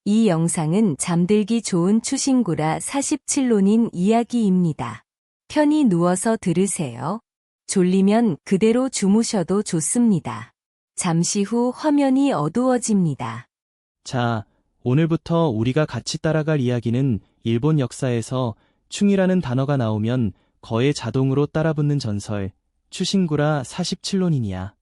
이 영상은 잠들기 좋은 추신고라 47론인 이야기입니다. 편히 누워서 들으세요. 졸리면 그대로 주무셔도 좋습니다. 잠시 후 화면이 어두워집니다. 자, 오늘부터 우리가 같이 따라갈 이야기는 일본 역사에서 충이라는 단어가 나오면 거의 자동으로 따라붙는 전설, 추신구라 47론인이야.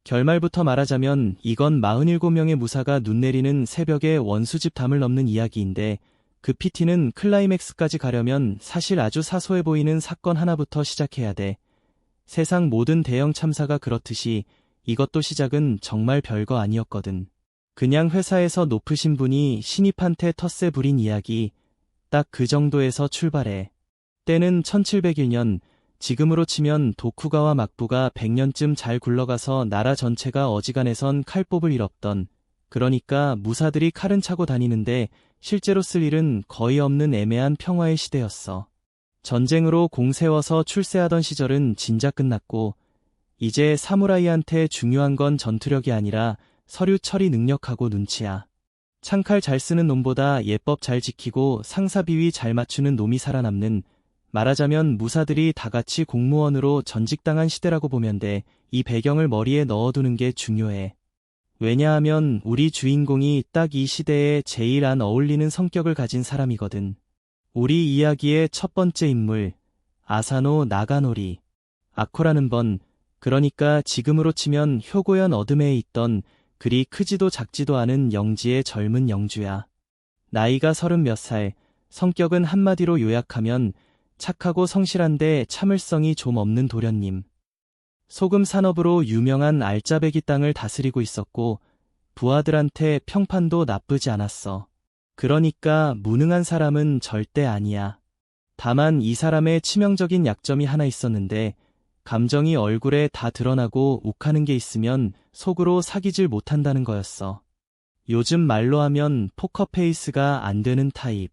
결말부터 말하자면 이건 47명의 무사가 눈 내리는 새벽에 원수집 담을 넘는 이야기인데 그 PT는 클라이맥스까지 가려면 사실 아주 사소해 보이는 사건 하나부터 시작해야 돼. 세상 모든 대형 참사가 그렇듯이 이것도 시작은 정말 별거 아니었거든. 그냥 회사에서 높으신 분이 신입한테 텃세 부린 이야기, 딱 그 정도에서 출발해. 때는 1701년, 지금으로 치면 도쿠가와 막부가 100년쯤 잘 굴러가서 나라 전체가 어지간해선 칼법을 잃었던, 그러니까 무사들이 칼은 차고 다니는데 실제로 쓸 일은 거의 없는 애매한 평화의 시대였어. 전쟁으로 공 세워서 출세하던 시절은 진작 끝났고 이제 사무라이한테 중요한 건 전투력이 아니라 서류 처리 능력하고 눈치야. 창칼 잘 쓰는 놈보다 예법 잘 지키고 상사 비위 잘 맞추는 놈이 살아남는, 말하자면 무사들이 다같이 공무원으로 전직당한 시대라고 보면 돼. 이 배경을 머리에 넣어두는 게 중요해. 왜냐하면 우리 주인공이 딱 이 시대에 제일 안 어울리는 성격을 가진 사람이거든. 우리 이야기의 첫 번째 인물, 아사노 나가노리. 아코라는 번, 그러니까 지금으로 치면 효고현 어둠에 있던 그리 크지도 작지도 않은 영지의 젊은 영주야. 나이가 30몇 살, 성격은 한마디로 요약하면 착하고 성실한데 참을성이 좀 없는 도련님. 소금 산업으로 유명한 알짜배기 땅을 다스리고 있었고 부하들한테 평판도 나쁘지 않았어. 그러니까 무능한 사람은 절대 아니야. 다만 이 사람의 치명적인 약점이 하나 있었는데 감정이 얼굴에 다 드러나고 욱하는 게 있으면 속으로 사귀질 못한다는 거였어. 요즘 말로 하면 포커페이스가 안 되는 타입.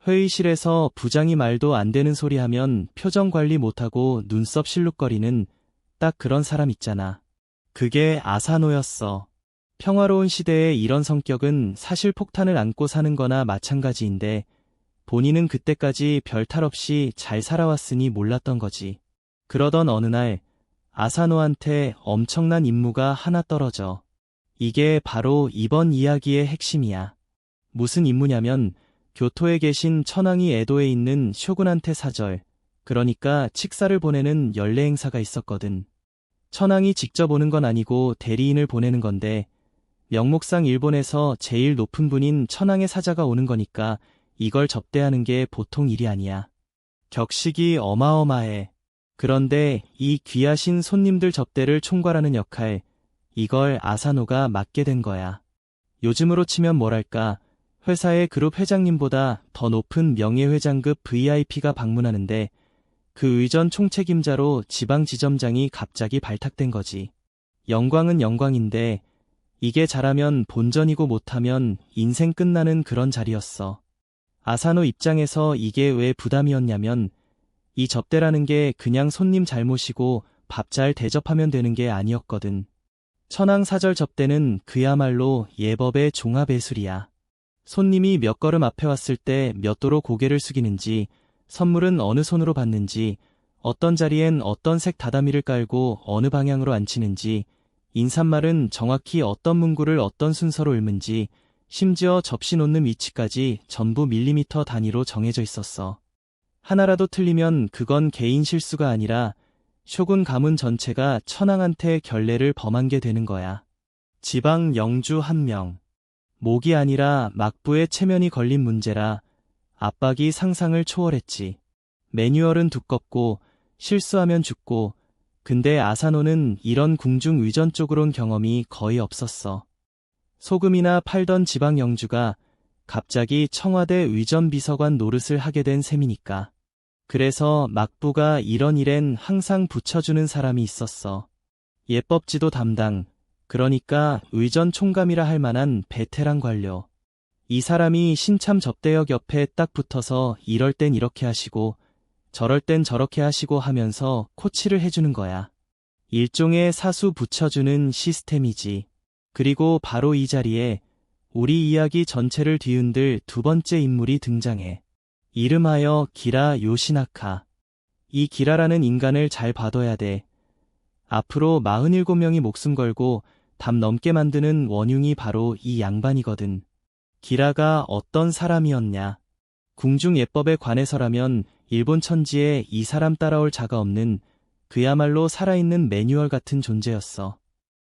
회의실에서 부장이 말도 안 되는 소리 하면 표정 관리 못하고 눈썹 실룩거리는 딱 그런 사람 있잖아. 그게 아사노였어. 평화로운 시대에 이런 성격은 사실 폭탄을 안고 사는 거나 마찬가지인데 본인은 그때까지 별 탈 없이 잘 살아왔으니 몰랐던 거지. 그러던 어느 날 아사노한테 엄청난 임무가 하나 떨어져. 이게 바로 이번 이야기의 핵심이야. 무슨 임무냐면 교토에 계신 천황이 에도에 있는 쇼군한테 사절, 그러니까 칙사를 보내는 연례 행사가 있었거든. 천황이 직접 오는 건 아니고 대리인을 보내는 건데 명목상 일본에서 제일 높은 분인 천황의 사자가 오는 거니까 이걸 접대하는 게 보통 일이 아니야. 격식이 어마어마해. 그런데 이 귀하신 손님들 접대를 총괄하는 역할, 이걸 아사노가 맡게 된 거야. 요즘으로 치면 뭐랄까, 회사의 그룹 회장님보다 더 높은 명예회장급 VIP가 방문하는데 그 의전 총책임자로 지방지점장이 갑자기 발탁된 거지. 영광은 영광인데 이게 잘하면 본전이고 못하면 인생 끝나는 그런 자리였어. 아사노 입장에서 이게 왜 부담이었냐면 이 접대라는 게 그냥 손님 잘 모시고 밥 잘 대접하면 되는 게 아니었거든. 천황 사절 접대는 그야말로 예법의 종합예술이야. 손님이 몇 걸음 앞에 왔을 때 몇 도로 고개를 숙이는지, 선물은 어느 손으로 받는지, 어떤 자리엔 어떤 색 다다미를 깔고 어느 방향으로 앉히는지, 인사말은 정확히 어떤 문구를 어떤 순서로 읊는지, 심지어 접시 놓는 위치까지 전부 밀리미터 단위로 정해져 있었어. 하나라도 틀리면 그건 개인 실수가 아니라 쇼군 가문 전체가 천황한테 결례를 범한 게 되는 거야. 지방 영주 한 명. 목이 아니라 막부의 체면이 걸린 문제라 압박이 상상을 초월했지. 매뉴얼은 두껍고 실수하면 죽고, 근데 아사노는 이런 궁중 의전 쪽으론 경험이 거의 없었어. 소금이나 팔던 지방 영주가 갑자기 청와대 의전 비서관 노릇을 하게 된 셈이니까. 그래서 막부가 이런 일엔 항상 붙여주는 사람이 있었어. 예법지도 담당, 그러니까 의전 총감이라 할 만한 베테랑 관료. 이 사람이 신참 접대역 옆에 딱 붙어서 이럴 땐 이렇게 하시고 저럴 땐 저렇게 하시고 하면서 코치를 해주는 거야. 일종의 사수 붙여주는 시스템이지. 그리고 바로 이 자리에 우리 이야기 전체를 뒤흔들 두 번째 인물이 등장해. 이름하여 기라 요시나카. 이 기라라는 인간을 잘 봐둬야 돼. 앞으로 47명이 목숨 걸고 담 넘게 만드는 원흉이 바로 이 양반이거든. 기라가 어떤 사람이었냐? 궁중 예법에 관해서라면 일본 천지에 이 사람 따라올 자가 없는 그야말로 살아있는 매뉴얼 같은 존재였어.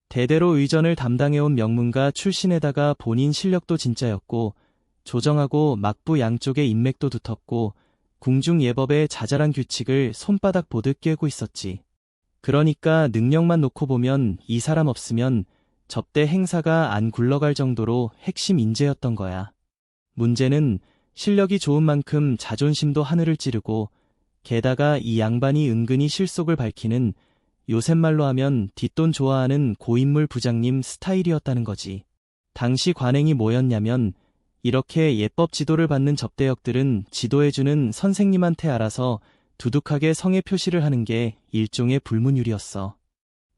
대대로 의전을 담당해온 명문가 출신에다가 본인 실력도 진짜였고 조정하고 막부 양쪽의 인맥도 두텁고 궁중 예법의 자잘한 규칙을 손바닥 보듯 꿰고 있었지. 그러니까 능력만 놓고 보면 이 사람 없으면 접대 행사가 안 굴러갈 정도로 핵심 인재였던 거야. 문제는 실력이 좋은 만큼 자존심도 하늘을 찌르고 게다가 이 양반이 은근히 실속을 밝히는 요새 말로 하면 뒷돈 좋아하는 고인물 부장님 스타일이었다는 거지. 당시 관행이 뭐였냐면 이렇게 예법 지도를 받는 접대역들은 지도해주는 선생님한테 알아서 두둑하게 성의 표시를 하는 게 일종의 불문율이었어.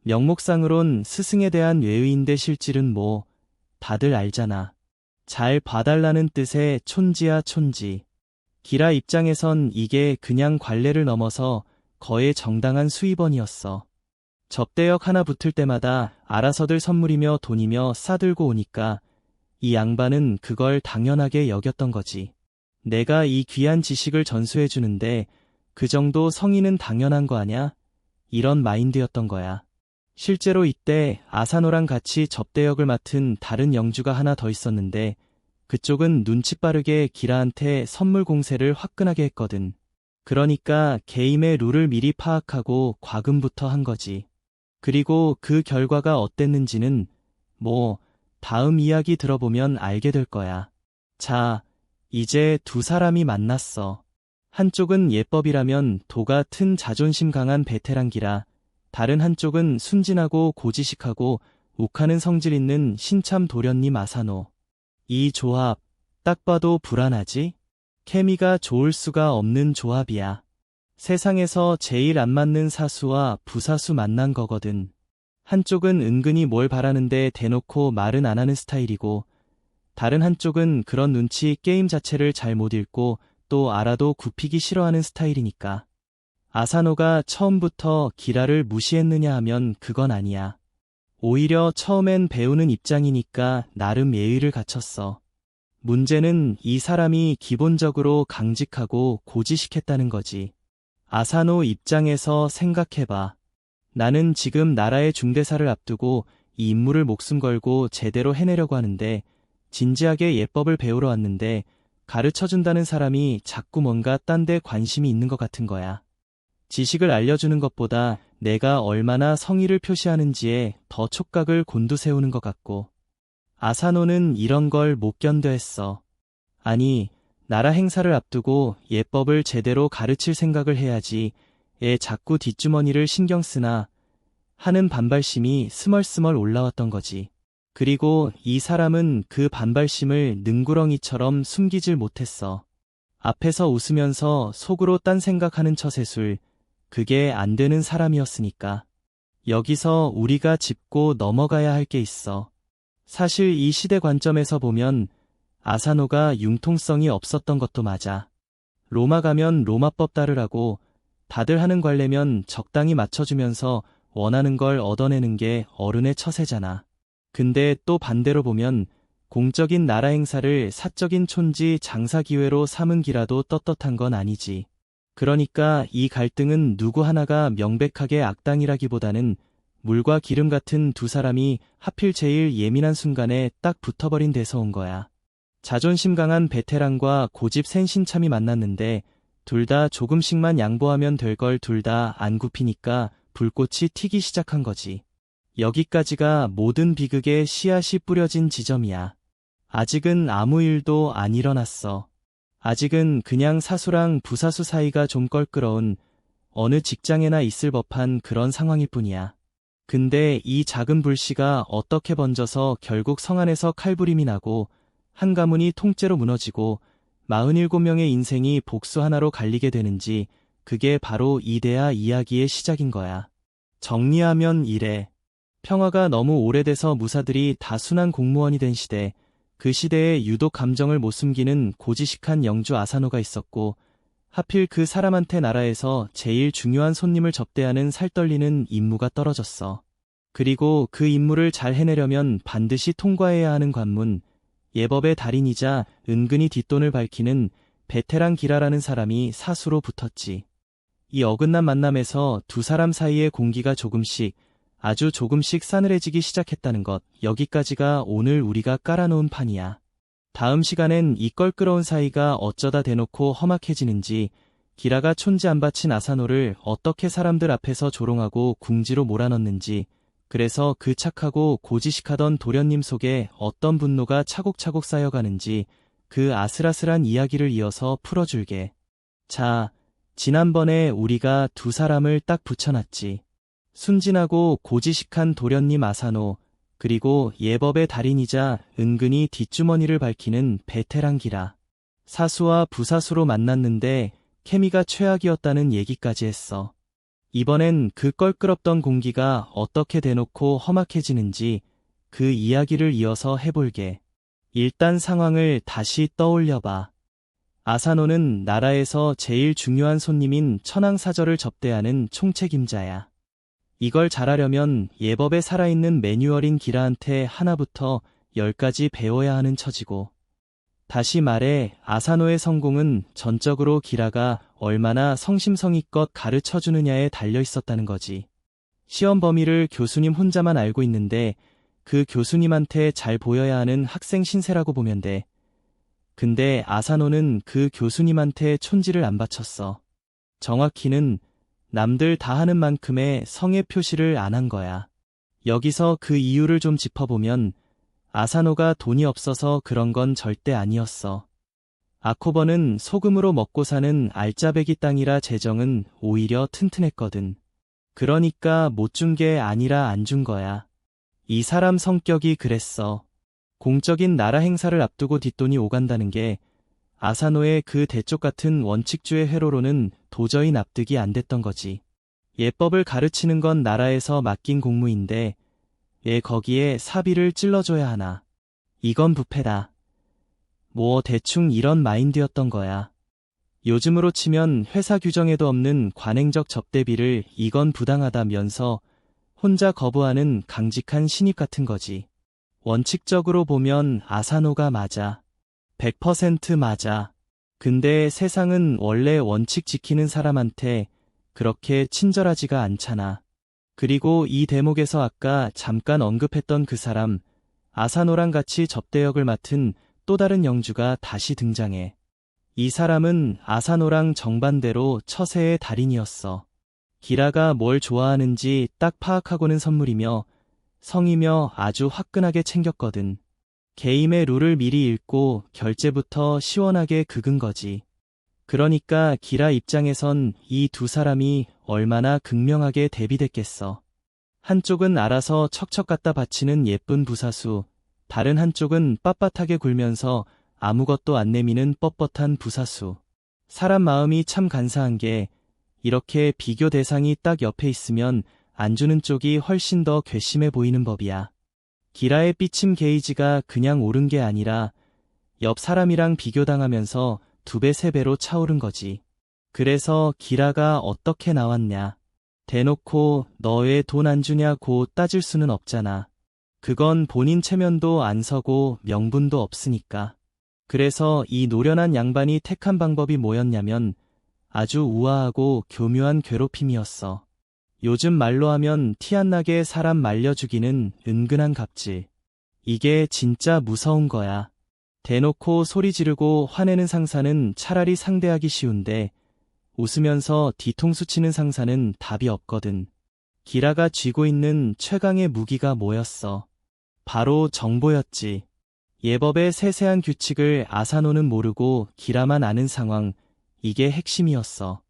명목상으론 스승에 대한 외의인데 실질은 뭐 다들 알잖아. 잘 봐달라는 뜻의 촌지야 촌지. 기라 입장에선 이게 그냥 관례를 넘어서 거의 정당한 수입원이었어. 접대역 하나 붙을 때마다 알아서들 선물이며 돈이며 싸들고 오니까 이 양반은 그걸 당연하게 여겼던 거지. 내가 이 귀한 지식을 전수해주는데 그 정도 성의는 당연한 거 아냐? 이런 마인드였던 거야. 실제로 이때 아사노랑 같이 접대역을 맡은 다른 영주가 하나 더 있었는데 그쪽은 눈치 빠르게 기라한테 선물 공세를 화끈하게 했거든. 그러니까 게임의 룰을 미리 파악하고 과금부터 한 거지. 그리고 그 결과가 어땠는지는 뭐 다음 이야기 들어보면 알게 될 거야. 자, 이제 두 사람이 만났어. 한쪽은 예법이라면 도가 튼 자존심 강한 베테랑기라, 다른 한쪽은 순진하고 고지식하고 욱하는 성질 있는 신참 도련님 아사노. 이 조합, 딱 봐도 불안하지? 케미가 좋을 수가 없는 조합이야. 세상에서 제일 안 맞는 사수와 부사수 만난 거거든. 한쪽은 은근히 뭘 바라는데 대놓고 말은 안 하는 스타일이고, 다른 한쪽은 그런 눈치 게임 자체를 잘 못 읽고 또 알아도 굽히기 싫어하는 스타일이니까. 아사노가 처음부터 기라를 무시했느냐 하면 그건 아니야. 오히려 처음엔 배우는 입장이니까 나름 예의를 갖췄어. 문제는 이 사람이 기본적으로 강직하고 고지식했다는 거지. 아사노 입장에서 생각해봐. 나는 지금 나라의 중대사를 앞두고 이 임무를 목숨 걸고 제대로 해내려고 하는데 진지하게 예법을 배우러 왔는데 가르쳐준다는 사람이 자꾸 뭔가 딴 데 관심이 있는 것 같은 거야. 지식을 알려주는 것보다 내가 얼마나 성의를 표시하는지에 더 촉각을 곤두세우는 것 같고. 아사노는 이런 걸 못 견뎌 했어. 아니, 나라 행사를 앞두고 예법을 제대로 가르칠 생각을 해야지 애 자꾸 뒷주머니를 신경 쓰나 하는 반발심이 스멀스멀 올라왔던 거지. 그리고 이 사람은 그 반발심을 능구렁이처럼 숨기질 못했어. 앞에서 웃으면서 속으로 딴 생각하는 처세술, 그게 안 되는 사람이었으니까. 여기서 우리가 짚고 넘어가야 할 게 있어. 사실 이 시대 관점에서 보면 아사노가 융통성이 없었던 것도 맞아. 로마 가면 로마법 따르라고 다들 하는 관례면 적당히 맞춰주면서 원하는 걸 얻어내는 게 어른의 처세잖아. 근데 또 반대로 보면 공적인 나라 행사를 사적인 촌지 장사 기회로 삼은 기라도 떳떳한 건 아니지. 그러니까 이 갈등은 누구 하나가 명백하게 악당이라기보다는 물과 기름 같은 두 사람이 하필 제일 예민한 순간에 딱 붙어버린 데서 온 거야. 자존심 강한 베테랑과 고집 센 신참이 만났는데 둘 다 조금씩만 양보하면 될 걸 둘 다 안 굽히니까 불꽃이 튀기 시작한 거지. 여기까지가 모든 비극의 씨앗이 뿌려진 지점이야. 아직은 아무 일도 안 일어났어. 아직은 그냥 사수랑 부사수 사이가 좀 껄끄러운 어느 직장에나 있을 법한 그런 상황일 뿐이야. 근데 이 작은 불씨가 어떻게 번져서 결국 성 안에서 칼부림이 나고 한 가문이 통째로 무너지고 47명의 인생이 복수 하나로 갈리게 되는지 그게 바로 이데아 이야기의 시작인 거야. 정리하면 이래. 평화가 너무 오래돼서 무사들이 다 순한 공무원이 된 시대, 그 시대에 유독 감정을 못 숨기는 고지식한 영주 아사노가 있었고, 하필 그 사람한테 나라에서 제일 중요한 손님을 접대하는 살떨리는 임무가 떨어졌어. 그리고 그 임무를 잘 해내려면 반드시 통과해야 하는 관문, 예법의 달인이자 은근히 뒷돈을 밝히는 베테랑 기라라는 사람이 사수로 붙었지. 이 어긋난 만남에서 두 사람 사이의 공기가 조금씩, 아주 조금씩 싸늘해지기 시작했다는 것, 여기까지가 오늘 우리가 깔아놓은 판이야. 다음 시간엔 이 껄끄러운 사이가 어쩌다 대놓고 험악해지는지, 기라가 촌지 안 바친 아사노를 어떻게 사람들 앞에서 조롱하고 궁지로 몰아넣는지, 그래서 그 착하고 고지식하던 도련님 속에 어떤 분노가 차곡차곡 쌓여가는지 그 아슬아슬한 이야기를 이어서 풀어줄게. 자, 지난번에 우리가 두 사람을 딱 붙여놨지. 순진하고 고지식한 도련님 아사노, 그리고 예법의 달인이자 은근히 뒷주머니를 밝히는 베테랑 기라. 사수와 부사수로 만났는데 케미가 최악이었다는 얘기까지 했어. 이번엔 그 껄끄럽던 공기가 어떻게 대놓고 험악해지는지 그 이야기를 이어서 해볼게. 일단 상황을 다시 떠올려봐. 아사노는 나라에서 제일 중요한 손님인 천황사절을 접대하는 총책임자야. 이걸 잘하려면 예법에 살아있는 매뉴얼인 기라한테 하나부터 10까지 배워야 하는 처지고, 다시 말해 아사노의 성공은 전적으로 기라가 얼마나 성심성의껏 가르쳐주느냐에 달려있었다는 거지. 시험 범위를 교수님 혼자만 알고 있는데 그 교수님한테 잘 보여야 하는 학생 신세라고 보면 돼. 근데 아사노는 그 교수님한테 촌지를 안 바쳤어. 정확히는 남들 다 하는 만큼의 성의 표시를 안 한 거야. 여기서 그 이유를 좀 짚어보면 아사노가 돈이 없어서 그런 건 절대 아니었어. 아코버는 소금으로 먹고 사는 알짜배기 땅이라 재정은 오히려 튼튼했거든. 그러니까 못 준 게 아니라 안 준 거야. 이 사람 성격이 그랬어. 공적인 나라 행사를 앞두고 뒷돈이 오간다는 게 아사노의 그 대쪽 같은 원칙주의 회로로는 도저히 납득이 안 됐던 거지. 예법을 가르치는 건 나라에서 맡긴 공무인데 왜 거기에 사비를 찔러줘야 하나. 이건 부패다. 뭐 대충 이런 마인드였던 거야. 요즘으로 치면 회사 규정에도 없는 관행적 접대비를 이건 부당하다면서 혼자 거부하는 강직한 신입 같은 거지. 원칙적으로 보면 아사노가 맞아. 100% 맞아. 근데 세상은 원래 원칙 지키는 사람한테 그렇게 친절하지가 않잖아. 그리고 이 대목에서 아까 잠깐 언급했던 그 사람, 아사노랑 같이 접대역을 맡은 또 다른 영주가 다시 등장해. 이 사람은 아사노랑 정반대로 처세의 달인이었어. 기라가 뭘 좋아하는지 딱 파악하고는 선물이며 성이며 아주 화끈하게 챙겼거든. 게임의 룰을 미리 읽고 결제부터 시원하게 긁은 거지. 그러니까 기라 입장에선 이 두 사람이 얼마나 극명하게 대비됐겠어. 한쪽은 알아서 척척 갖다 바치는 예쁜 부사수, 다른 한쪽은 빳빳하게 굴면서 아무것도 안 내미는 뻣뻣한 부사수. 사람 마음이 참 간사한 게 이렇게 비교 대상이 딱 옆에 있으면 안 주는 쪽이 훨씬 더 괘씸해 보이는 법이야. 기라의 삐침 게이지가 그냥 오른 게 아니라 옆 사람이랑 비교당하면서 2배, 3배로 차오른 거지. 그래서 기라가 어떻게 나왔냐. 대놓고 너 왜 돈 안 주냐고 따질 수는 없잖아. 그건 본인 체면도 안 서고 명분도 없으니까. 그래서 이 노련한 양반이 택한 방법이 뭐였냐면 아주 우아하고 교묘한 괴롭힘이었어. 요즘 말로 하면 티 안 나게 사람 말려 죽이는 은근한 갑질. 이게 진짜 무서운 거야. 대놓고 소리 지르고 화내는 상사는 차라리 상대하기 쉬운데 웃으면서 뒤통수 치는 상사는 답이 없거든. 기라가 쥐고 있는 최강의 무기가 뭐였어? 바로 정보였지. 예법의 세세한 규칙을 아사노는 모르고 기라만 아는 상황, 이게 핵심이었어.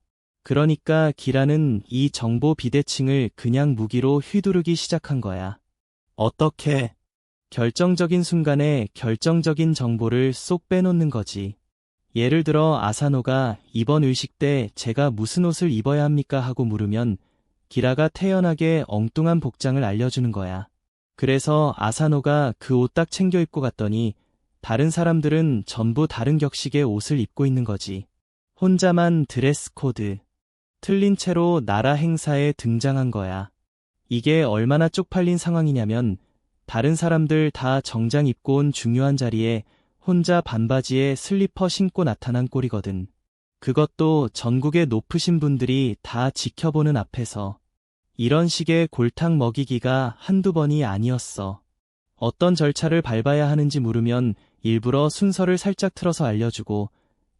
그러니까 기라는 이 정보 비대칭을 그냥 무기로 휘두르기 시작한 거야. 어떻게? 결정적인 순간에 결정적인 정보를 쏙 빼놓는 거지. 예를 들어 아사노가 이번 의식 때 제가 무슨 옷을 입어야 합니까 하고 물으면 기라가 태연하게 엉뚱한 복장을 알려주는 거야. 그래서 아사노가 그 옷 딱 챙겨 입고 갔더니 다른 사람들은 전부 다른 격식의 옷을 입고 있는 거지. 혼자만 드레스 코드. 틀린 채로 나라 행사에 등장한 거야. 이게 얼마나 쪽팔린 상황이냐면 다른 사람들 다 정장 입고 온 중요한 자리에 혼자 반바지에 슬리퍼 신고 나타난 꼴이거든. 그것도 전국의 높으신 분들이 다 지켜보는 앞에서. 이런 식의 골탕 먹이기가 한두 번이 아니었어. 어떤 절차를 밟아야 하는지 물으면 일부러 순서를 살짝 틀어서 알려주고,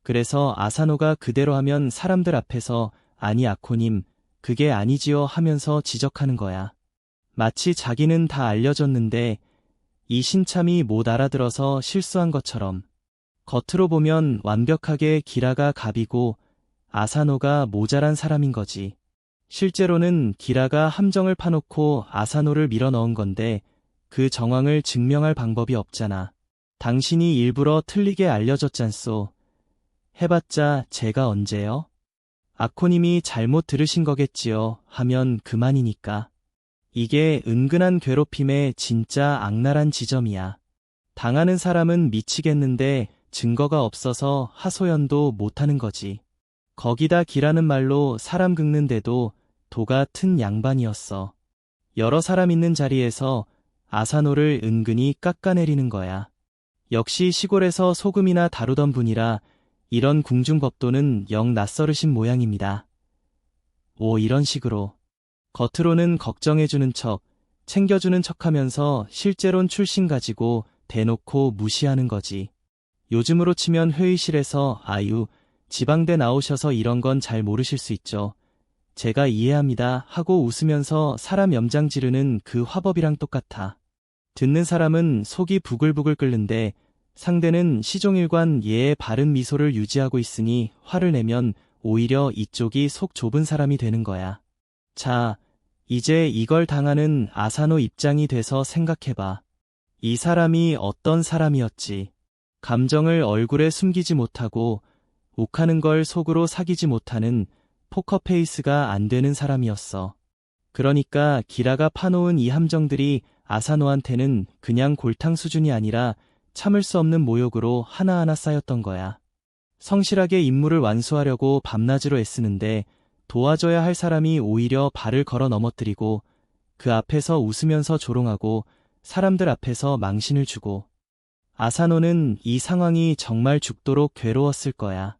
그래서 아사노가 그대로 하면 사람들 앞에서 아니 아코님, 그게 아니지요 하면서 지적하는 거야. 마치 자기는 다 알려줬는데 이 신참이 못 알아들어서 실수한 것처럼. 겉으로 보면 완벽하게 기라가 갑이고 아사노가 모자란 사람인 거지. 실제로는 기라가 함정을 파놓고 아사노를 밀어넣은 건데 그 정황을 증명할 방법이 없잖아. 당신이 일부러 틀리게 알려줬잖소. 해봤자 제가 언제요? 아코님이 잘못 들으신 거겠지요 하면 그만이니까. 이게 은근한 괴롭힘의 진짜 악랄한 지점이야. 당하는 사람은 미치겠는데 증거가 없어서 하소연도 못하는 거지. 거기다 기라는 말로 사람 긁는데도 도 같은 양반이었어. 여러 사람 있는 자리에서 아사노를 은근히 깎아내리는 거야. 역시 시골에서 소금이나 다루던 분이라 이런 궁중법도는 영 낯설으신 모양입니다. 오, 이런 식으로. 겉으로는 걱정해주는 척, 챙겨주는 척하면서 실제론 출신 가지고 대놓고 무시하는 거지. 요즘으로 치면 회의실에서 아유, 지방대 나오셔서 이런 건 잘 모르실 수 있죠. 제가 이해합니다 하고 웃으면서 사람 염장 지르는 그 화법이랑 똑같아. 듣는 사람은 속이 부글부글 끓는데 상대는 시종일관 예의 바른 미소를 유지하고 있으니 화를 내면 오히려 이쪽이 속 좁은 사람이 되는 거야. 자, 이제 이걸 당하는 아사노 입장이 돼서 생각해봐. 이 사람이 어떤 사람이었지. 감정을 얼굴에 숨기지 못하고 욱하는 걸 속으로 사귀지 못하는 포커페이스가 안 되는 사람이었어. 그러니까 기라가 파놓은 이 함정들이 아사노한테는 그냥 골탕 수준이 아니라 참을 수 없는 모욕으로 하나하나 쌓였던 거야. 성실하게 임무를 완수하려고 밤낮으로 애쓰는데 도와줘야 할 사람이 오히려 발을 걸어 넘어뜨리고 그 앞에서 웃으면서 조롱하고 사람들 앞에서 망신을 주고. 아사노는 이 상황이 정말 죽도록 괴로웠을 거야.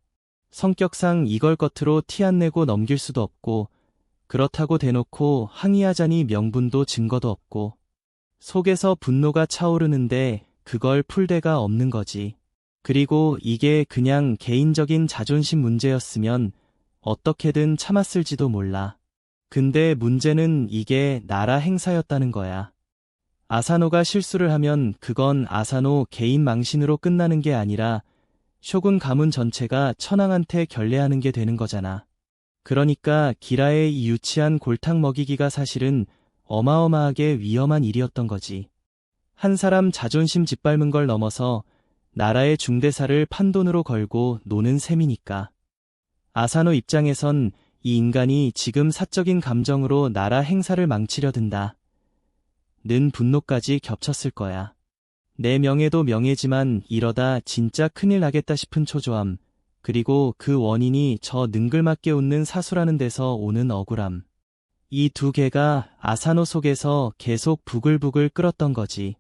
성격상 이걸 겉으로 티 안 내고 넘길 수도 없고 그렇다고 대놓고 항의하자니 명분도 증거도 없고 속에서 분노가 차오르는데 그걸 풀 데가 없는 거지. 그리고 이게 그냥 개인적인 자존심 문제였으면 어떻게든 참았을지도 몰라. 근데 문제는 이게 나라 행사였다는 거야. 아사노가 실수를 하면 그건 아사노 개인 망신으로 끝나는 게 아니라 쇼군 가문 전체가 천황한테 결례하는 게 되는 거잖아. 그러니까 기라의 이 유치한 골탕 먹이기가 사실은 어마어마하게 위험한 일이었던 거지. 한 사람 자존심 짓밟은 걸 넘어서 나라의 중대사를 판돈으로 걸고 노는 셈이니까. 아사노 입장에선 이 인간이 지금 사적인 감정으로 나라 행사를 망치려 든다. 는 분노까지 겹쳤을 거야. 내 명예도 명예지만 이러다 진짜 큰일 나겠다 싶은 초조함, 그리고 그 원인이 저 능글맞게 웃는 사수라는 데서 오는 억울함. 이 두 개가 아사노 속에서 계속 부글부글 끓었던 거지.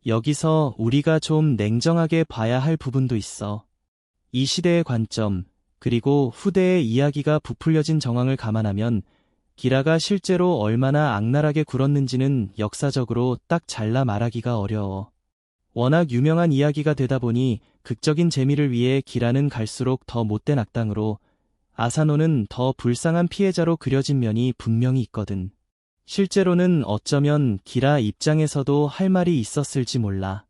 여기서 우리가 좀 냉정하게 봐야 할 부분도 있어. 이 시대의 관점, 그리고 후대의 이야기가 부풀려진 정황을 감안하면 기라가 실제로 얼마나 악랄하게 굴었는지는 역사적으로 딱 잘라 말하기가 어려워. 워낙 유명한 이야기가 되다 보니 극적인 재미를 위해 기라는 갈수록 더 못된 악당으로, 아사노는 더 불쌍한 피해자로 그려진 면이 분명히 있거든. 실제로는 어쩌면 기라 입장에서도 할 말이 있었을지 몰라.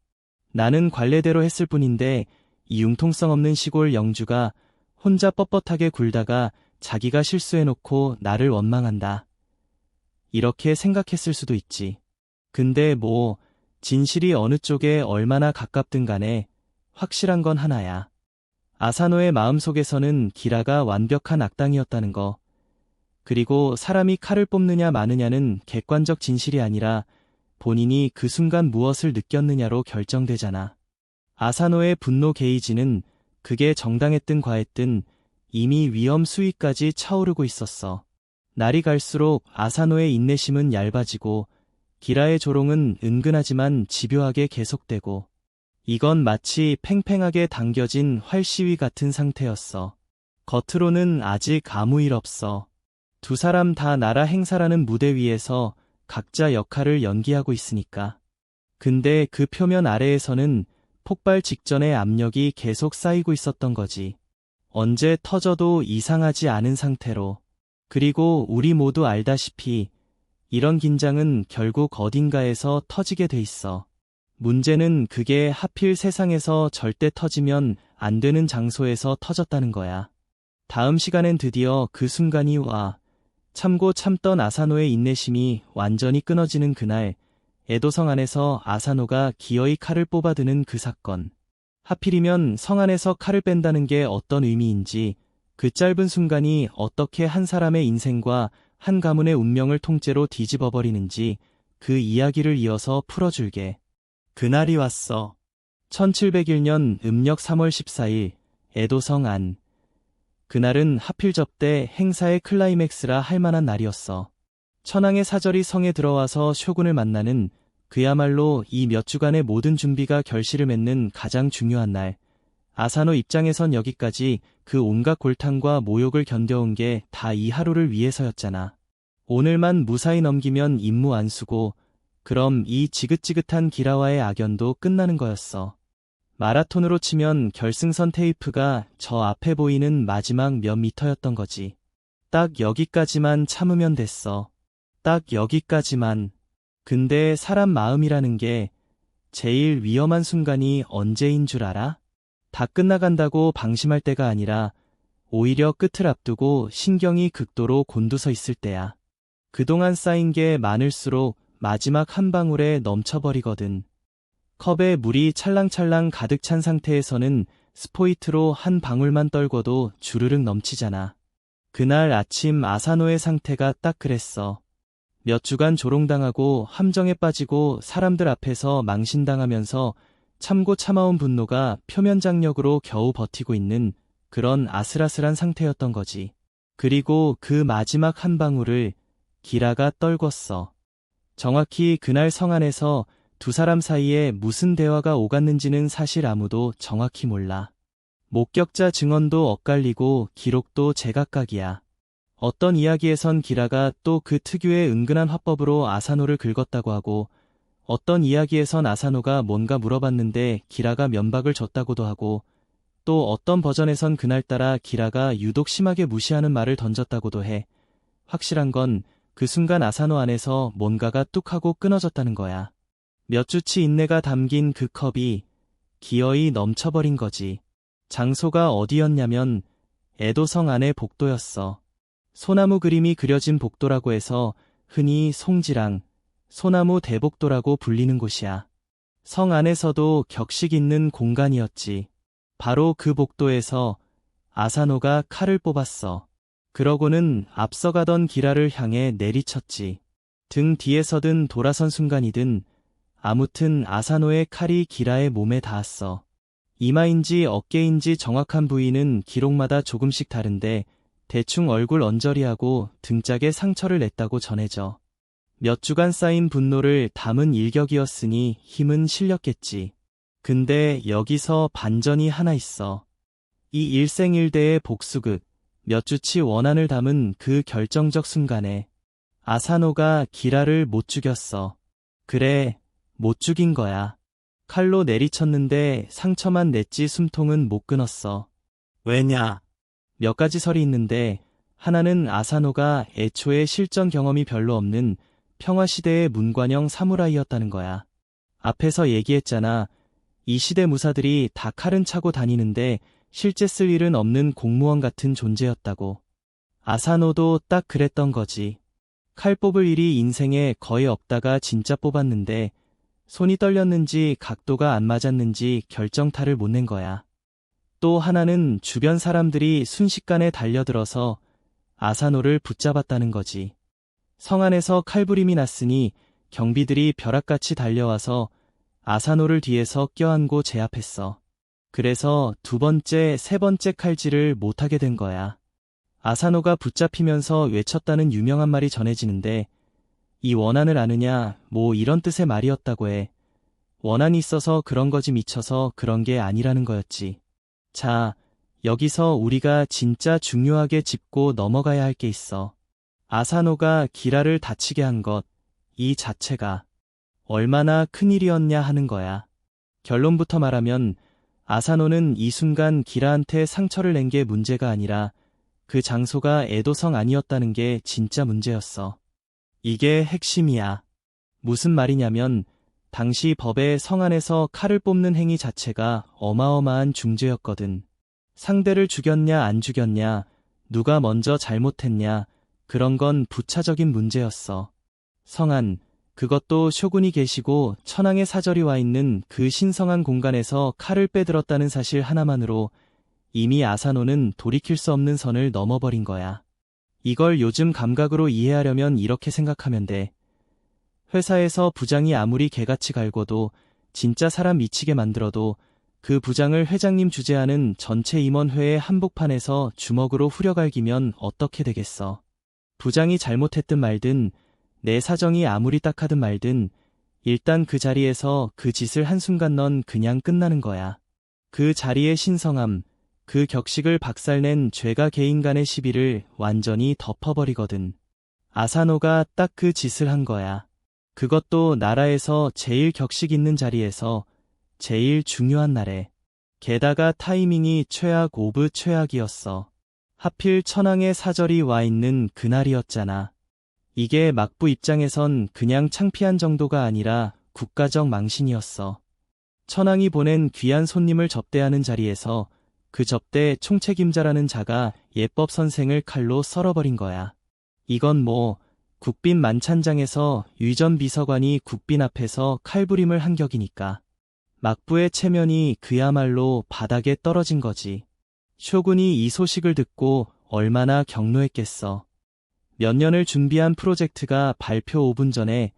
나는 관례대로 했을 뿐인데 이 융통성 없는 시골 영주가 혼자 뻣뻣하게 굴다가 자기가 실수해놓고 나를 원망한다. 이렇게 생각했을 수도 있지. 근데 뭐 진실이 어느 쪽에 얼마나 가깝든 간에 확실한 건 하나야. 아사노의 마음속에서는 기라가 완벽한 악당이었다는 거. 그리고 사람이 칼을 뽑느냐 마느냐는 객관적 진실이 아니라 본인이 그 순간 무엇을 느꼈느냐로 결정되잖아. 아사노의 분노 게이지는 그게 정당했든 과했든 이미 위험 수위까지 차오르고 있었어. 날이 갈수록 아사노의 인내심은 얇아지고 기라의 조롱은 은근하지만 집요하게 계속되고 이건 마치 팽팽하게 당겨진 활시위 같은 상태였어. 겉으로는 아직 아무 일 없어. 두 사람 다 나라 행사라는 무대 위에서 각자 역할을 연기하고 있으니까. 근데 그 표면 아래에서는 폭발 직전의 압력이 계속 쌓이고 있었던 거지. 언제 터져도 이상하지 않은 상태로. 그리고 우리 모두 알다시피 이런 긴장은 결국 어딘가에서 터지게 돼 있어. 문제는 그게 하필 세상에서 절대 터지면 안 되는 장소에서 터졌다는 거야. 다음 시간엔 드디어 그 순간이 와. 참고 참던 아사노의 인내심이 완전히 끊어지는 그날, 에도성 안에서 아사노가 기어이 칼을 뽑아드는 그 사건. 하필이면 성 안에서 칼을 뺀다는 게 어떤 의미인지, 그 짧은 순간이 어떻게 한 사람의 인생과 한 가문의 운명을 통째로 뒤집어버리는지 그 이야기를 이어서 풀어줄게. 그날이 왔어. 1701년 음력 3월 14일, 에도성 안. 그날은 하필 접대 행사의 클라이맥스라 할 만한 날이었어. 천황의 사절이 성에 들어와서 쇼군을 만나는 그야말로 이 몇 주간의 모든 준비가 결실을 맺는 가장 중요한 날. 아사노 입장에선 여기까지 그 온갖 골탕과 모욕을 견뎌온 게 다 이 하루를 위해서였잖아. 오늘만 무사히 넘기면 임무 안수고 그럼 이 지긋지긋한 기라와의 악연도 끝나는 거였어. 마라톤으로 치면 결승선 테이프가 저 앞에 보이는 마지막 몇 미터였던 거지. 딱 여기까지만 참으면 됐어. 딱 여기까지만. 근데 사람 마음이라는 게 제일 위험한 순간이 언제인 줄 알아? 다 끝나간다고 방심할 때가 아니라 오히려 끝을 앞두고 신경이 극도로 곤두서 있을 때야. 그동안 쌓인 게 많을수록 마지막 한 방울에 넘쳐버리거든. 컵에 물이 찰랑찰랑 가득 찬 상태에서는 스포이트로 한 방울만 떨궈도 주르륵 넘치잖아. 그날 아침 아사노의 상태가 딱 그랬어. 몇 주간 조롱당하고 함정에 빠지고 사람들 앞에서 망신당하면서 참고 참아온 분노가 표면장력으로 겨우 버티고 있는 그런 아슬아슬한 상태였던 거지. 그리고 그 마지막 한 방울을 기라가 떨궜어. 정확히 그날 성 안에서 두 사람 사이에 무슨 대화가 오갔는지는 사실 아무도 정확히 몰라. 목격자 증언도 엇갈리고 기록도 제각각이야. 어떤 이야기에선 기라가 또 그 특유의 은근한 화법으로 아사노를 긁었다고 하고 어떤 이야기에선 아사노가 뭔가 물어봤는데 기라가 면박을 줬다고도 하고 또 어떤 버전에선 그날따라 기라가 유독 심하게 무시하는 말을 던졌다고도 해. 확실한 건 그 순간 아사노 안에서 뭔가가 뚝 하고 끊어졌다는 거야. 몇 주치 인내가 담긴 그 컵이 기어이 넘쳐버린 거지. 장소가 어디였냐면 에도성 안의 복도였어. 소나무 그림이 그려진 복도라고 해서 흔히 송지랑, 소나무 대복도라고 불리는 곳이야. 성 안에서도 격식 있는 공간이었지. 바로 그 복도에서 아사노가 칼을 뽑았어. 그러고는 앞서가던 기라를 향해 내리쳤지. 등 뒤에서든 돌아선 순간이든 아무튼 아사노의 칼이 기라의 몸에 닿았어. 이마인지 어깨인지 정확한 부위는 기록마다 조금씩 다른데 대충 얼굴 언저리하고 등짝에 상처를 냈다고 전해져. 몇 주간 쌓인 분노를 담은 일격이었으니 힘은 실렸겠지. 근데 여기서 반전이 하나 있어. 이 일생일대의 복수극, 몇 주치 원한을 담은 그 결정적 순간에 아사노가 기라를 못 죽였어. 그래, 못 죽인 거야. 칼로 내리쳤는데 상처만 냈지 숨통은 못 끊었어. 왜냐? 몇 가지 설이 있는데 하나는 아사노가 애초에 실전 경험이 별로 없는 평화시대의 문관형 사무라이였다는 거야. 앞에서 얘기했잖아. 이 시대 무사들이 다 칼은 차고 다니는데 실제 쓸 일은 없는 공무원 같은 존재였다고. 아사노도 딱 그랬던 거지. 칼 뽑을 일이 인생에 거의 없다가 진짜 뽑았는데 손이 떨렸는지 각도가 안 맞았는지 결정타를 못 낸 거야. 또 하나는 주변 사람들이 순식간에 달려들어서 아사노를 붙잡았다는 거지. 성 안에서 칼부림이 났으니 경비들이 벼락같이 달려와서 아사노를 뒤에서 껴안고 제압했어. 그래서 두 번째, 세 번째 칼질을 못하게 된 거야. 아사노가 붙잡히면서 외쳤다는 유명한 말이 전해지는데, 이 원한을 아느냐, 뭐 이런 뜻의 말이었다고 해. 원한이 있어서 그런 거지 미쳐서 그런 게 아니라는 거였지. 자, 여기서 우리가 진짜 중요하게 짚고 넘어가야 할 게 있어. 아사노가 기라를 다치게 한 것, 이 자체가 얼마나 큰일이었냐 하는 거야. 결론부터 말하면 아사노는 이 순간 기라한테 상처를 낸 게 문제가 아니라 그 장소가 에도성 아니었다는 게 진짜 문제였어. 이게 핵심이야. 무슨 말이냐면 당시 법에 성 안에서 칼을 뽑는 행위 자체가 어마어마한 중죄였거든. 상대를 죽였냐 안 죽였냐, 누가 먼저 잘못했냐, 그런 건 부차적인 문제였어. 성안, 그것도 쇼군이 계시고 천황의 사절이 와 있는 그 신성한 공간에서 칼을 빼들었다는 사실 하나만으로 이미 아사노는 돌이킬 수 없는 선을 넘어버린 거야. 이걸 요즘 감각으로 이해하려면 이렇게 생각하면 돼. 회사에서 부장이 아무리 개같이 갈궈도 진짜 사람 미치게 만들어도 그 부장을 회장님 주재하는 전체 임원회의 한복판에서 주먹으로 후려갈기면 어떻게 되겠어. 부장이 잘못했든 말든 내 사정이 아무리 딱하든 말든 일단 그 자리에서 그 짓을 한순간 넌 그냥 끝나는 거야. 그 자리의 신성함, 그 격식을 박살낸 죄가 개인 간의 시비를 완전히 덮어버리거든. 아사노가 딱 그 짓을 한 거야. 그것도 나라에서 제일 격식 있는 자리에서 제일 중요한 날에. 게다가 타이밍이 최악 오브 최악이었어. 하필 천황의 사절이 와 있는 그날이었잖아. 이게 막부 입장에선 그냥 창피한 정도가 아니라 국가적 망신이었어. 천황이 보낸 귀한 손님을 접대하는 자리에서 그 접대 총책임자라는 자가 예법 선생을 칼로 썰어버린 거야. 이건 뭐 국빈 만찬장에서 유전 비서관이 국빈 앞에서 칼부림을 한 격이니까. 막부의 체면이 그야말로 바닥에 떨어진 거지. 쇼군이 이 소식을 듣고 얼마나 격노했겠어. 몇 년을 준비한 프로젝트가 발표 5분 전에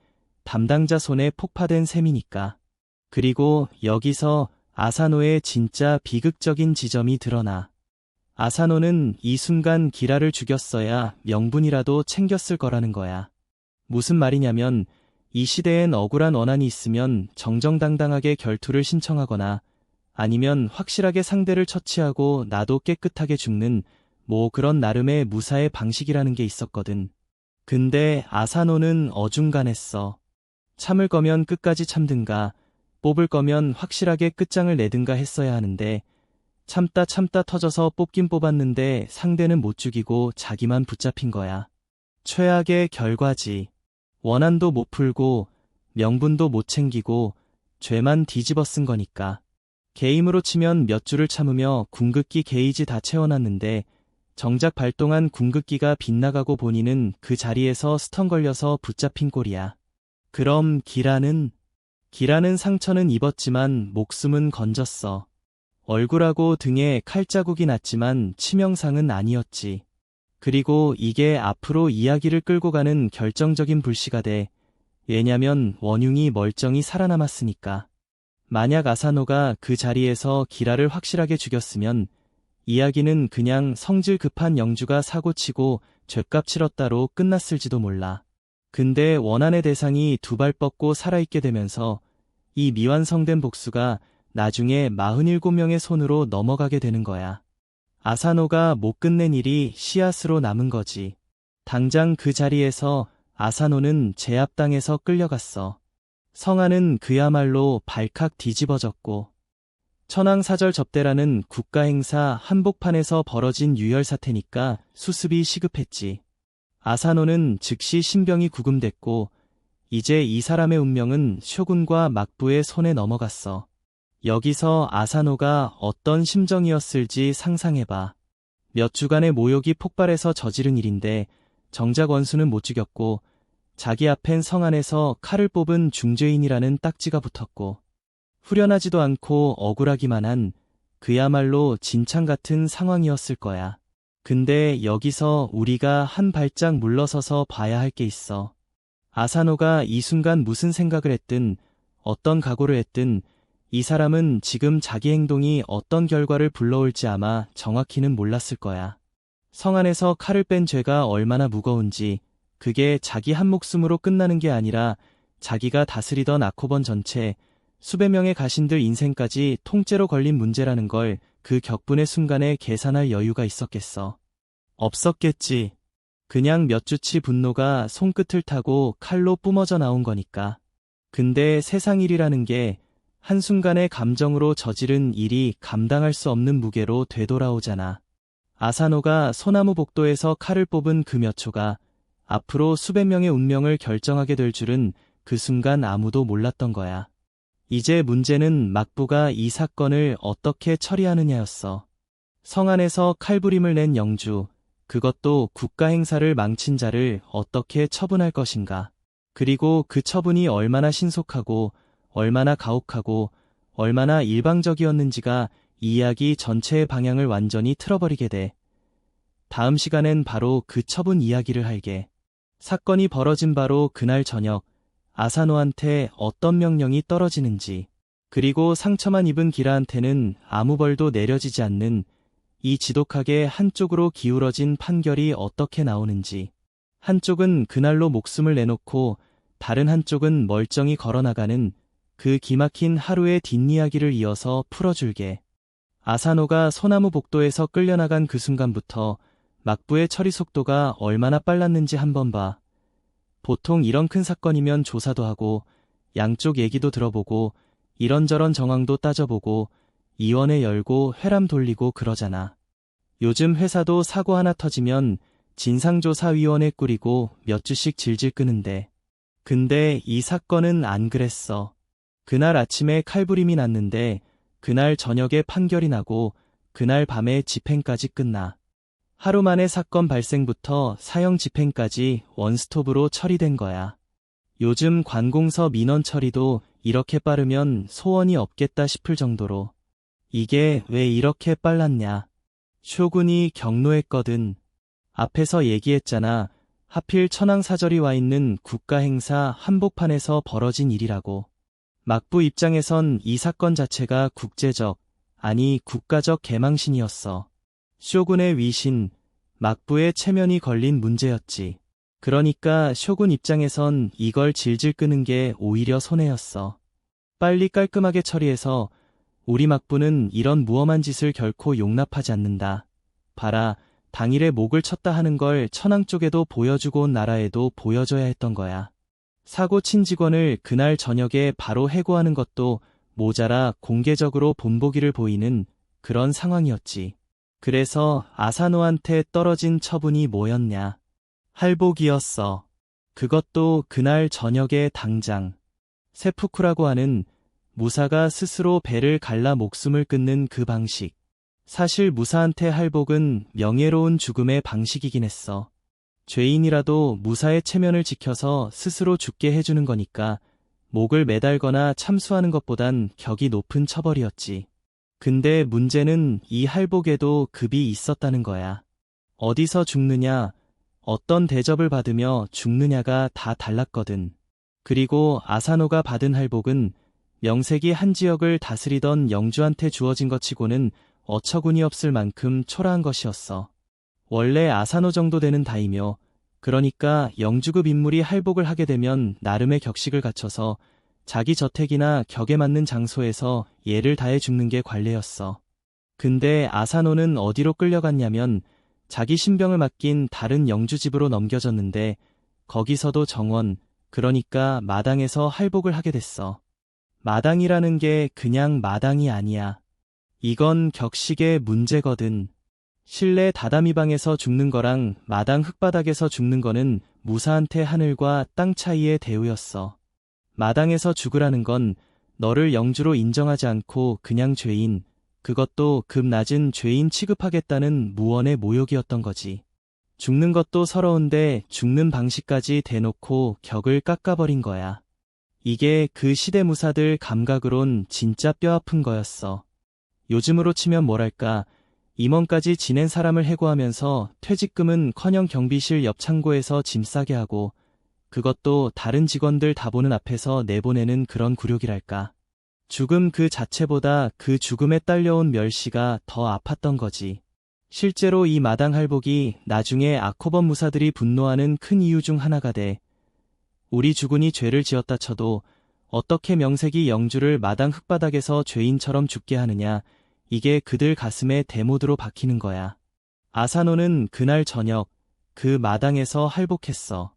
담당자 손에 폭파된 셈이니까. 그리고 여기서 아사노의 진짜 비극적인 지점이 드러나. 아사노는 이 순간 기라를 죽였어야 명분이라도 챙겼을 거라는 거야. 무슨 말이냐면 이 시대엔 억울한 원한이 있으면 정정당당하게 결투를 신청하거나 아니면 확실하게 상대를 처치하고 나도 깨끗하게 죽는 뭐 그런 나름의 무사의 방식이라는 게 있었거든. 근데 아사노는 어중간했어. 참을 거면 끝까지 참든가 뽑을 거면 확실하게 끝장을 내든가 했어야 하는데 참다 터져서 뽑긴 뽑았는데 상대는 못 죽이고 자기만 붙잡힌 거야. 최악의 결과지. 원한도 못 풀고 명분도 못 챙기고 죄만 뒤집어 쓴 거니까. 게임으로 치면 몇 주를 참으며 궁극기 게이지 다 채워놨는데 정작 발동한 궁극기가 빗나가고 본인은 그 자리에서 스턴 걸려서 붙잡힌 꼴이야. 그럼 기라는 상처는 입었지만 목숨은 건졌어. 얼굴하고 등에 칼자국이 났지만 치명상은 아니었지. 그리고 이게 앞으로 이야기를 끌고 가는 결정적인 불씨가 돼. 왜냐면 원흉이 멀쩡히 살아남았으니까. 만약 아사노가 그 자리에서 기라를 확실하게 죽였으면 이야기는 그냥 성질 급한 영주가 사고치고 죗값 치렀다로 끝났을지도 몰라. 근데 원한의 대상이 두 발 뻗고 살아있게 되면서 이 미완성된 복수가 나중에 47명의 손으로 넘어가게 되는 거야. 아사노가 못 끝낸 일이 씨앗으로 남은 거지. 당장 그 자리에서 아사노는 제압당해서 끌려갔어. 성안은 그야말로 발칵 뒤집어졌고 천황사절 접대라는 국가행사 한복판에서 벌어진 유혈사태니까 수습이 시급했지. 아사노는 즉시 신병이 구금됐고 이제 이 사람의 운명은 쇼군과 막부의 손에 넘어갔어. 여기서 아사노가 어떤 심정이었을지 상상해봐. 몇 주간의 모욕이 폭발해서 저지른 일인데 정작 원수는 못 죽였고 자기 앞엔 성 안에서 칼을 뽑은 중죄인이라는 딱지가 붙었고 후련하지도 않고 억울하기만 한 그야말로 진창 같은 상황이었을 거야. 근데 여기서 우리가 한 발짝 물러서서 봐야 할 게 있어. 아사노가 이 순간 무슨 생각을 했든 어떤 각오를 했든 이 사람은 지금 자기 행동이 어떤 결과를 불러올지 아마 정확히는 몰랐을 거야. 성 안에서 칼을 뺀 죄가 얼마나 무거운지, 그게 자기 한 목숨으로 끝나는 게 아니라 자기가 다스리던 아코번 전체, 수백 명의 가신들 인생까지 통째로 걸린 문제라는 걸 그 격분의 순간에 계산할 여유가 있었겠어. 없었겠지. 그냥 몇 주치 분노가 손끝을 타고 칼로 뿜어져 나온 거니까. 근데 세상 일이라는 게 한순간의 감정으로 저지른 일이 감당할 수 없는 무게로 되돌아오잖아. 아사노가 소나무 복도에서 칼을 뽑은 그 몇 초가 앞으로 수백 명의 운명을 결정하게 될 줄은 그 순간 아무도 몰랐던 거야. 이제 문제는 막부가 이 사건을 어떻게 처리하느냐였어. 성 안에서 칼부림을 낸 영주, 그것도 국가 행사를 망친 자를 어떻게 처분할 것인가. 그리고 그 처분이 얼마나 신속하고 얼마나 가혹하고 얼마나 일방적이었는지가 이 이야기 전체의 방향을 완전히 틀어버리게 돼. 다음 시간엔 바로 그 처분 이야기를 할게. 사건이 벌어진 바로 그날 저녁, 아사노한테 어떤 명령이 떨어지는지, 그리고 상처만 입은 기라한테는 아무 벌도 내려지지 않는 이 지독하게 한쪽으로 기울어진 판결이 어떻게 나오는지. 한쪽은 그날로 목숨을 내놓고 다른 한쪽은 멀쩡히 걸어나가는 그 기막힌 하루의 뒷이야기를 이어서 풀어줄게. 아사노가 소나무 복도에서 끌려나간 그 순간부터 막부의 처리 속도가 얼마나 빨랐는지 한번 봐. 보통 이런 큰 사건이면 조사도 하고 양쪽 얘기도 들어보고 이런저런 정황도 따져보고 위원회 열고 회람 돌리고 그러잖아. 요즘 회사도 사고 하나 터지면 진상조사위원회 꾸리고 몇 주씩 질질 끄는데. 근데 이 사건은 안 그랬어. 그날 아침에 칼부림이 났는데 그날 저녁에 판결이 나고 그날 밤에 집행까지 끝나. 하루 만에 사건 발생부터 사형 집행까지 원스톱으로 처리된 거야. 요즘 관공서 민원 처리도 이렇게 빠르면 소원이 없겠다 싶을 정도로. 이게 왜 이렇게 빨랐냐. 쇼군이 격노했거든. 앞에서 얘기했잖아. 하필 천황사절이 와 있는 국가행사 한복판에서 벌어진 일이라고. 막부 입장에선 이 사건 자체가 국제적, 아니 국가적 개망신이었어. 쇼군의 위신, 막부의 체면이 걸린 문제였지. 그러니까 쇼군 입장에선 이걸 질질 끄는 게 오히려 손해였어. 빨리 깔끔하게 처리해서 우리 막부는 이런 무엄한 짓을 결코 용납하지 않는다. 봐라, 당일에 목을 쳤다 하는 걸 천황 쪽에도 보여주고 온 나라에도 보여줘야 했던 거야. 사고 친 직원을 그날 저녁에 바로 해고하는 것도 모자라 공개적으로 본보기를 보이는 그런 상황이었지. 그래서 아사노한테 떨어진 처분이 뭐였냐. 할복이었어. 그것도 그날 저녁에 당장. 세푸쿠라고 하는 무사가 스스로 배를 갈라 목숨을 끊는 그 방식. 사실 무사한테 할복은 명예로운 죽음의 방식이긴 했어. 죄인이라도 무사의 체면을 지켜서 스스로 죽게 해주는 거니까 목을 매달거나 참수하는 것보단 격이 높은 처벌이었지. 근데 문제는 이 할복에도 급이 있었다는 거야. 어디서 죽느냐, 어떤 대접을 받으며 죽느냐가 다 달랐거든. 그리고 아사노가 받은 할복은 명색이 한 지역을 다스리던 영주한테 주어진 것 치고는 어처구니 없을 만큼 초라한 것이었어. 원래 아사노 정도 되는 다이묘, 그러니까 영주급 인물이 할복을 하게 되면 나름의 격식을 갖춰서 자기 저택이나 격에 맞는 장소에서 예를 다해 죽는 게 관례였어. 근데 아사노는 어디로 끌려갔냐면 자기 신병을 맡긴 다른 영주 집으로 넘겨졌는데 거기서도 정원, 그러니까 마당에서 할복을 하게 됐어. 마당이라는 게 그냥 마당이 아니야. 이건 격식의 문제거든. 실내 다다미방에서 죽는 거랑 마당 흙바닥에서 죽는 거는 무사한테 하늘과 땅 차이의 대우였어. 마당에서 죽으라는 건 너를 영주로 인정하지 않고 그냥 죄인, 그것도 급 낮은 죄인 취급하겠다는 무언의 모욕이었던 거지. 죽는 것도 서러운데 죽는 방식까지 대놓고 격을 깎아버린 거야. 이게 그 시대 무사들 감각으론 진짜 뼈아픈 거였어. 요즘으로 치면 뭐랄까, 임원까지 지낸 사람을 해고하면서 퇴직금은 커녕 경비실 옆 창고에서 짐 싸게 하고 그것도 다른 직원들 다 보는 앞에서 내보내는 그런 굴욕이랄까. 죽음 그 자체보다 그 죽음에 딸려온 멸시가 더 아팠던 거지. 실제로 이 마당 할복이 나중에 아코번 무사들이 분노하는 큰 이유 중 하나가 돼. 우리 주군이 죄를 지었다 쳐도 어떻게 명색이 영주를 마당 흙바닥에서 죄인처럼 죽게 하느냐, 이게 그들 가슴에 대못으로 박히는 거야. 아사노는 그날 저녁 그 마당에서 할복했어.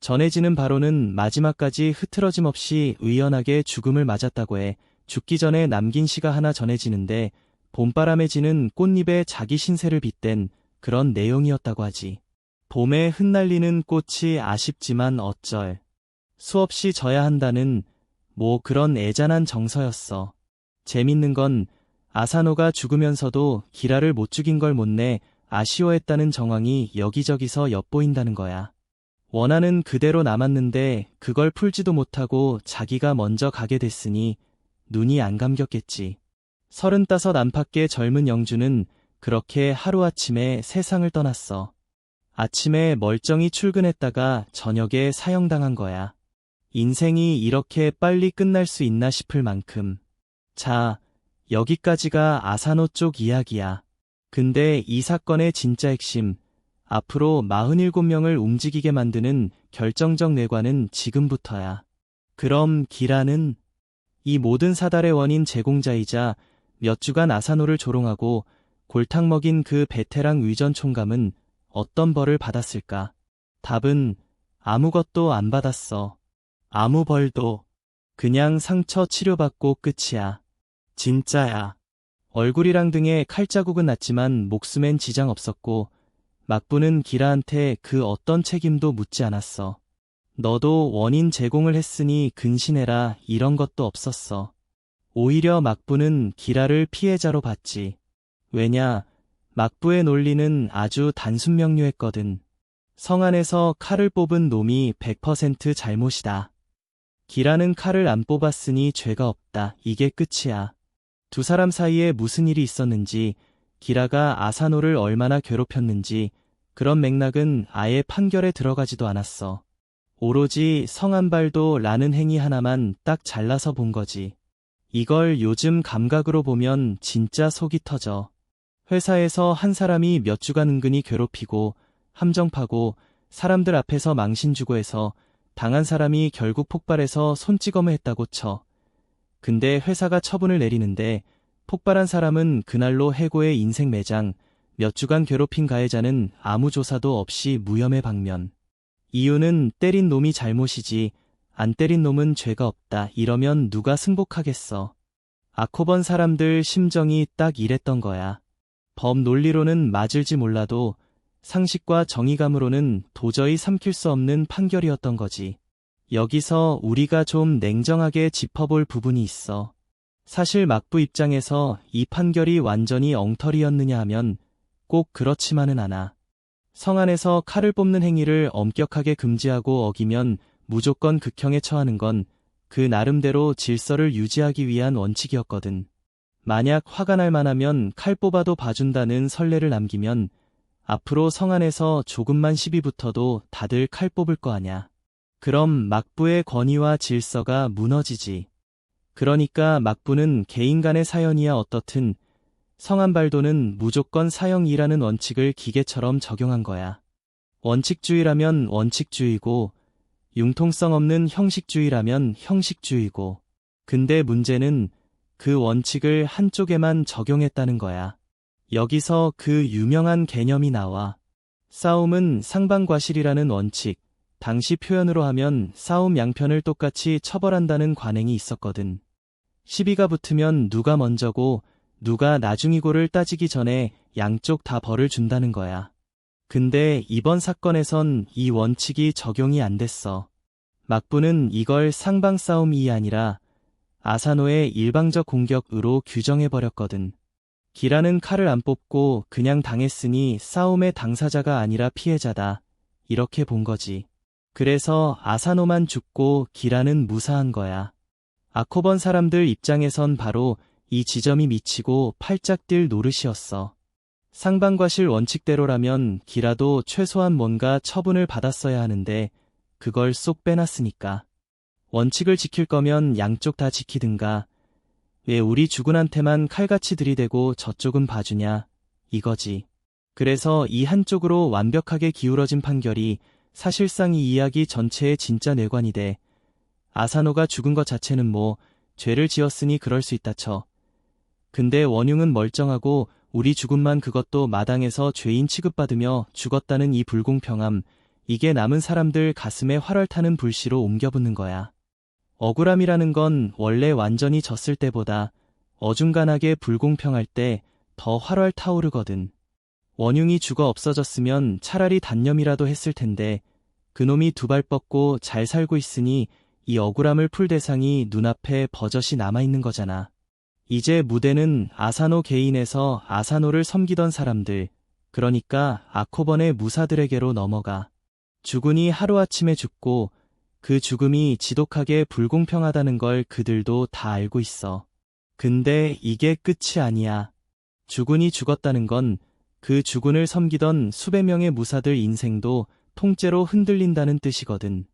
전해지는 바로는 마지막까지 흐트러짐 없이 의연하게 죽음을 맞았다고 해. 죽기 전에 남긴 시가 하나 전해지는데 봄바람에 지는 꽃잎에 자기 신세를 빗댄 그런 내용이었다고 하지. 봄에 흩날리는 꽃이 아쉽지만 어쩔. 수없이 져야 한다는 뭐 그런 애잔한 정서였어. 재밌는 건 아사노가 죽으면서도 기라를 못 죽인 걸 못내 아쉬워했다는 정황이 여기저기서 엿보인다는 거야. 원하는 그대로 남았는데 그걸 풀지도 못하고 자기가 먼저 가게 됐으니 눈이 안 감겼겠지. 35 안팎의 젊은 영주는 그렇게 하루아침에 세상을 떠났어. 아침에 멀쩡히 출근했다가 저녁에 사형당한 거야. 인생이 이렇게 빨리 끝날 수 있나 싶을 만큼. 자, 여기까지가 아사노 쪽 이야기야. 근데 이 사건의 진짜 핵심, 앞으로 47명을 움직이게 만드는 결정적 뇌관은 지금부터야. 그럼 기라는 이 모든 사달의 원인 제공자이자 몇 주간 아사노를 조롱하고 골탕 먹인 그 베테랑 위전 총감은 어떤 벌을 받았을까? 답은 아무것도 안 받았어. 아무 벌도. 그냥 상처 치료받고 끝이야. 진짜야. 얼굴이랑 등에 칼자국은 났지만 목숨엔 지장 없었고 막부는 기라한테 그 어떤 책임도 묻지 않았어. 너도 원인 제공을 했으니 근신해라 이런 것도 없었어. 오히려 막부는 기라를 피해자로 봤지. 왜냐, 막부의 논리는 아주 단순 명료했거든. 성 안에서 칼을 뽑은 놈이 100% 잘못이다. 기라는 칼을 안 뽑았으니 죄가 없다. 이게 끝이야. 두 사람 사이에 무슨 일이 있었는지, 기라가 아사노를 얼마나 괴롭혔는지 그런 맥락은 아예 판결에 들어가지도 않았어. 오로지 성한발도 라는 행위 하나만 딱 잘라서 본 거지. 이걸 요즘 감각으로 보면 진짜 속이 터져. 회사에서 한 사람이 몇 주간 은근히 괴롭히고 함정파고 사람들 앞에서 망신주고 해서 당한 사람이 결국 폭발해서 손찌검을 했다고 쳐. 근데 회사가 처분을 내리는데 폭발한 사람은 그날로 해고의 인생 매장, 몇 주간 괴롭힌 가해자는 아무 조사도 없이 무혐의 방면. 이유는 때린 놈이 잘못이지 안 때린 놈은 죄가 없다. 이러면 누가 승복하겠어. 아코번 사람들 심정이 딱 이랬던 거야. 법 논리로는 맞을지 몰라도 상식과 정의감으로는 도저히 삼킬 수 없는 판결이었던 거지. 여기서 우리가 좀 냉정하게 짚어볼 부분이 있어. 사실 막부 입장에서 이 판결이 완전히 엉터리였느냐 하면 꼭 그렇지만은 않아. 성 안에서 칼을 뽑는 행위를 엄격하게 금지하고 어기면 무조건 극형에 처하는 건 그 나름대로 질서를 유지하기 위한 원칙이었거든. 만약 화가 날 만하면 칼 뽑아도 봐준다는 선례를 남기면 앞으로 성 안에서 조금만 시비 붙어도 다들 칼 뽑을 거 아냐. 그럼 막부의 권위와 질서가 무너지지. 그러니까 막부는 개인 간의 사연이야 어떻든 성한발도는 무조건 사형이라는 원칙을 기계처럼 적용한 거야. 원칙주의라면 원칙주의고 융통성 없는 형식주의라면 형식주의고. 근데 문제는 그 원칙을 한쪽에만 적용했다는 거야. 여기서 그 유명한 개념이 나와. 싸움은 상방과실이라는 원칙. 당시 표현으로 하면 싸움 양편을 똑같이 처벌한다는 관행이 있었거든. 시비가 붙으면 누가 먼저고 누가 나중이고를 따지기 전에 양쪽 다 벌을 준다는 거야. 근데 이번 사건에선 이 원칙이 적용이 안 됐어. 막부는 이걸 상방 싸움이 아니라 아사노의 일방적 공격으로 규정해버렸거든. 기라는 칼을 안 뽑고 그냥 당했으니 싸움의 당사자가 아니라 피해자다. 이렇게 본 거지. 그래서 아사노만 죽고 기라는 무사한 거야. 아코번 사람들 입장에선 바로 이 지점이 미치고 팔짝 뛸 노릇이었어. 상방과실 원칙대로라면 기라도 최소한 뭔가 처분을 받았어야 하는데 그걸 쏙 빼놨으니까. 원칙을 지킬 거면 양쪽 다 지키든가. 왜 우리 주군한테만 칼같이 들이대고 저쪽은 봐주냐, 이거지. 그래서 이 한쪽으로 완벽하게 기울어진 판결이 사실상 이 이야기 전체의 진짜 뇌관이 돼. 아사노가 죽은 것 자체는 뭐 죄를 지었으니 그럴 수 있다 쳐. 근데 원흉은 멀쩡하고 우리 주군만 그것도 마당에서 죄인 취급받으며 죽었다는 이 불공평함, 이게 남은 사람들 가슴에 활활 타는 불씨로 옮겨붙는 거야. 억울함이라는 건 원래 완전히 졌을 때보다 어중간하게 불공평할 때 더 활활 타오르거든. 원흉이 죽어 없어졌으면 차라리 단념이라도 했을 텐데 그놈이 두 발 뻗고 잘 살고 있으니 이 억울함을 풀 대상이 눈앞에 버젓이 남아있는 거잖아. 이제 무대는 아사노 개인에서 아사노를 섬기던 사람들, 그러니까 아코번의 무사들에게로 넘어가. 주군이 하루아침에 죽고 그 죽음이 지독하게 불공평하다는 걸 그들도 다 알고 있어. 근데 이게 끝이 아니야. 주군이 죽었다는 건 그 주군을 섬기던 수백 명의 무사들 인생도 통째로 흔들린다는 뜻이거든.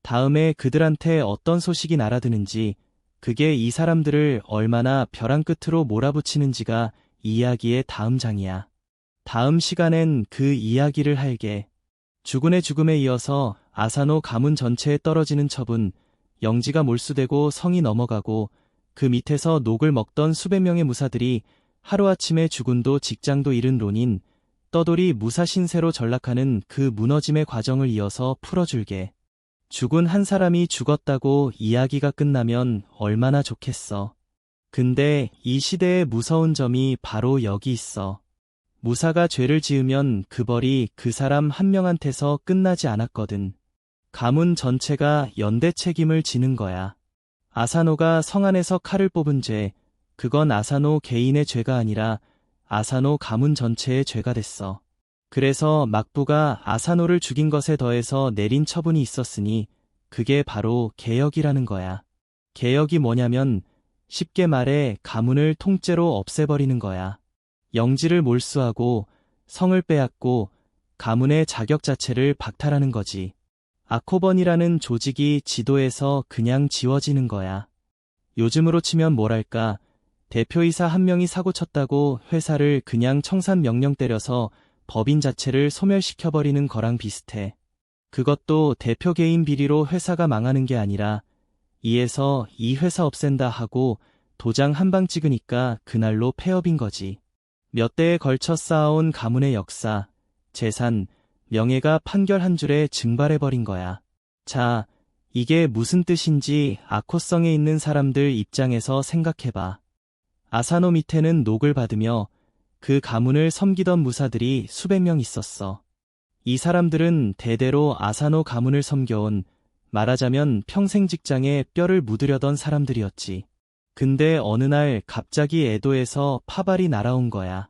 다음에 그들한테 어떤 소식이 날아드는지, 그게 이 사람들을 얼마나 벼랑 끝으로 몰아붙이는지가 이야기의 다음 장이야. 다음 시간엔 그 이야기를 할게. 주군의 죽음에 이어서 아사노 가문 전체에 떨어지는 처분, 영지가 몰수되고 성이 넘어가고 그 밑에서 녹을 먹던 수백 명의 무사들이 하루아침에 주군도 직장도 잃은 론인, 떠돌이 무사 신세로 전락하는 그 무너짐의 과정을 이어서 풀어줄게. 죽은 한 사람이 죽었다고 이야기가 끝나면 얼마나 좋겠어. 근데 이 시대의 무서운 점이 바로 여기 있어. 무사가 죄를 지으면 그 벌이 그 사람 한 명한테서 끝나지 않았거든. 가문 전체가 연대 책임을 지는 거야. 아사노가 성 안에서 칼을 뽑은 죄, 그건 아사노 개인의 죄가 아니라 아사노 가문 전체의 죄가 됐어. 그래서 막부가 아사노를 죽인 것에 더해서 내린 처분이 있었으니 그게 바로 개혁이라는 거야. 개혁이 뭐냐면 쉽게 말해 가문을 통째로 없애버리는 거야. 영지를 몰수하고 성을 빼앗고 가문의 자격 자체를 박탈하는 거지. 아코번이라는 조직이 지도에서 그냥 지워지는 거야. 요즘으로 치면 뭐랄까, 대표이사 한 명이 사고쳤다고 회사를 그냥 청산명령 때려서 법인 자체를 소멸시켜버리는 거랑 비슷해. 그것도 대표 개인 비리로 회사가 망하는 게 아니라 이에서 이 회사 없앤다 하고 도장 한 방 찍으니까 그날로 폐업인 거지. 몇 대에 걸쳐 쌓아온 가문의 역사, 재산, 명예가 판결 한 줄에 증발해버린 거야. 자, 이게 무슨 뜻인지 아코성에 있는 사람들 입장에서 생각해봐. 아사노 밑에는 녹을 받으며 그 가문을 섬기던 무사들이 수백 명 있었어. 이 사람들은 대대로 아사노 가문을 섬겨온, 말하자면 평생 직장에 뼈를 묻으려던 사람들이었지. 근데 어느 날 갑자기 에도에서 파발이 날아온 거야.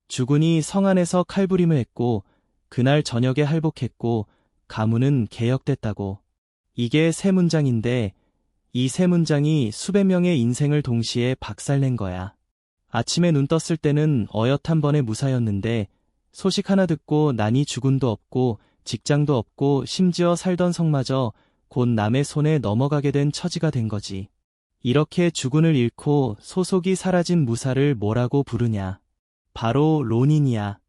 주군이 성 안에서 칼부림을 했고 그날 저녁에 할복했고 가문은 개혁됐다고. 이게 세 문장인데 이 세 문장이 수백 명의 인생을 동시에 박살낸 거야. 아침에 눈 떴을 때는 어엿한 번의 무사였는데 소식 하나 듣고 난이 주군도 없고 직장도 없고 심지어 살던 성마저 곧 남의 손에 넘어가게 된 처지가 된 거지. 이렇게 주군을 잃고 소속이 사라진 무사를 뭐라고 부르냐? 바로 론인이야.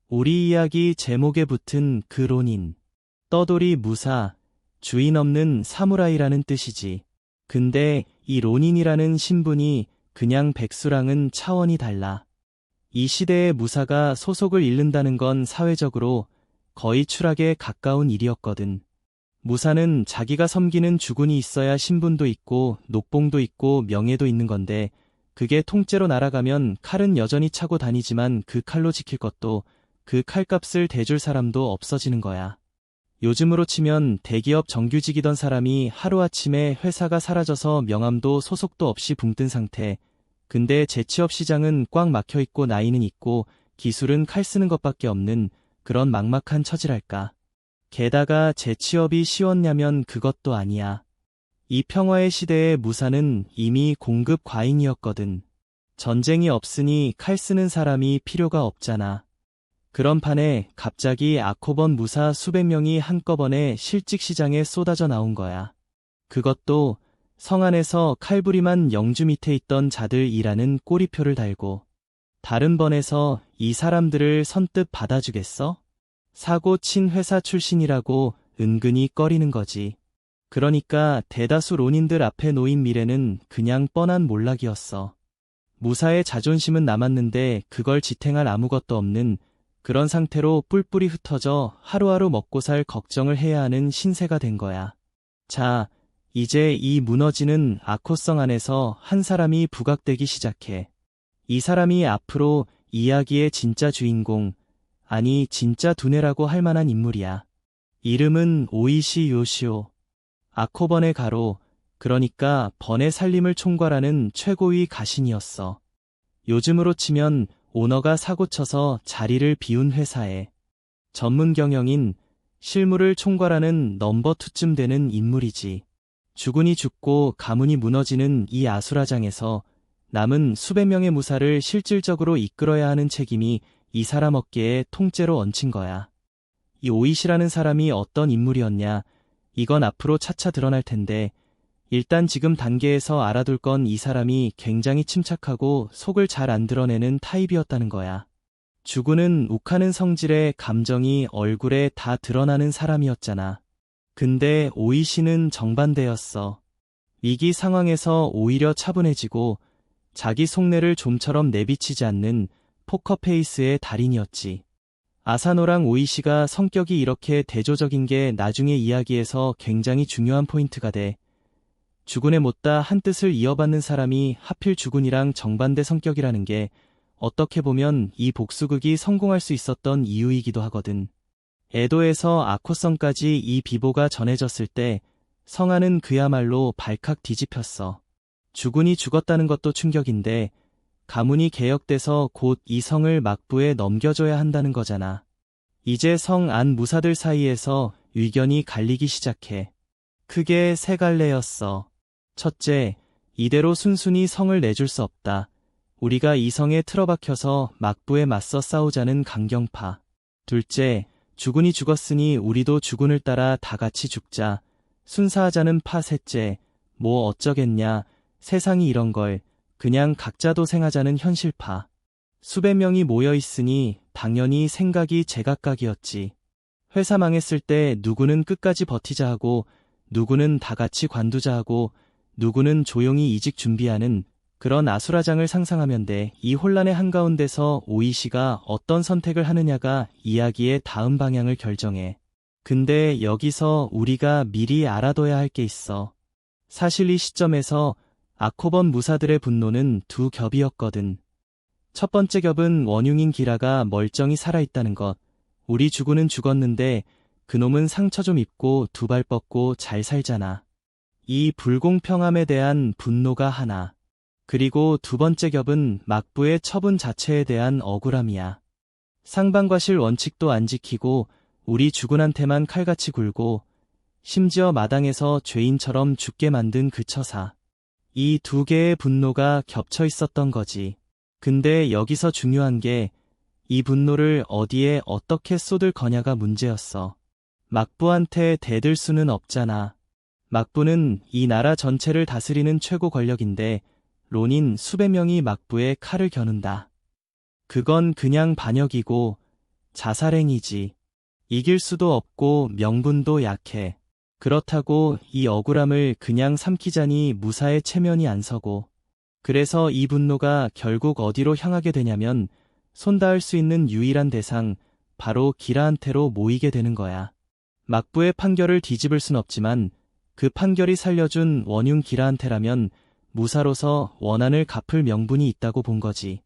우리 이야기 제목에 붙은 그 론인. 떠돌이 무사, 주인 없는 사무라이라는 뜻이지. 근데 이 론인이라는 신분이 그냥 백수랑은 차원이 달라. 이 시대의 무사가 소속을 잃는다는 건 사회적으로 거의 추락에 가까운 일이었거든. 무사는 자기가 섬기는 주군이 있어야 신분도 있고 녹봉도 있고 명예도 있는 건데 그게 통째로 날아가면 칼은 여전히 차고 다니지만 그 칼로 지킬 것도 그 칼값을 대줄 사람도 없어지는 거야. 요즘으로 치면 대기업 정규직이던 사람이 하루아침에 회사가 사라져서 명함도 소속도 없이 붕뜬 상태. 근데 재취업 시장은 꽉 막혀있고 나이는 있고 기술은 칼 쓰는 것밖에 없는 그런 막막한 처지랄까. 게다가 재취업이 쉬웠냐면 그것도 아니야. 이 평화의 시대의 무사는 이미 공급 과잉이었거든. 전쟁이 없으니 칼 쓰는 사람이 필요가 없잖아. 그런 판에 갑자기 아코번 무사 수백 명이 한꺼번에 실직시장에 쏟아져 나온 거야. 그것도 성 안에서 칼부림한 영주 밑에 있던 자들이라는 꼬리표를 달고. 다른 번에서 이 사람들을 선뜻 받아주겠어? 사고 친 회사 출신이라고 은근히 꺼리는 거지. 그러니까 대다수 론인들 앞에 놓인 미래는 그냥 뻔한 몰락이었어. 무사의 자존심은 남았는데 그걸 지탱할 아무것도 없는 그런 상태로 뿔뿔이 흩어져 하루하루 먹고 살 걱정을 해야 하는 신세가 된 거야. 자, 이제 이 무너지는 아코성 안에서 한 사람이 부각되기 시작해. 이 사람이 앞으로 이야기의 진짜 주인공, 아니 진짜 두뇌라고 할 만한 인물이야. 이름은 오이시 요시오. 아코번의 가로, 그러니까 번의 살림을 총괄하는 최고위 가신이었어. 요즘으로 치면 오너가 사고쳐서 자리를 비운 회사에 전문 경영인, 실무를 총괄하는 넘버 2쯤 되는 인물이지. 주군이 죽고 가문이 무너지는 이 아수라장에서 남은 수백 명의 무사를 실질적으로 이끌어야 하는 책임이 이 사람 어깨에 통째로 얹힌 거야. 이 오이시라는 사람이 어떤 인물이었냐, 이건 앞으로 차차 드러날 텐데 일단 지금 단계에서 알아둘 건 이 사람이 굉장히 침착하고 속을 잘 안 드러내는 타입이었다는 거야. 주군은 욱하는 성질에 감정이 얼굴에 다 드러나는 사람이었잖아. 근데 오이시는 정반대였어. 위기 상황에서 오히려 차분해지고 자기 속내를 좀처럼 내비치지 않는 포커페이스의 달인이었지. 아사노랑 오이시가 성격이 이렇게 대조적인 게 나중에 이야기에서 굉장히 중요한 포인트가 돼. 주군에 못다 한 뜻을 이어받는 사람이 하필 주군이랑 정반대 성격이라는 게 어떻게 보면 이 복수극이 성공할 수 있었던 이유이기도 하거든. 에도에서 아코성까지 이 비보가 전해졌을 때 성안은 그야말로 발칵 뒤집혔어. 주군이 죽었다는 것도 충격인데 가문이 개혁돼서 곧 이 성을 막부에 넘겨줘야 한다는 거잖아. 이제 성 안 무사들 사이에서 의견이 갈리기 시작해. 크게 세 갈래였어. 첫째, 이대로 순순히 성을 내줄 수 없다. 우리가 이 성에 틀어박혀서 막부에 맞서 싸우자는 강경파. 둘째, 주군이 죽었으니 우리도 주군을 따라 다 같이 죽자. 순사하자는 파. 셋째, 뭐 어쩌겠냐. 세상이 이런 걸 그냥 각자 도생하자는 현실파. 수백 명이 모여 있으니 당연히 생각이 제각각이었지. 회사 망했을 때 누구는 끝까지 버티자 하고 누구는 다 같이 관두자 하고 누구는 조용히 이직 준비하는 그런 아수라장을 상상하면 돼. 이 혼란의 한가운데서 오이시가 어떤 선택을 하느냐가 이야기의 다음 방향을 결정해. 근데 여기서 우리가 미리 알아둬야 할 게 있어. 사실 이 시점에서 아코번 무사들의 분노는 두 겹이었거든. 첫 번째 겹은 원흉인 기라가 멀쩡히 살아있다는 것. 우리 주군은 죽었는데 그놈은 상처 좀 입고 두 발 뻗고 잘 살잖아. 이 불공평함에 대한 분노가 하나. 그리고 두 번째 겹은 막부의 처분 자체에 대한 억울함이야. 상방과실 원칙도 안 지키고 우리 주군한테만 칼같이 굴고 심지어 마당에서 죄인처럼 죽게 만든 그 처사. 이 두 개의 분노가 겹쳐 있었던 거지. 근데 여기서 중요한 게 이 분노를 어디에 어떻게 쏟을 거냐가 문제였어. 막부한테 대들 수는 없잖아. 막부는 이 나라 전체를 다스리는 최고 권력인데 론인 수백 명이 막부에 칼을 겨눈다. 그건 그냥 반역이고 자살행위지. 이길 수도 없고 명분도 약해. 그렇다고 이 억울함을 그냥 삼키자니 무사의 체면이 안 서고. 그래서 이 분노가 결국 어디로 향하게 되냐면 손 닿을 수 있는 유일한 대상, 바로 기라한테로 모이게 되는 거야. 막부의 판결을 뒤집을 순 없지만 그 판결이 살려준 원흉 기라한테라면 무사로서 원한을 갚을 명분이 있다고 본 거지.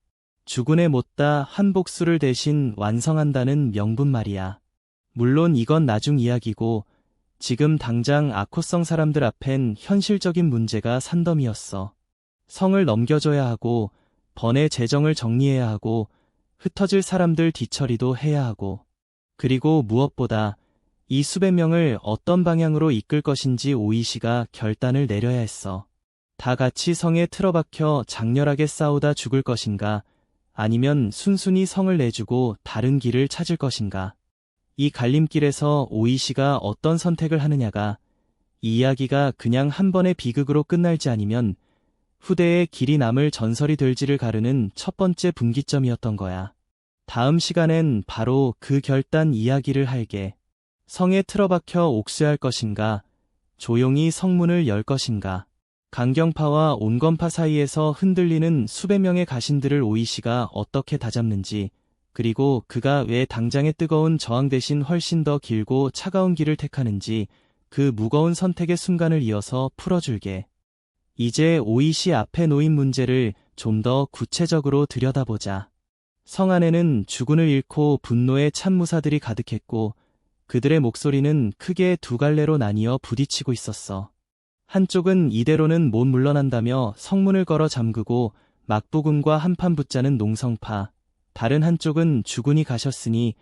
주군에 못다 한 복수를 대신 완성한다는 명분 말이야. 물론 이건 나중 이야기고 지금 당장 아코성 사람들 앞엔 현실적인 문제가 산더미였어. 성을 넘겨줘야 하고 번의 재정을 정리해야 하고 흩어질 사람들 뒤처리도 해야 하고 그리고 무엇보다 이 수백 명을 어떤 방향으로 이끌 것인지 오이시가 결단을 내려야 했어. 다 같이 성에 틀어박혀 장렬하게 싸우다 죽을 것인가 아니면 순순히 성을 내주고 다른 길을 찾을 것인가? 이 갈림길에서 오이시가 어떤 선택을 하느냐가 이 이야기가 그냥 한 번의 비극으로 끝날지 아니면 후대에 길이 남을 전설이 될지를 가르는 첫 번째 분기점이었던 거야. 다음 시간엔 바로 그 결단 이야기를 할게. 성에 틀어박혀 옥수할 것인가? 조용히 성문을 열 것인가? 강경파와 온건파 사이에서 흔들리는 수백 명의 가신들을 오이시가 어떻게 다잡는지, 그리고 그가 왜 당장의 뜨거운 저항 대신 훨씬 더 길고 차가운 길을 택하는지 그 무거운 선택의 순간을 이어서 풀어줄게. 이제 오이시 앞에 놓인 문제를 좀 더 구체적으로 들여다보자. 성 안에는 주군을 잃고 분노의 참무사들이 가득했고 그들의 목소리는 크게 두 갈래로 나뉘어 부딪히고 있었어. 한쪽은 이대로는 못 물러난다며 성문을 걸어 잠그고 막부군과 한판 붙자는 농성파, 다른 한쪽은 주군이 가셨으니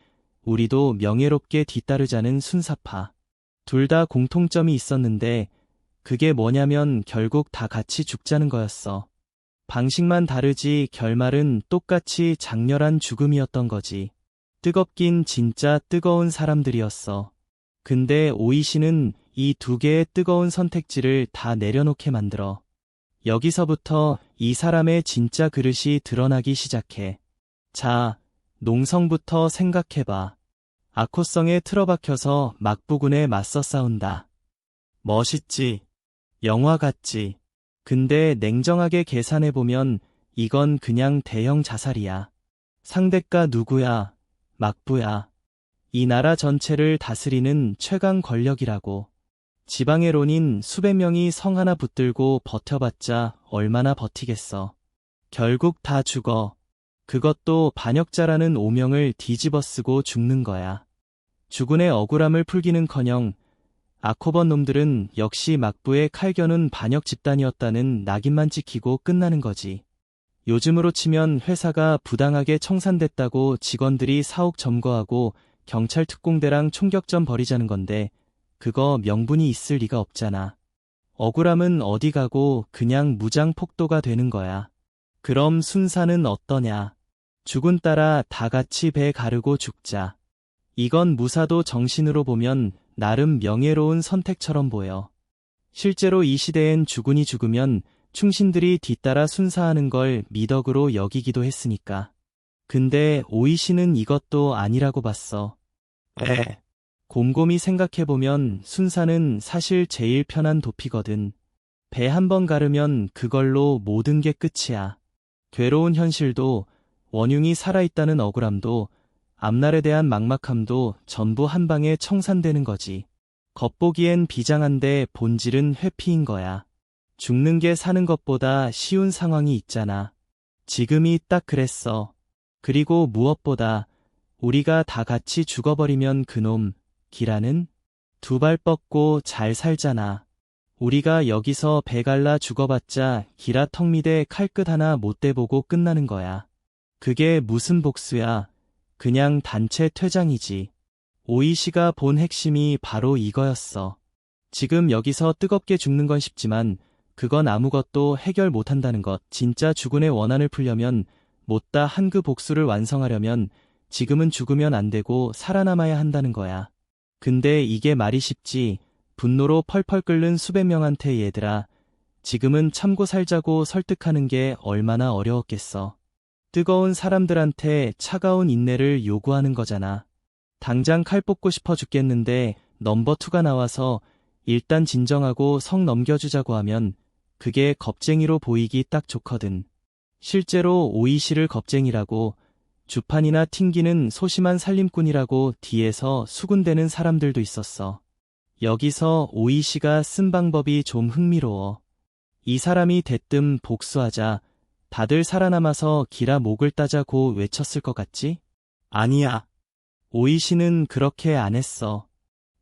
우리도 명예롭게 뒤따르자는 순사파. 둘 다 공통점이 있었는데 그게 뭐냐면 결국 다 같이 죽자는 거였어. 방식만 다르지 결말은 똑같이 장렬한 죽음이었던 거지. 뜨겁긴 진짜 뜨거운 사람들이었어. 근데 오이시는 이 두 개의 뜨거운 선택지를 다 내려놓게 만들어. 여기서부터 이 사람의 진짜 그릇이 드러나기 시작해. 자, 농성부터 생각해봐. 아코성에 틀어박혀서 막부군에 맞서 싸운다. 멋있지? 영화 같지? 근데 냉정하게 계산해보면 이건 그냥 대형 자살이야. 상대가 누구야? 막부야. 이 나라 전체를 다스리는 최강 권력이라고. 지방의 론인 수백 명이 성 하나 붙들고 버텨봤자 얼마나 버티겠어. 결국 다 죽어. 그것도 반역자라는 오명을 뒤집어쓰고 죽는 거야. 주군의 억울함을 풀기는커녕 아코번 놈들은 역시 막부의 칼겨눈 반역 집단이었다는 낙인만 찍히고 끝나는 거지. 요즘으로 치면 회사가 부당하게 청산됐다고 직원들이 사옥 점거하고 경찰 특공대랑 총격전 벌이자는 건데 그거 명분이 있을 리가 없잖아. 억울함은 어디 가고 그냥 무장 폭도가 되는 거야. 그럼 순사는 어떠냐? 죽은 따라 다 같이 배 가르고 죽자. 이건 무사도 정신으로 보면 나름 명예로운 선택처럼 보여. 실제로 이 시대엔 주군이 죽으면 충신들이 뒤따라 순사하는 걸 미덕으로 여기기도 했으니까. 근데 오이시는 이것도 아니라고 봤어. 곰곰이 생각해보면 순사는 사실 제일 편한 도피거든. 배 한 번 가르면 그걸로 모든 게 끝이야. 괴로운 현실도, 원흉이 살아있다는 억울함도, 앞날에 대한 막막함도 전부 한 방에 청산되는 거지. 겉보기엔 비장한데 본질은 회피인 거야. 죽는 게 사는 것보다 쉬운 상황이 있잖아. 지금이 딱 그랬어. 그리고 무엇보다 우리가 다 같이 죽어버리면 그놈, 기라는 두 발 뻗고 잘 살잖아. 우리가 여기서 배 갈라 죽어봤자 기라 턱 밑에 칼끝 하나 못 대보고 끝나는 거야. 그게 무슨 복수야. 그냥 단체 퇴장이지. 오이시가 본 핵심이 바로 이거였어. 지금 여기서 뜨겁게 죽는 건 쉽지만 그건 아무것도 해결 못한다는 것. 진짜 주군의 원한을 풀려면 못다 한그 복수를 완성하려면 지금은 죽으면 안 되고 살아남아야 한다는 거야. 근데 이게 말이 쉽지. 분노로 펄펄 끓는 수백 명한테 얘들아, 지금은 참고 살자고 설득하는 게 얼마나 어려웠겠어. 뜨거운 사람들한테 차가운 인내를 요구하는 거잖아. 당장 칼 뽑고 싶어 죽겠는데 넘버 2가 나와서 일단 진정하고 성 넘겨주자고 하면 그게 겁쟁이로 보이기 딱 좋거든. 실제로 오이시를 겁쟁이라고, 주판이나 튕기는 소심한 살림꾼이라고 뒤에서 수군대는 사람들도 있었어. 여기서 오이시가 쓴 방법이 좀 흥미로워. 이 사람이 대뜸 복수하자 다들 살아남아서 기라 목을 따자고 외쳤을 것 같지? 아니야. 오이시는 그렇게 안 했어.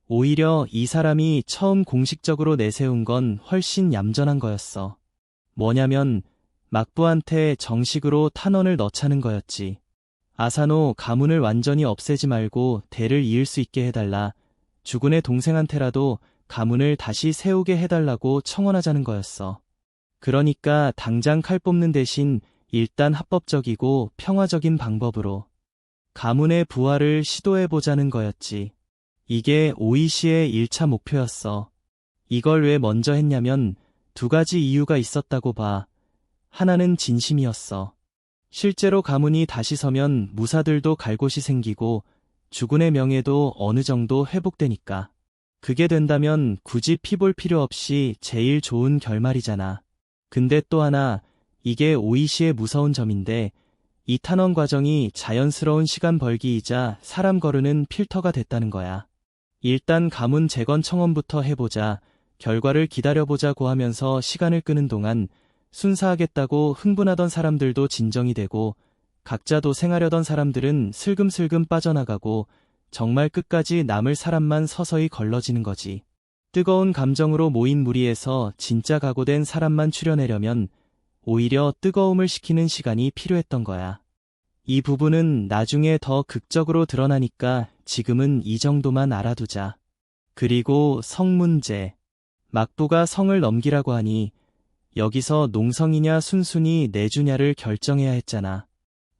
오히려 이 사람이 처음 공식적으로 내세운 건 훨씬 얌전한 거였어. 뭐냐면 막부한테 정식으로 탄원을 넣자는 거였지. 아사노 가문을 완전히 없애지 말고 대를 이을 수 있게 해달라. 주군의 동생한테라도 가문을 다시 세우게 해달라고 청원하자는 거였어. 그러니까 당장 칼 뽑는 대신 일단 합법적이고 평화적인 방법으로 가문의 부활을 시도해보자는 거였지. 이게 오이시의 1차 목표였어. 이걸 왜 먼저 했냐면 2가지 이유가 있었다고 봐. 하나는 진심이었어. 실제로 가문이 다시 서면 무사들도 갈 곳이 생기고 주군의 명예도 어느 정도 회복되니까. 그게 된다면 굳이 피 볼 필요 없이 제일 좋은 결말이잖아. 근데 또 하나, 이게 오이시의 무서운 점인데 이 탄원 과정이 자연스러운 시간 벌기이자 사람 거르는 필터가 됐다는 거야. 일단 가문 재건 청원부터 해보자, 결과를 기다려보자고 하면서 시간을 끄는 동안 순사하겠다고 흥분하던 사람들도 진정이 되고 각자 도생하려던 사람들은 슬금슬금 빠져나가고 정말 끝까지 남을 사람만 서서히 걸러지는 거지. 뜨거운 감정으로 모인 무리에서 진짜 각오된 사람만 추려내려면 오히려 뜨거움을 식히는 시간이 필요했던 거야. 이 부분은 나중에 더 극적으로 드러나니까 지금은 이 정도만 알아두자. 그리고 성 문제. 막부가 성을 넘기라고 하니 여기서 농성이냐 순순히 내주냐를 결정해야 했잖아.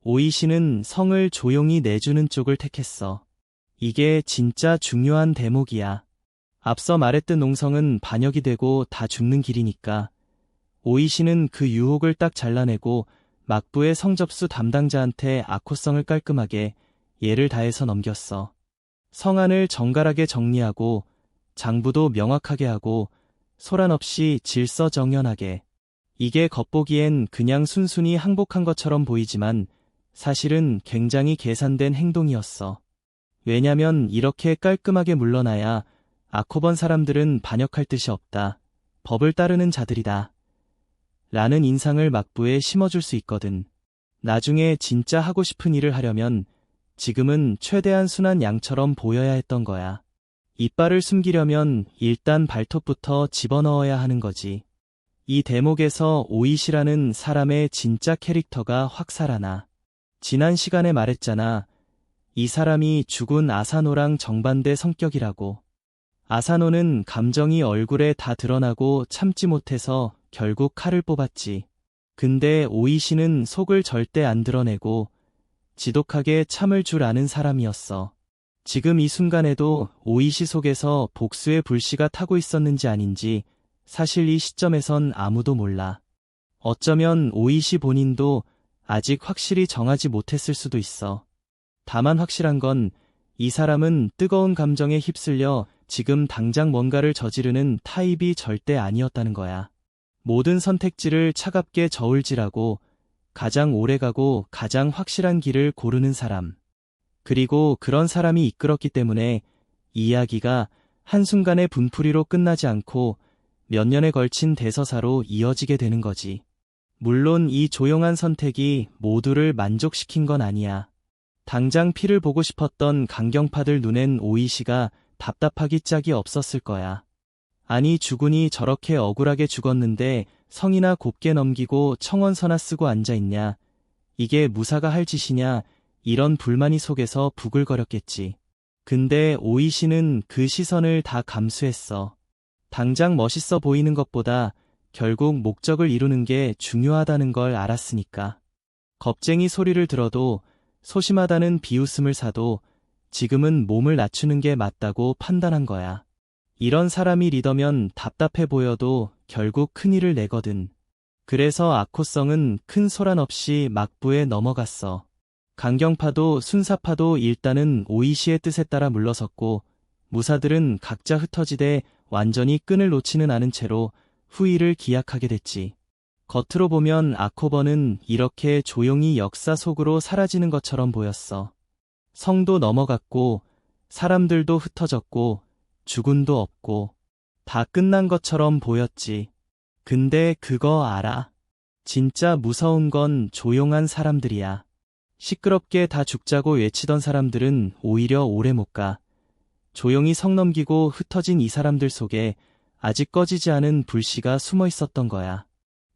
오이시는 성을 조용히 내주는 쪽을 택했어. 이게 진짜 중요한 대목이야. 앞서 말했던 농성은 반역이 되고 다 죽는 길이니까 오이시는 그 유혹을 딱 잘라내고 막부의 성접수 담당자한테 아코성을 깔끔하게 예를 다해서 넘겼어. 성안을 정갈하게 정리하고 장부도 명확하게 하고 소란 없이 질서정연하게. 이게 겉보기엔 그냥 순순히 항복한 것처럼 보이지만 사실은 굉장히 계산된 행동이었어. 왜냐면 이렇게 깔끔하게 물러나야 아코번 사람들은 반역할 뜻이 없다. 법을 따르는 자들이다. 라는 인상을 막부에 심어줄 수 있거든. 나중에 진짜 하고 싶은 일을 하려면 지금은 최대한 순한 양처럼 보여야 했던 거야. 이빨을 숨기려면 일단 발톱부터 집어넣어야 하는 거지. 이 대목에서 오이시라는 사람의 진짜 캐릭터가 확 살아나. 지난 시간에 말했잖아. 이 사람이 죽은 아사노랑 정반대 성격이라고. 아사노는 감정이 얼굴에 다 드러나고 참지 못해서 결국 칼을 뽑았지. 근데 오이시는 속을 절대 안 드러내고 지독하게 참을 줄 아는 사람이었어. 지금 이 순간에도 오이시 속에서 복수의 불씨가 타고 있었는지 아닌지 사실 이 시점에선 아무도 몰라. 어쩌면 오이시 본인도 아직 확실히 정하지 못했을 수도 있어. 다만 확실한 건 이 사람은 뜨거운 감정에 휩쓸려 지금 당장 뭔가를 저지르는 타입이 절대 아니었다는 거야. 모든 선택지를 차갑게 저울질하고 가장 오래가고 가장 확실한 길을 고르는 사람. 그리고 그런 사람이 이끌었기 때문에 이야기가 한순간의 분풀이로 끝나지 않고 몇 년에 걸친 대서사로 이어지게 되는 거지. 물론 이 조용한 선택이 모두를 만족시킨 건 아니야. 당장 피를 보고 싶었던 강경파들 눈엔 오이시가 답답하기 짝이 없었을 거야. 아니 주군이 저렇게 억울하게 죽었는데 성이나 곱게 넘기고 청원서나 쓰고 앉아있냐. 이게 무사가 할 짓이냐. 이런 불만이 속에서 부글거렸겠지. 근데 오이시는 그 시선을 다 감수했어. 당장 멋있어 보이는 것보다 결국 목적을 이루는 게 중요하다는 걸 알았으니까. 겁쟁이 소리를 들어도 소심하다는 비웃음을 사도 지금은 몸을 낮추는 게 맞다고 판단한 거야. 이런 사람이 리더면 답답해 보여도 결국 큰일을 내거든. 그래서 아코성은 큰 소란 없이 막부에 넘어갔어. 강경파도 순사파도 일단은 오이시의 뜻에 따라 물러섰고 무사들은 각자 흩어지되 완전히 끈을 놓지는 않은 채로 후일을 기약하게 됐지. 겉으로 보면 아코버는 이렇게 조용히 역사 속으로 사라지는 것처럼 보였어. 성도 넘어갔고 사람들도 흩어졌고 주군도 없고 다 끝난 것처럼 보였지. 근데 그거 알아? 진짜 무서운 건 조용한 사람들이야. 시끄럽게 다 죽자고 외치던 사람들은 오히려 오래 못 가. 조용히 성 넘기고 흩어진 이 사람들 속에 아직 꺼지지 않은 불씨가 숨어 있었던 거야.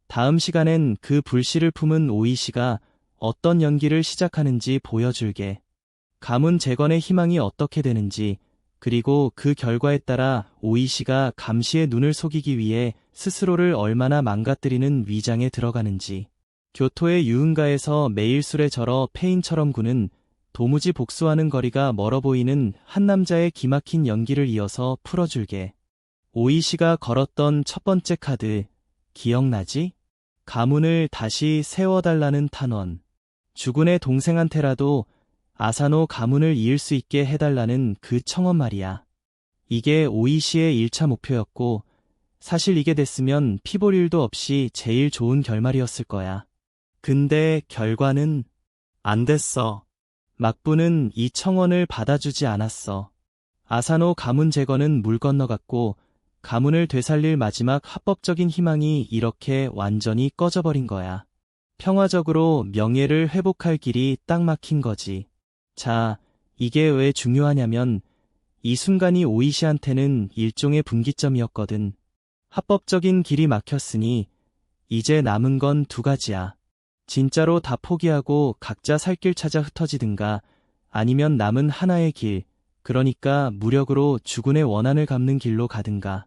다음 시간엔 그 불씨를 품은 오이시가 어떤 연기를 시작하는지 보여줄게. 가문 재건의 희망이 어떻게 되는지, 그리고 그 결과에 따라 오이시가 감시의 눈을 속이기 위해 스스로를 얼마나 망가뜨리는 위장에 들어가는지. 교토의 유흥가에서 매일 술에 절어 페인처럼 구는 도무지 복수하는 거리가 멀어 보이는 한 남자의 기막힌 연기를 이어서 풀어줄게. 오이시가 걸었던 첫 번째 카드, 기억나지? 가문을 다시 세워달라는 탄원. 주군의 동생한테라도 아사노 가문을 이을 수 있게 해달라는 그 청원 말이야. 이게 오이시의 1차 목표였고, 사실 이게 됐으면 피볼 일도 없이 제일 좋은 결말이었을 거야. 근데 결과는 안 됐어. 막부는 이 청원을 받아주지 않았어. 아사노 가문 재건은 물 건너갔고 가문을 되살릴 마지막 합법적인 희망이 이렇게 완전히 꺼져버린 거야. 평화적으로 명예를 회복할 길이 딱 막힌 거지. 자, 이게 왜 중요하냐면 이 순간이 오이시한테는 일종의 분기점이었거든. 합법적인 길이 막혔으니 이제 남은 건 두 가지야. 진짜로 다 포기하고 각자 살 길 찾아 흩어지든가 아니면 남은 하나의 길, 그러니까 무력으로 주군의 원한을 갚는 길로 가든가.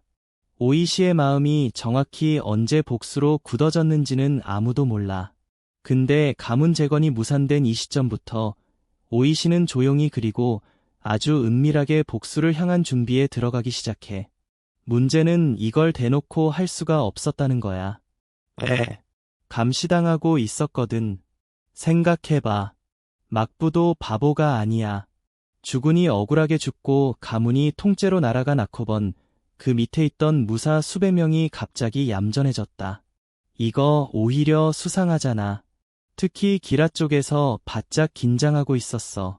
오이시의 마음이 정확히 언제 복수로 굳어졌는지는 아무도 몰라. 근데 가문 재건이 무산된 이 시점부터 오이시는 조용히 그리고 아주 은밀하게 복수를 향한 준비에 들어가기 시작해. 문제는 이걸 대놓고 할 수가 없었다는 거야. 감시당하고 있었거든. 생각해봐. 막부도 바보가 아니야. 주군이 억울하게 죽고 가문이 통째로 날아간 아코번, 그 밑에 있던 무사 수백 명이 갑자기 얌전해졌다. 이거 오히려 수상하잖아. 특히 기라 쪽에서 바짝 긴장하고 있었어.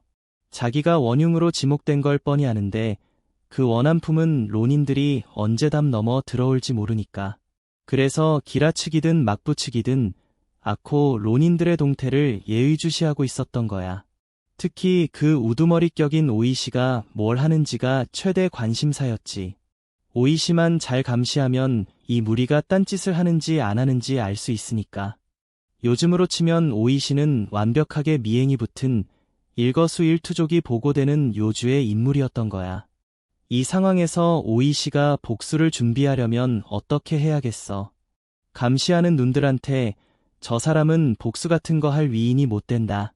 자기가 원흉으로 지목된 걸 뻔히 아는데 그 원한품은 론인들이 언제 담 넘어 들어올지 모르니까. 그래서 기라 측이든 막부 측이든 아코 론인들의 동태를 예의주시하고 있었던 거야. 특히 그 우두머리 격인 오이시가 뭘 하는지가 최대 관심사였지. 오이시만 잘 감시하면 이 무리가 딴짓을 하는지 안 하는지 알 수 있으니까. 요즘으로 치면 오이시는 완벽하게 미행이 붙은 일거수일투족이 보고되는 요주의 인물이었던 거야. 이 상황에서 오이시가 복수를 준비하려면 어떻게 해야겠어? 감시하는 눈들한테 저 사람은 복수 같은 거 할 위인이 못 된다.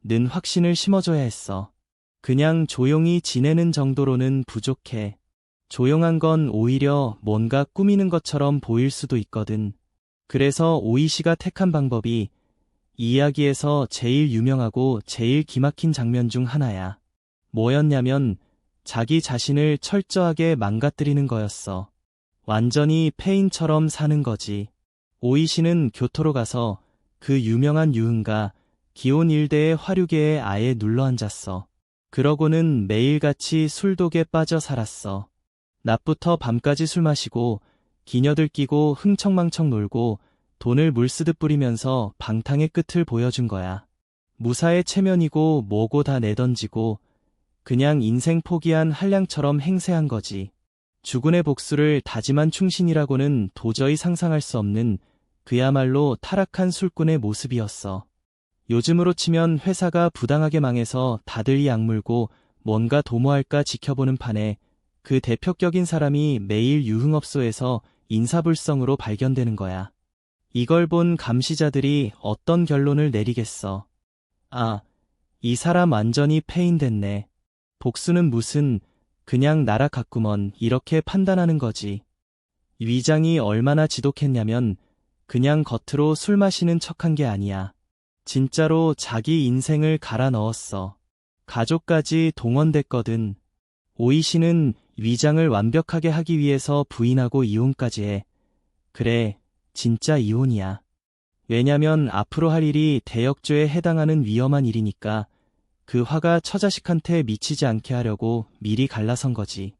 는 확신을 심어줘야 했어. 그냥 조용히 지내는 정도로는 부족해. 조용한 건 오히려 뭔가 꾸미는 것처럼 보일 수도 있거든. 그래서 오이시가 택한 방법이 이 이야기에서 제일 유명하고 제일 기막힌 장면 중 하나야. 뭐였냐면 자기 자신을 철저하게 망가뜨리는 거였어. 완전히 페인처럼 사는 거지. 오이시는 교토로 가서 그 유명한 유흥가 기온 일대의 화류계에 아예 눌러앉았어. 그러고는 매일같이 술독에 빠져 살았어. 낮부터 밤까지 술 마시고 기녀들 끼고 흥청망청 놀고 돈을 물쓰듯 뿌리면서 방탕의 끝을 보여준 거야. 무사의 체면이고 뭐고 다 내던지고 그냥 인생 포기한 한량처럼 행세한 거지. 주군의 복수를 다짐한 충신이라고는 도저히 상상할 수 없는 그야말로 타락한 술꾼의 모습이었어. 요즘으로 치면 회사가 부당하게 망해서 다들 이 악물고 뭔가 도모할까 지켜보는 판에 그 대표격인 사람이 매일 유흥업소에서 인사불성으로 발견되는 거야. 이걸 본 감시자들이 어떤 결론을 내리겠어. 아, 이 사람 완전히 페인됐네. 복수는 무슨 그냥 날아갔구먼 이렇게 판단하는 거지. 위장이 얼마나 지독했냐면 그냥 겉으로 술 마시는 척한 게 아니야. 진짜로 자기 인생을 갈아 넣었어. 가족까지 동원됐거든. 오이시는 위장을 완벽하게 하기 위해서 부인하고 이혼까지 해. 그래, 진짜 이혼이야. 왜냐면 앞으로 할 일이 대역죄에 해당하는 위험한 일이니까 그 화가 처자식한테 미치지 않게 하려고 미리 갈라선 거지.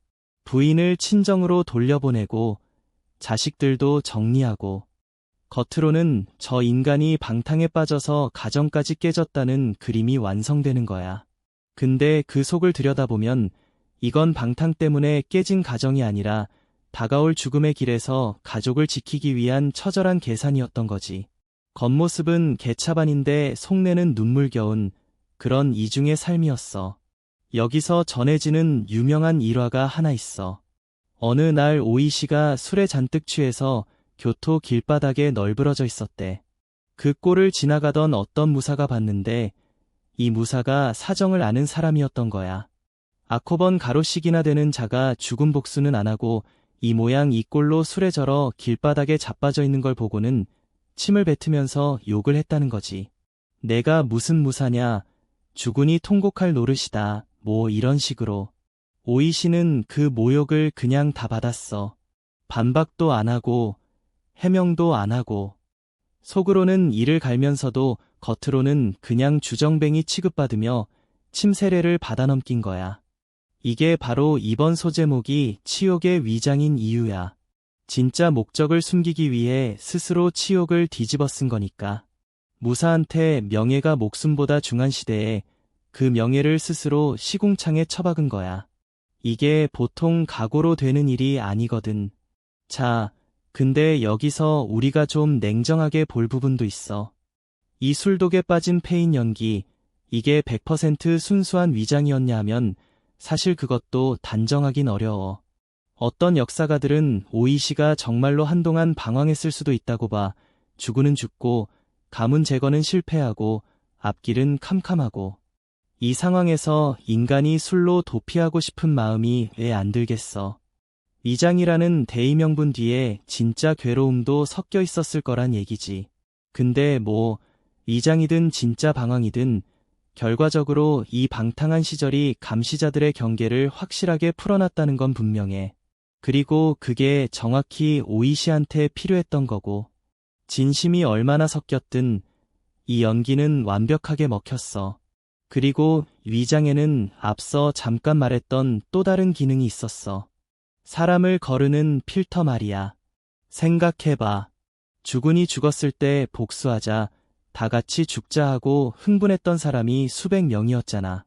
부인을 친정으로 돌려보내고 자식들도 정리하고 겉으로는 저 인간이 방탕에 빠져서 가정까지 깨졌다는 그림이 완성되는 거야. 근데 그 속을 들여다보면 이건 방탕 때문에 깨진 가정이 아니라 다가올 죽음의 길에서 가족을 지키기 위한 처절한 계산이었던 거지. 겉모습은 개차반인데 속내는 눈물겨운 그런 이중의 삶이었어. 여기서 전해지는 유명한 일화가 하나 있어. 어느 날 오이시가 술에 잔뜩 취해서 교토 길바닥에 널브러져 있었대. 그 꼴을 지나가던 어떤 무사가 봤는데 이 무사가 사정을 아는 사람이었던 거야. 아코번 가로씩이나 되는 자가 죽은 복수는 안 하고 이 모양 이 꼴로 술에 절어 길바닥에 자빠져 있는 걸 보고는 침을 뱉으면서 욕을 했다는 거지. 내가 무슨 무사냐, 죽으니 통곡할 노릇이다, 뭐 이런 식으로. 오이시는 그 모욕을 그냥 다 받았어. 반박도 안 하고 해명도 안 하고. 속으로는 이를 갈면서도 겉으로는 그냥 주정뱅이 취급받으며 침세례를 받아넘긴 거야. 이게 바로 이번 소제목이 치욕의 위장인 이유야. 진짜 목적을 숨기기 위해 스스로 치욕을 뒤집어 쓴 거니까. 무사한테 명예가 목숨보다 중한 시대에 그 명예를 스스로 시궁창에 처박은 거야. 이게 보통 각오로 되는 일이 아니거든. 자, 근데 여기서 우리가 좀 냉정하게 볼 부분도 있어. 이 술독에 빠진 폐인 연기, 이게 100% 순수한 위장이었냐 하면 사실 그것도 단정하긴 어려워. 어떤 역사가들은 오이시가 정말로 한동안 방황했을 수도 있다고 봐. 죽으는 죽고 가문 제거는 실패하고 앞길은 캄캄하고. 이 상황에서 인간이 술로 도피하고 싶은 마음이 왜 안 들겠어. 위장이라는 대의명분 뒤에 진짜 괴로움도 섞여 있었을 거란 얘기지. 근데 뭐 위장이든 진짜 방황이든 결과적으로 이 방탕한 시절이 감시자들의 경계를 확실하게 풀어놨다는 건 분명해. 그리고 그게 정확히 오이시한테 필요했던 거고. 진심이 얼마나 섞였든 이 연기는 완벽하게 먹혔어. 그리고 위장에는 앞서 잠깐 말했던 또 다른 기능이 있었어. 사람을 거르는 필터 말이야. 생각해봐. 죽으니 죽었을 때 복수하자, 다 같이 죽자 하고 흥분했던 사람이 수백 명이었잖아.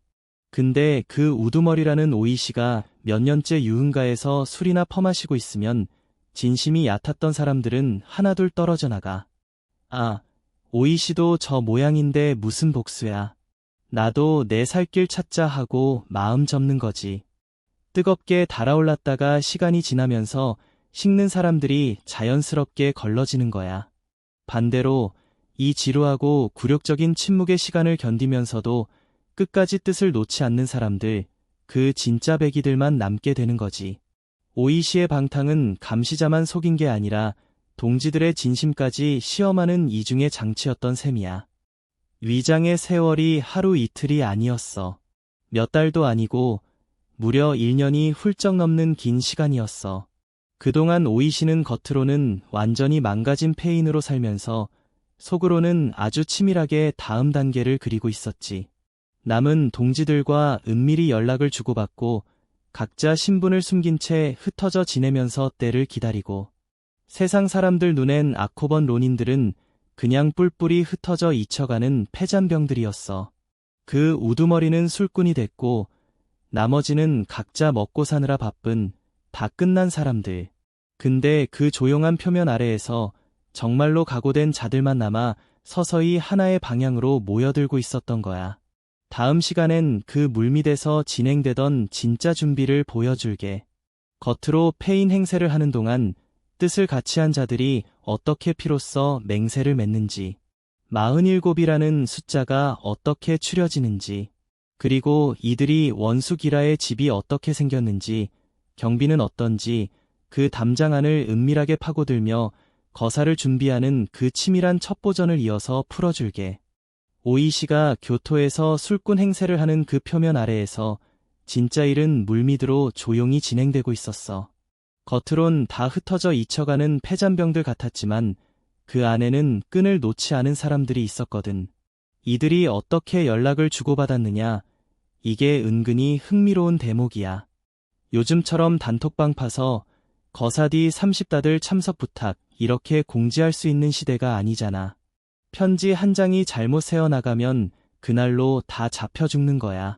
근데 그 우두머리라는 오이시가 몇 년째 유흥가에서 술이나 퍼마시고 있으면 진심이 얕았던 사람들은 하나둘 떨어져 나가. 아, 오이시도 저 모양인데 무슨 복수야. 나도 내 살 길 찾자 하고 마음 접는 거지. 뜨겁게 달아올랐다가 시간이 지나면서 식는 사람들이 자연스럽게 걸러지는 거야. 반대로 이 지루하고 굴욕적인 침묵의 시간을 견디면서도 끝까지 뜻을 놓지 않는 사람들, 그 진짜 배기들만 남게 되는 거지. 오이시의 방탕은 감시자만 속인 게 아니라 동지들의 진심까지 시험하는 이중의 장치였던 셈이야. 위장의 세월이 하루 이틀이 아니었어. 몇 달도 아니고 무려 1년이 훌쩍 넘는 긴 시간이었어. 그동안 오이시는 겉으로는 완전히 망가진 폐인으로 살면서 속으로는 아주 치밀하게 다음 단계를 그리고 있었지. 남은 동지들과 은밀히 연락을 주고받고 각자 신분을 숨긴 채 흩어져 지내면서 때를 기다리고. 세상 사람들 눈엔 아코번 론인들은 그냥 뿔뿔이 흩어져 잊혀가는 패잔병들이었어. 그 우두머리는 술꾼이 됐고 나머지는 각자 먹고 사느라 바쁜 다 끝난 사람들. 근데 그 조용한 표면 아래에서 정말로 각오된 자들만 남아 서서히 하나의 방향으로 모여들고 있었던 거야. 다음 시간엔 그 물밑에서 진행되던 진짜 준비를 보여줄게. 겉으로 폐인 행세를 하는 동안 뜻을 같이 한 자들이 어떻게 피로써 맹세를 맺는지, 47이라는 숫자가 어떻게 추려지는지, 그리고 이들이 원수 기라의 집이 어떻게 생겼는지, 경비는 어떤지 그 담장 안을 은밀하게 파고들며 거사를 준비하는 그 치밀한 첩보전을 이어서 풀어줄게. 오이시가 교토에서 술꾼 행세를 하는 그 표면 아래에서 진짜 일은 물밑으로 조용히 진행되고 있었어. 겉으론 다 흩어져 잊혀가는 패잔병들 같았지만 그 안에는 끈을 놓지 않은 사람들이 있었거든. 이들이 어떻게 연락을 주고받았느냐, 이게 은근히 흥미로운 대목이야. 요즘처럼 단톡방 파서 거사디 30다들 참석 부탁 이렇게 공지할 수 있는 시대가 아니잖아. 편지 한 장이 잘못 새어나가면 그날로 다 잡혀 죽는 거야.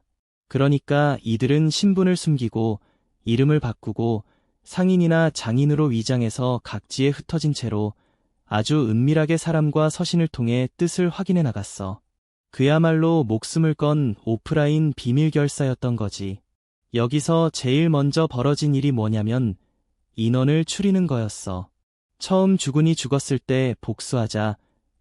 그러니까 이들은 신분을 숨기고 이름을 바꾸고 상인이나 장인으로 위장해서 각지에 흩어진 채로 아주 은밀하게 사람과 서신을 통해 뜻을 확인해 나갔어. 그야말로 목숨을 건 오프라인 비밀 결사였던 거지. 여기서 제일 먼저 벌어진 일이 뭐냐면 인원을 추리는 거였어. 처음 죽으니 죽었을 때 복수하자,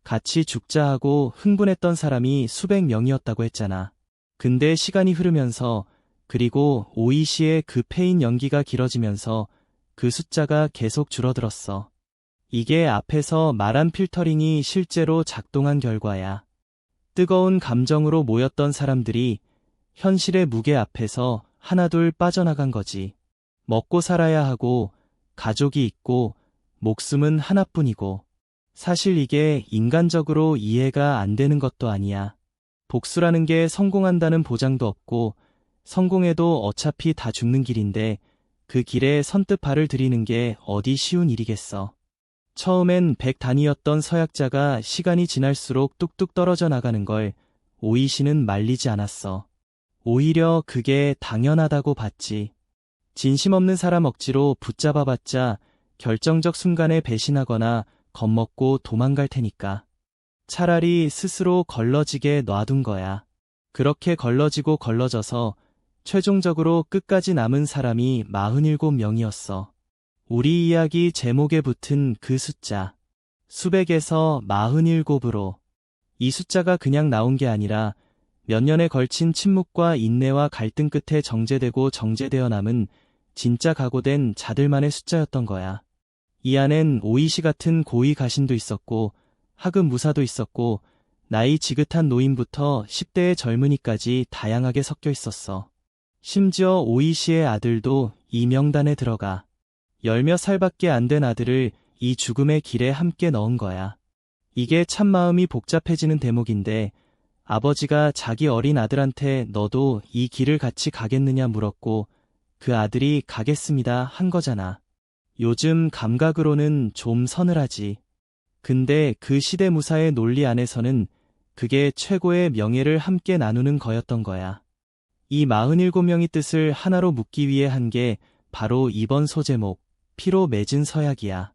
같이 죽자 하고 흥분했던 사람이 수백 명이었다고 했잖아. 근데 시간이 흐르면서 그리고 오이 씨의 그 패인 연기가 길어지면서 그 숫자가 계속 줄어들었어. 이게 앞에서 말한 필터링이 실제로 작동한 결과야. 뜨거운 감정으로 모였던 사람들이 현실의 무게 앞에서 하나둘 빠져나간 거지. 먹고 살아야 하고 가족이 있고 목숨은 하나뿐이고 사실 이게 인간적으로 이해가 안 되는 것도 아니야. 복수라는 게 성공한다는 보장도 없고 성공해도 어차피 다 죽는 길인데 그 길에 선뜻 발을 들이는 게 어디 쉬운 일이겠어. 처음엔 100 단위였던 서약자가 시간이 지날수록 뚝뚝 떨어져 나가는 걸 오이 씨는 말리지 않았어. 오히려 그게 당연하다고 봤지. 진심 없는 사람 억지로 붙잡아봤자 결정적 순간에 배신하거나 겁먹고 도망갈 테니까. 차라리 스스로 걸러지게 놔둔 거야. 그렇게 걸러지고 걸러져서 최종적으로 끝까지 남은 사람이 47명이었어. 우리 이야기 제목에 붙은 그 숫자. 수백에서 47으로. 이 숫자가 그냥 나온 게 아니라 몇 년에 걸친 침묵과 인내와 갈등 끝에 정제되고 정제되어 남은 진짜 각오된 자들만의 숫자였던 거야. 이 안엔 오이 씨 같은 고위 가신도 있었고 하급 무사도 있었고 나이 지긋한 노인부터 10대의 젊은이까지 다양하게 섞여 있었어. 심지어 오이 씨의 아들도 이 명단에 들어가. 10몇 살밖에 안 된 아들을 이 죽음의 길에 함께 넣은 거야. 이게 참 마음이 복잡해지는 대목인데 아버지가 자기 어린 아들한테 너도 이 길을 같이 가겠느냐 물었고 그 아들이 가겠습니다 한 거잖아. 요즘 감각으로는 좀 서늘하지. 근데 그 시대 무사의 논리 안에서는 그게 최고의 명예를 함께 나누는 거였던 거야. 이 47명의 뜻을 하나로 묶기 위해 한 게 바로 이번 소제목, 피로 맺은 서약이야.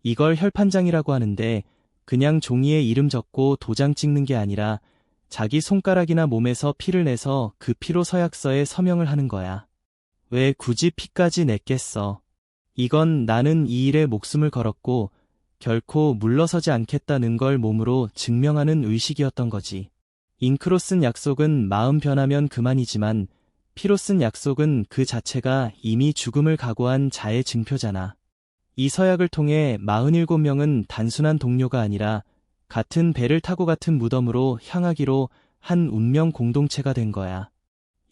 이걸 혈판장이라고 하는데 그냥 종이에 이름 적고 도장 찍는 게 아니라 자기 손가락이나 몸에서 피를 내서 그 피로 서약서에 서명을 하는 거야. 왜 굳이 피까지 냈겠어? 이건 나는 이 일에 목숨을 걸었고 결코 물러서지 않겠다는 걸 몸으로 증명하는 의식이었던 거지. 잉크로 쓴 약속은 마음 변하면 그만이지만 피로 쓴 약속은 그 자체가 이미 죽음을 각오한 자의 증표잖아. 이 서약을 통해 47명은 단순한 동료가 아니라 같은 배를 타고 같은 무덤으로 향하기로 한 운명 공동체가 된 거야.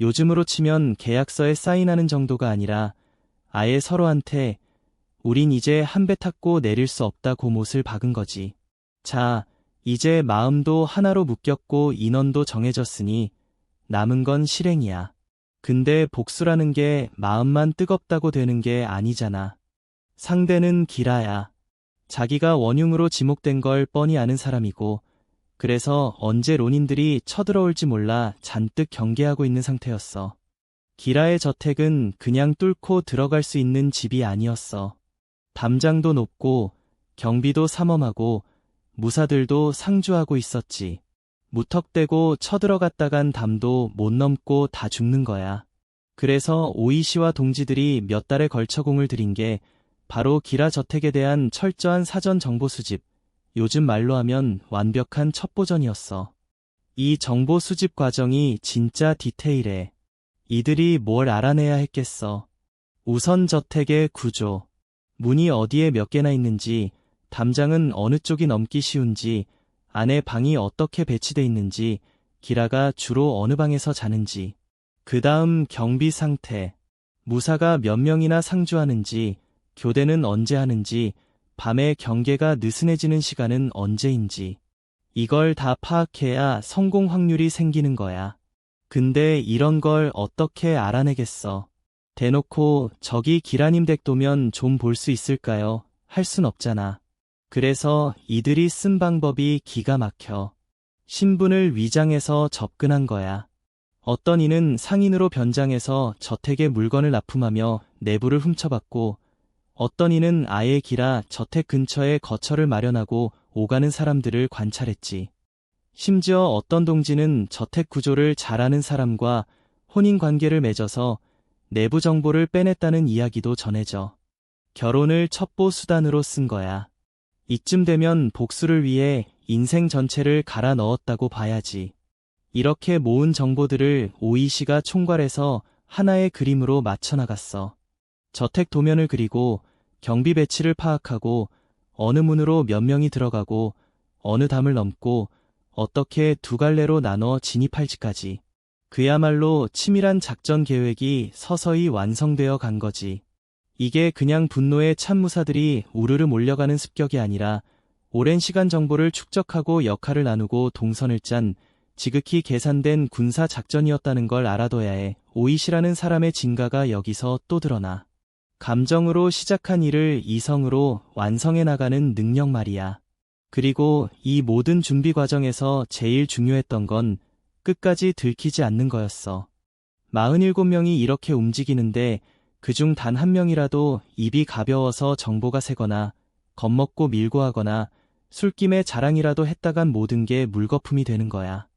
요즘으로 치면 계약서에 사인하는 정도가 아니라 아예 서로한테 우린 이제 한 배 탔고 내릴 수 없다고 못을 박은 거지. 자, 이제 마음도 하나로 묶였고 인원도 정해졌으니 남은 건 실행이야. 근데 복수라는 게 마음만 뜨겁다고 되는 게 아니잖아. 상대는 기라야. 자기가 원흉으로 지목된 걸 뻔히 아는 사람이고 그래서 언제 론인들이 쳐들어올지 몰라 잔뜩 경계하고 있는 상태였어. 기라의 저택은 그냥 뚫고 들어갈 수 있는 집이 아니었어. 담장도 높고 경비도 삼엄하고 무사들도 상주하고 있었지. 무턱대고 쳐들어갔다간 담도 못 넘고 다 죽는 거야. 그래서 오이 씨와 동지들이 몇 달에 걸쳐 공을 들인 게 바로 기라 저택에 대한 철저한 사전 정보 수집, 요즘 말로 하면 완벽한 첩보전이었어. 이 정보 수집 과정이 진짜 디테일해. 이들이 뭘 알아내야 했겠어. 우선 저택의 구조, 문이 어디에 몇 개나 있는지, 담장은 어느 쪽이 넘기 쉬운지, 안에 방이 어떻게 배치돼 있는지, 기라가 주로 어느 방에서 자는지, 그 다음 경비 상태, 무사가 몇 명이나 상주하는지, 교대는 언제 하는지, 밤에 경계가 느슨해지는 시간은 언제인지, 이걸 다 파악해야 성공 확률이 생기는 거야. 근데 이런 걸 어떻게 알아내겠어? 대놓고 저기 기라님 댁도면 좀 볼 수 있을까요? 할 순 없잖아. 그래서 이들이 쓴 방법이 기가 막혀. 신분을 위장해서 접근한 거야. 어떤 이는 상인으로 변장해서 저택에 물건을 납품하며 내부를 훔쳐봤고 어떤 이는 아예 기라 저택 근처에 거처를 마련하고 오가는 사람들을 관찰했지. 심지어 어떤 동지는 저택 구조를 잘 아는 사람과 혼인관계를 맺어서 내부 정보를 빼냈다는 이야기도 전해져. 결혼을 첩보 수단으로 쓴 거야. 이쯤 되면 복수를 위해 인생 전체를 갈아 넣었다고 봐야지. 이렇게 모은 정보들을 오이시가 총괄해서 하나의 그림으로 맞춰나갔어. 저택 도면을 그리고 경비 배치를 파악하고 어느 문으로 몇 명이 들어가고 어느 담을 넘고 어떻게 두 갈래로 나눠 진입할지까지. 그야말로 치밀한 작전 계획이 서서히 완성되어 간 거지. 이게 그냥 분노의 참무사들이 우르르 몰려가는 습격이 아니라 오랜 시간 정보를 축적하고 역할을 나누고 동선을 짠 지극히 계산된 군사 작전이었다는 걸 알아둬야 해. 오이시라는 사람의 진가가 여기서 또 드러나. 감정으로 시작한 일을 이성으로 완성해 나가는 능력 말이야. 그리고 이 모든 준비 과정에서 제일 중요했던 건 끝까지 들키지 않는 거였어. 47명이 이렇게 움직이는데 그중 단 한 명이라도 입이 가벼워서 정보가 새거나 겁먹고 밀고 하거나 술김에 자랑이라도 했다간 모든 게 물거품이 되는 거야.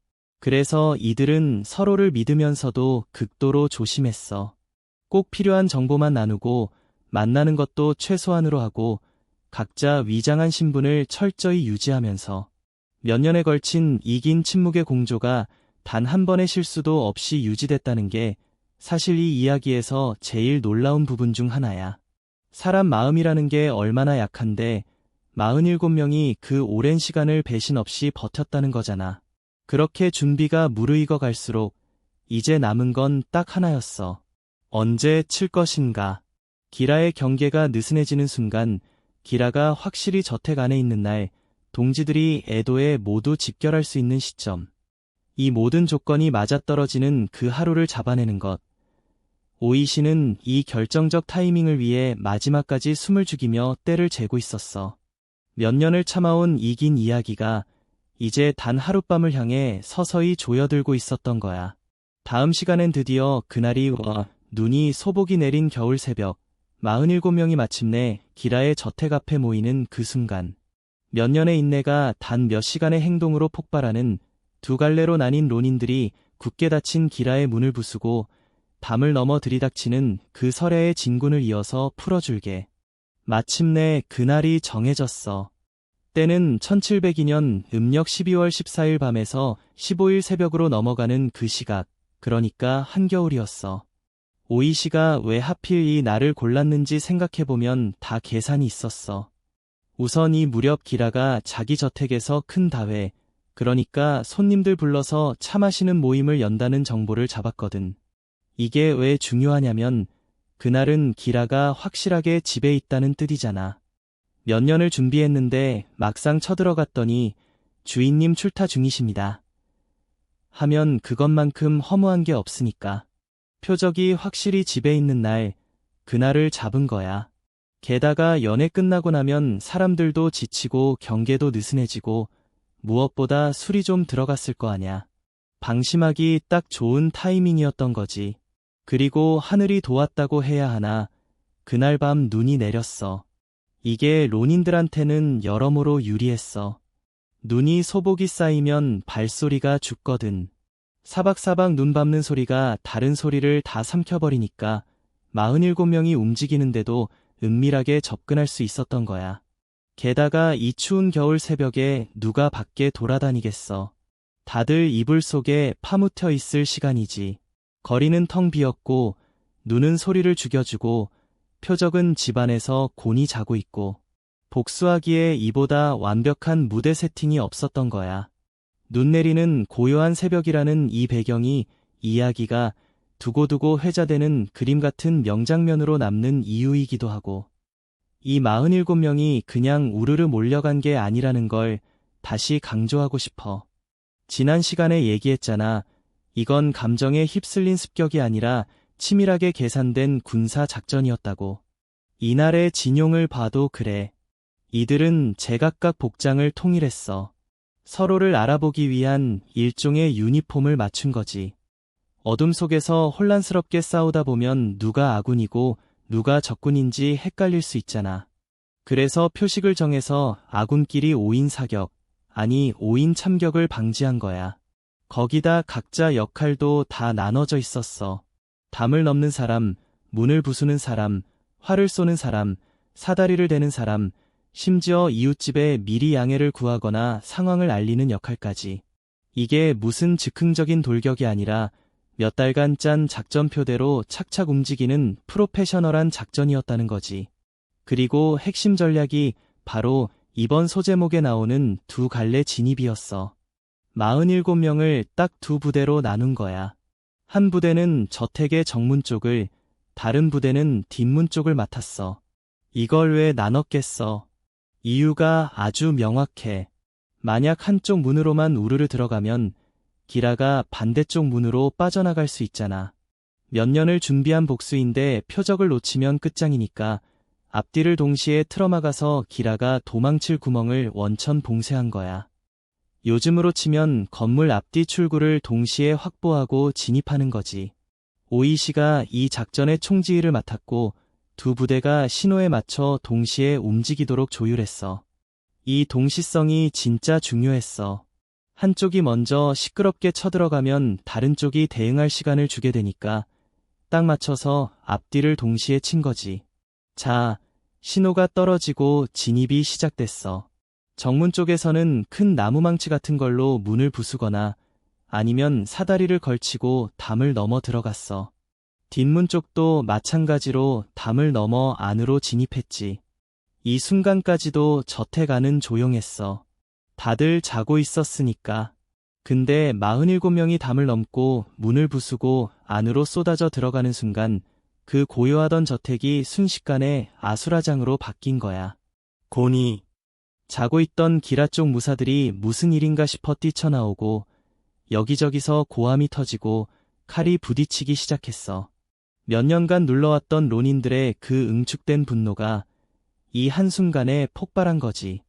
그래서 이들은 서로를 믿으면서도 극도로 조심했어. 꼭 필요한 정보만 나누고 만나는 것도 최소한으로 하고 각자 위장한 신분을 철저히 유지하면서 몇 년에 걸친 이긴 침묵의 공조가 단 한 번의 실수도 없이 유지됐다는 게 사실 이 이야기에서 제일 놀라운 부분 중 하나야. 사람 마음이라는 게 얼마나 약한데 47명이 그 오랜 시간을 배신 없이 버텼다는 거잖아. 그렇게 준비가 무르익어 갈수록 이제 남은 건 딱 하나였어. 언제 칠 것인가. 기라의 경계가 느슨해지는 순간 기라가 확실히 저택 안에 있는 날 동지들이 에도에 모두 집결할 수 있는 시점. 이 모든 조건이 맞아떨어지는 그 하루를 잡아내는 것. 오이시는 이 결정적 타이밍을 위해 마지막까지 숨을 죽이며 때를 재고 있었어. 몇 년을 참아온 이긴 이야기가 이제 단 하룻밤을 향해 서서히 조여들고 있었던 거야. 다음 시간엔 드디어 그날이 와. 눈이 소복이 내린 겨울 새벽, 47명이 마침내 기라의 저택 앞에 모이는 그 순간. 몇 년의 인내가 단 몇 시간의 행동으로 폭발하는 두 갈래로 나뉜 론인들이 굳게 닫힌 기라의 문을 부수고 담을 넘어 들이닥치는 그 설야의 진군을 이어서 풀어줄게. 마침내 그날이 정해졌어. 때는 1702년 음력 12월 14일 밤에서 15일 새벽으로 넘어가는 그 시각, 그러니까 한겨울이었어. 오이시가 왜 하필 이 날을 골랐는지 생각해보면 다 계산이 있었어. 우선 이 무렵 기라가 자기 저택에서 큰 다회, 그러니까 손님들 불러서 차 마시는 모임을 연다는 정보를 잡았거든. 이게 왜 중요하냐면 그날은 기라가 확실하게 집에 있다는 뜻이잖아. 몇 년을 준비했는데 막상 쳐들어갔더니 주인님 출타 중이십니다. 하면 그것만큼 허무한 게 없으니까. 표적이 확실히 집에 있는 날, 그날을 잡은 거야. 게다가 연애 끝나고 나면 사람들도 지치고 경계도 느슨해지고 무엇보다 술이 좀 들어갔을 거 아냐. 방심하기 딱 좋은 타이밍이었던 거지. 그리고 하늘이 도왔다고 해야 하나, 그날 밤 눈이 내렸어. 이게 론인들한테는 여러모로 유리했어. 눈이 소복이 쌓이면 발소리가 죽거든. 사박사박 눈 밟는 소리가 다른 소리를 다 삼켜버리니까 47명이 움직이는데도 은밀하게 접근할 수 있었던 거야. 게다가 이 추운 겨울 새벽에 누가 밖에 돌아다니겠어. 다들 이불 속에 파묻혀 있을 시간이지. 거리는 텅 비었고 눈은 소리를 죽여주고 표적은 집안에서 곤히 자고 있고 복수하기에 이보다 완벽한 무대 세팅이 없었던 거야. 눈 내리는 고요한 새벽이라는 이 배경이 이야기가 두고두고 회자되는 그림 같은 명장면으로 남는 이유이기도 하고 이 47명이 그냥 우르르 몰려간 게 아니라는 걸 다시 강조하고 싶어. 지난 시간에 얘기했잖아. 이건 감정에 휩쓸린 습격이 아니라 치밀하게 계산된 군사 작전이었다고. 이날의 진용을 봐도 그래. 이들은 제각각 복장을 통일했어. 서로를 알아보기 위한 일종의 유니폼을 맞춘 거지. 어둠 속에서 혼란스럽게 싸우다 보면 누가 아군이고 누가 적군인지 헷갈릴 수 있잖아. 그래서 표식을 정해서 아군끼리 5인 사격, 아니 5인 참격을 방지한 거야. 거기다 각자 역할도 다 나눠져 있었어. 담을 넘는 사람, 문을 부수는 사람, 활을 쏘는 사람, 사다리를 대는 사람, 심지어 이웃집에 미리 양해를 구하거나 상황을 알리는 역할까지. 이게 무슨 즉흥적인 돌격이 아니라 몇 달간 짠 작전표대로 착착 움직이는 프로페셔널한 작전이었다는 거지. 그리고 핵심 전략이 바로 이번 소제목에 나오는 두 갈래 진입이었어. 47명을 딱 두 부대로 나눈 거야. 한 부대는 저택의 정문 쪽을, 다른 부대는 뒷문 쪽을 맡았어. 이걸 왜 나눴겠어? 이유가 아주 명확해. 만약 한쪽 문으로만 우르르 들어가면 기라가 반대쪽 문으로 빠져나갈 수 있잖아. 몇 년을 준비한 복수인데 표적을 놓치면 끝장이니까 앞뒤를 동시에 틀어막아서 기라가 도망칠 구멍을 원천 봉쇄한 거야. 요즘으로 치면 건물 앞뒤 출구를 동시에 확보하고 진입하는 거지. 오이시가 이 작전의 총지휘를 맡았고 두 부대가 신호에 맞춰 동시에 움직이도록 조율했어. 이 동시성이 진짜 중요했어. 한쪽이 먼저 시끄럽게 쳐들어가면 다른 쪽이 대응할 시간을 주게 되니까 딱 맞춰서 앞뒤를 동시에 친 거지. 자, 신호가 떨어지고 진입이 시작됐어. 정문 쪽에서는 큰 나무망치 같은 걸로 문을 부수거나 아니면 사다리를 걸치고 담을 넘어 들어갔어. 뒷문 쪽도 마찬가지로 담을 넘어 안으로 진입했지. 이 순간까지도 저택 안은 조용했어. 다들 자고 있었으니까. 근데 47명이 담을 넘고 문을 부수고 안으로 쏟아져 들어가는 순간 그 고요하던 저택이 순식간에 아수라장으로 바뀐 거야. 고니. 자고 있던 기라 쪽 무사들이 무슨 일인가 싶어 뛰쳐나오고 여기저기서 고함이 터지고 칼이 부딪히기 시작했어. 몇 년간 눌러왔던 론인들의 그 응축된 분노가 이 한순간에 폭발한 거지.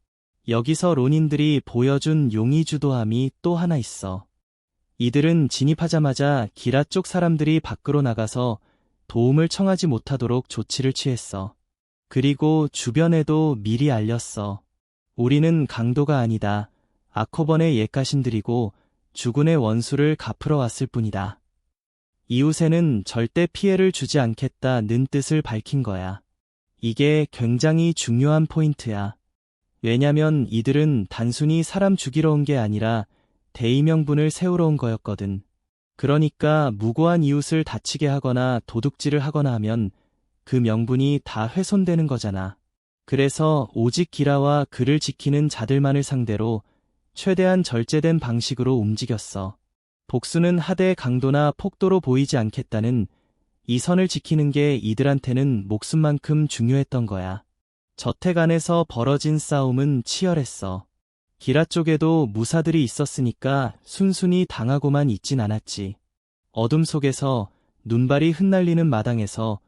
여기서 론인들이 보여준 용의주도함이 또 하나 있어. 이들은 진입하자마자 기라 쪽 사람들이 밖으로 나가서 도움을 청하지 못하도록 조치를 취했어. 그리고 주변에도 미리 알렸어. 우리는 강도가 아니다. 아코번의 옛가신들이고 주군의 원수를 갚으러 왔을 뿐이다. 이웃에는 절대 피해를 주지 않겠다는 뜻을 밝힌 거야. 이게 굉장히 중요한 포인트야. 왜냐면 이들은 단순히 사람 죽이러 온 게 아니라 대의명분을 세우러 온 거였거든. 그러니까 무고한 이웃을 다치게 하거나 도둑질을 하거나 하면 그 명분이 다 훼손되는 거잖아. 그래서 오직 기라와 그를 지키는 자들만을 상대로 최대한 절제된 방식으로 움직였어. 복수는 하대의 강도나 폭도로 보이지 않겠다는 이 선을 지키는 게 이들한테는 목숨만큼 중요했던 거야. 저택 안에서 벌어진 싸움은 치열했어. 기라 쪽에도 무사들이 있었으니까 순순히 당하고만 있진 않았지. 어둠 속에서 눈발이 흩날리는 마당에서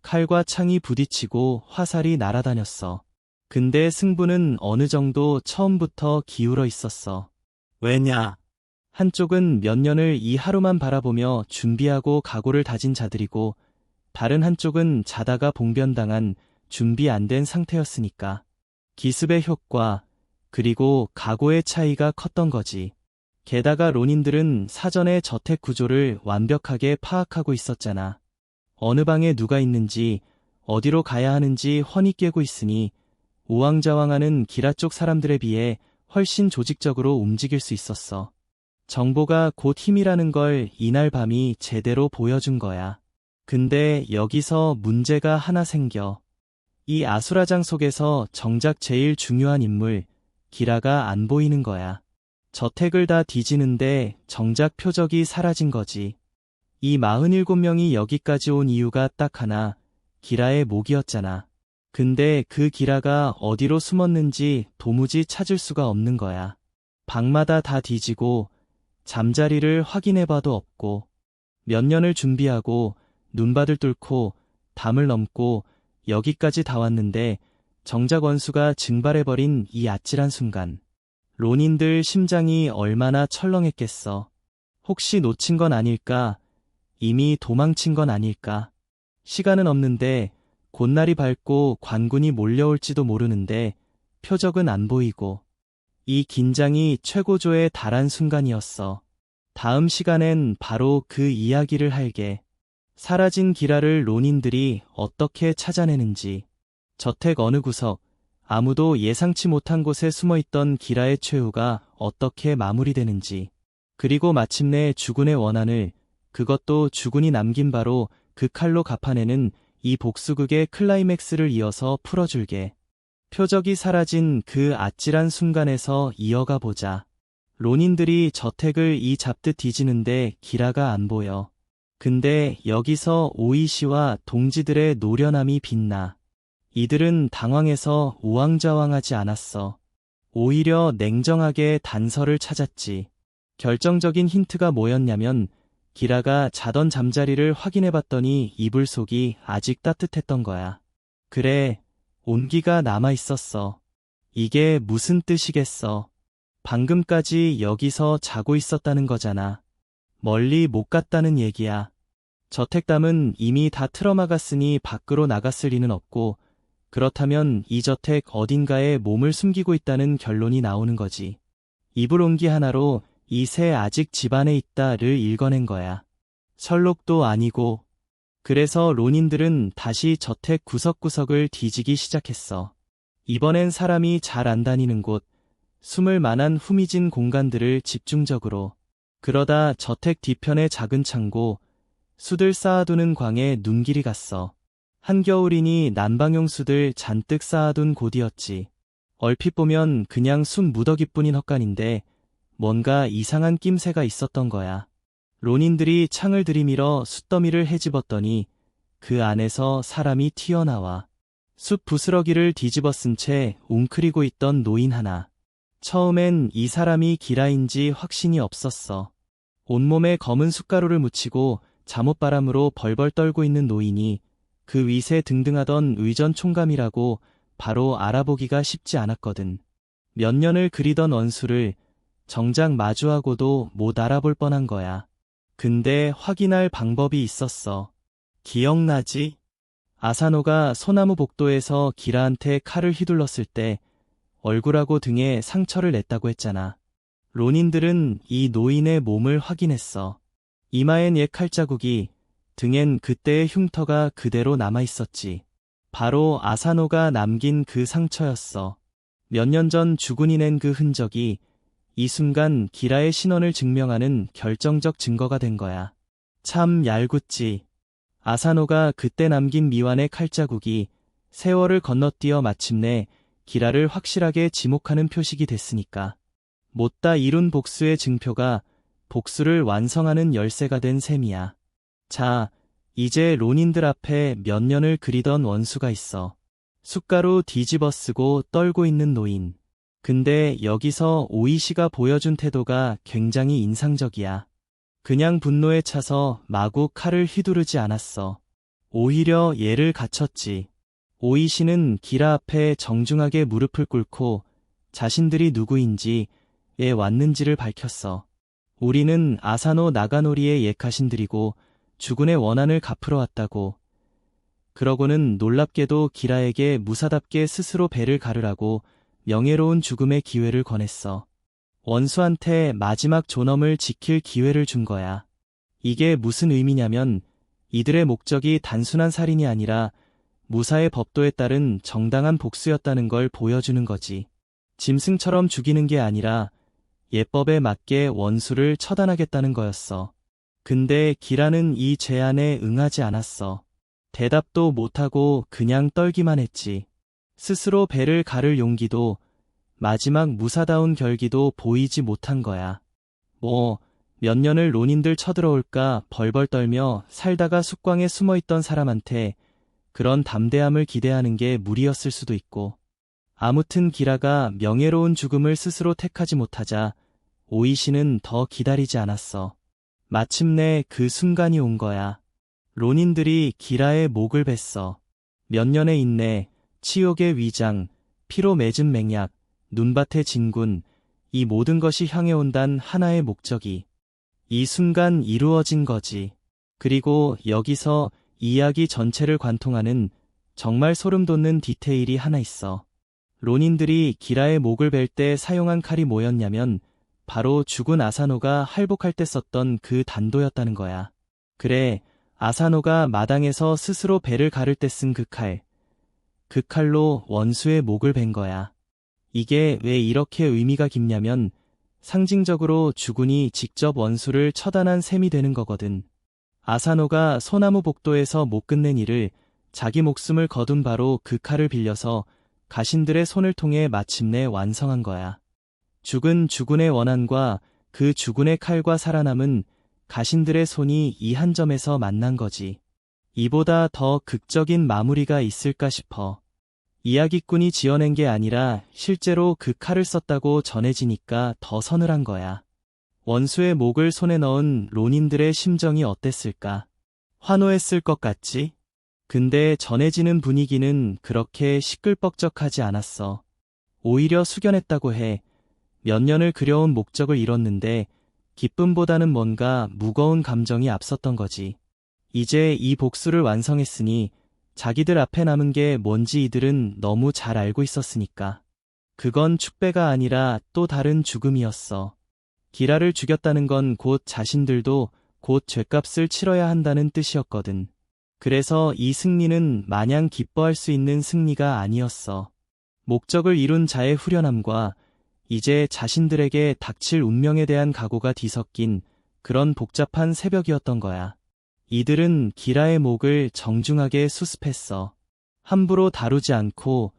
칼과 창이 부딪히고 화살이 날아다녔어. 근데 승부는 어느 정도 처음부터 기울어 있었어. 왜냐? 한쪽은 몇 년을 이 하루만 바라보며 준비하고 각오를 다진 자들이고 다른 한쪽은 자다가 봉변당한 준비 안 된 상태였으니까. 기습의 효과, 그리고 각오의 차이가 컸던 거지. 게다가 론인들은 사전에 저택 구조를 완벽하게 파악하고 있었잖아. 어느 방에 누가 있는지, 어디로 가야 하는지 훤히 꿰고 있으니 우왕좌왕하는 기라 쪽 사람들에 비해 훨씬 조직적으로 움직일 수 있었어. 정보가 곧 힘이라는 걸 이날 밤이 제대로 보여준 거야. 근데 여기서 문제가 하나 생겨. 이 아수라장 속에서 정작 제일 중요한 인물, 기라가 안 보이는 거야. 저택을 다 뒤지는데 정작 표적이 사라진 거지. 이 47명이 여기까지 온 이유가 딱 하나, 기라의 목이었잖아. 근데 그 기라가 어디로 숨었는지 도무지 찾을 수가 없는 거야. 방마다 다 뒤지고 잠자리를 확인해봐도 없고 몇 년을 준비하고 눈밭을 뚫고 담을 넘고 여기까지 다 왔는데 정작 원수가 증발해버린 이 아찔한 순간 론인들 심장이 얼마나 철렁했겠어. 혹시 놓친 건 아닐까? 이미 도망친 건 아닐까? 시간은 없는데 곧 날이 밝고 관군이 몰려올지도 모르는데 표적은 안 보이고 이 긴장이 최고조에 달한 순간이었어. 다음 시간엔 바로 그 이야기를 할게. 사라진 기라를 론인들이 어떻게 찾아내는지, 저택 어느 구석, 아무도 예상치 못한 곳에 숨어있던 기라의 최후가 어떻게 마무리되는지, 그리고 마침내 주군의 원한을, 그것도 주군이 남긴 바로 그 칼로 갚아내는 이 복수극의 클라이맥스를 이어서 풀어줄게. 표적이 사라진 그 아찔한 순간에서 이어가 보자. 론인들이 저택을 이 잡듯 뒤지는데 기라가 안 보여. 근데 여기서 오이시와 동지들의 노련함이 빛나. 이들은 당황해서 우왕좌왕하지 않았어. 오히려 냉정하게 단서를 찾았지. 결정적인 힌트가 뭐였냐면 기라가 자던 잠자리를 확인해봤더니 이불 속이 아직 따뜻했던 거야. 그래, 온기가 남아있었어. 이게 무슨 뜻이겠어. 방금까지 여기서 자고 있었다는 거잖아. 멀리 못 갔다는 얘기야. 저택담은 이미 다 틀어막았으니 밖으로 나갔을 리는 없고, 그렇다면 이 저택 어딘가에 몸을 숨기고 있다는 결론이 나오는 거지. 이불 온기 하나로 이 새 아직 집안에 있다를 읽어낸 거야. 설록도 아니고. 그래서 론인들은 다시 저택 구석구석을 뒤지기 시작했어. 이번엔 사람이 잘 안 다니는 곳, 숨을 만한 후미진 공간들을 집중적으로. 그러다 저택 뒤편의 작은 창고, 수들 쌓아두는 광에 눈길이 갔어. 한겨울이니 난방용 수들 잔뜩 쌓아둔 곳이었지. 얼핏 보면 그냥 숲 무더기뿐인 헛간인데 뭔가 이상한 낌새가 있었던 거야. 론인들이 창을 들이밀어 숯더미를 헤집었더니 그 안에서 사람이 튀어나와. 숲 부스러기를 뒤집어 쓴 채 웅크리고 있던 노인 하나. 처음엔 이 사람이 기라인지 확신이 없었어. 온몸에 검은 숯가루를 묻히고 잠옷바람으로 벌벌 떨고 있는 노인이 그 위세 등등하던 의전 총감이라고 바로 알아보기가 쉽지 않았거든. 몇 년을 그리던 원수를 정작 마주하고도 못 알아볼 뻔한 거야. 근데 확인할 방법이 있었어. 기억나지? 아사노가 소나무 복도에서 기라한테 칼을 휘둘렀을 때 얼굴하고 등에 상처를 냈다고 했잖아. 론인들은 이 노인의 몸을 확인했어. 이마엔 옛 칼자국이, 등엔 그때의 흉터가 그대로 남아있었지. 바로 아사노가 남긴 그 상처였어. 몇 년 전 주군이 낸 그 흔적이 이 순간 기라의 신원을 증명하는 결정적 증거가 된 거야. 참 얄궂지. 아사노가 그때 남긴 미완의 칼자국이 세월을 건너뛰어 마침내 기라를 확실하게 지목하는 표식이 됐으니까. 못다 이룬 복수의 증표가 복수를 완성하는 열쇠가 된 셈이야. 자, 이제 론인들 앞에 몇 년을 그리던 원수가 있어. 숟가루 뒤집어 쓰고 떨고 있는 노인. 근데 여기서 오이시가 보여준 태도가 굉장히 인상적이야. 그냥 분노에 차서 마구 칼을 휘두르지 않았어. 오히려 예를 갖췄지. 오이시는 기라 앞에 정중하게 무릎을 꿇고 자신들이 누구인지, 왜 왔는지를 밝혔어. 우리는 아사노 나가노리의 옛가신들이고 주군의 원한을 갚으러 왔다고. 그러고는 놀랍게도 기라에게 무사답게 스스로 배를 가르라고 명예로운 죽음의 기회를 권했어. 원수한테 마지막 존엄을 지킬 기회를 준 거야. 이게 무슨 의미냐면 이들의 목적이 단순한 살인이 아니라 무사의 법도에 따른 정당한 복수였다는 걸 보여주는 거지. 짐승처럼 죽이는 게 아니라 예법에 맞게 원수를 처단하겠다는 거였어. 근데 기라는 이 제안에 응하지 않았어. 대답도 못하고 그냥 떨기만 했지. 스스로 배를 가를 용기도 마지막 무사다운 결기도 보이지 못한 거야. 몇 년을 론인들 쳐들어올까 벌벌 떨며 살다가 숲광에 숨어있던 사람한테 그런 담대함을 기대하는 게 무리였을 수도 있고. 아무튼 기라가 명예로운 죽음을 스스로 택하지 못하자 오이시는 더 기다리지 않았어. 마침내 그 순간이 온 거야. 론인들이 기라의 목을 뱄어. 몇 년의 인내, 치욕의 위장, 피로 맺은 맹약, 눈밭의 진군, 이 모든 것이 향해 온단 하나의 목적이 이 순간 이루어진 거지. 그리고 여기서 이야기 전체를 관통하는 정말 소름 돋는 디테일이 하나 있어. 론인들이 기라의 목을 벨 때 사용한 칼이 뭐였냐면 바로 죽은 아사노가 할복할 때 썼던 그 단도였다는 거야. 그래, 아사노가 마당에서 스스로 배를 가를 때 쓴 그 칼. 그 칼로 원수의 목을 벤 거야. 이게 왜 이렇게 의미가 깊냐면 상징적으로 주군이 직접 원수를 처단한 셈이 되는 거거든. 아사노가 소나무 복도에서 못 끝낸 일을 자기 목숨을 거둔 바로 그 칼을 빌려서 가신들의 손을 통해 마침내 완성한 거야. 죽은 주군의 원한과 그 주군의 칼과 살아남은 가신들의 손이 이 한 점에서 만난 거지. 이보다 더 극적인 마무리가 있을까 싶어. 이야기꾼이 지어낸 게 아니라 실제로 그 칼을 썼다고 전해지니까 더 서늘한 거야. 원수의 목을 손에 넣은 론인들의 심정이 어땠을까? 환호했을 것 같지? 근데 전해지는 분위기는 그렇게 시끌벅적하지 않았어. 오히려 숙연했다고 해. 몇 년을 그려온 목적을 이뤘는데 기쁨보다는 뭔가 무거운 감정이 앞섰던 거지. 이제 이 복수를 완성했으니 자기들 앞에 남은 게 뭔지 이들은 너무 잘 알고 있었으니까. 그건 축배가 아니라 또 다른 죽음이었어. 기라를 죽였다는 건 곧 자신들도 곧 죗값을 치러야 한다는 뜻이었거든. 그래서 이 승리는 마냥 기뻐할 수 있는 승리가 아니었어. 목적을 이룬 자의 후련함과 이제 자신들에게 닥칠 운명에 대한 각오가 뒤섞인 그런 복잡한 새벽이었던 거야. 이들은 기라의 목을 정중하게 수습했어. 함부로 다루지 않고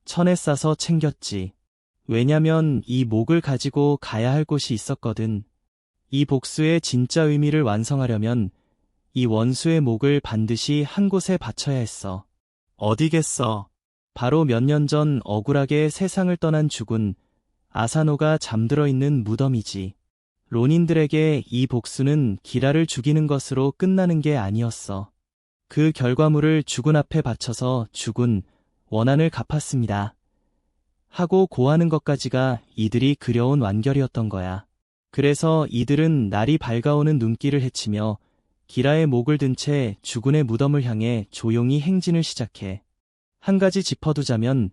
천에 싸서 챙겼지. 왜냐면 이 목을 가지고 가야 할 곳이 있었거든. 이 복수의 진짜 의미를 완성하려면 이 원수의 목을 반드시 한 곳에 바쳐야 했어. 어디겠어? 바로 몇 년 전 억울하게 세상을 떠난 죽은 아사노가 잠들어 있는 무덤이지. 론인들에게 이 복수는 기라를 죽이는 것으로 끝나는 게 아니었어. 그 결과물을 죽은 앞에 바쳐서 죽은 원한을 갚았습니다. 하고 고하는 것까지가 이들이 그려온 완결이었던 거야. 그래서 이들은 날이 밝아오는 눈길을 헤치며 기라의 목을 든 채 주군의 무덤을 향해 조용히 행진을 시작해. 한 가지 짚어두자면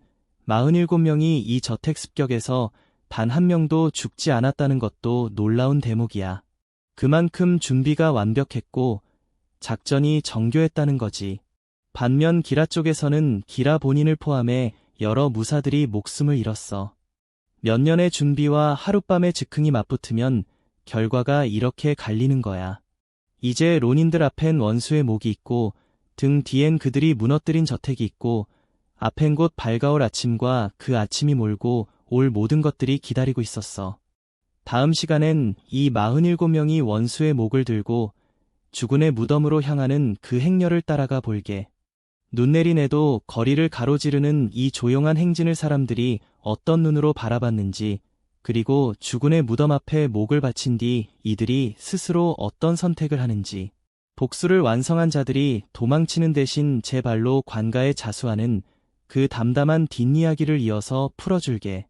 47명이 이 저택 습격에서 단 한 명도 죽지 않았다는 것도 놀라운 대목이야. 그만큼 준비가 완벽했고 작전이 정교했다는 거지. 반면 기라 쪽에서는 기라 본인을 포함해 여러 무사들이 목숨을 잃었어. 몇 년의 준비와 하룻밤의 즉흥이 맞붙으면 결과가 이렇게 갈리는 거야. 이제 론인들 앞엔 원수의 목이 있고 등 뒤엔 그들이 무너뜨린 저택이 있고 앞엔 곧 밝아올 아침과 그 아침이 몰고 올 모든 것들이 기다리고 있었어. 다음 시간엔 이 47명이 원수의 목을 들고 주군의 무덤으로 향하는 그 행렬을 따라가 볼게. 눈 내린 해도 거리를 가로지르는 이 조용한 행진을 사람들이 어떤 눈으로 바라봤는지, 그리고 주군의 무덤 앞에 목을 바친 뒤 이들이 스스로 어떤 선택을 하는지, 복수를 완성한 자들이 도망치는 대신 제 발로 관가에 자수하는 그 담담한 뒷이야기를 이어서 풀어줄게.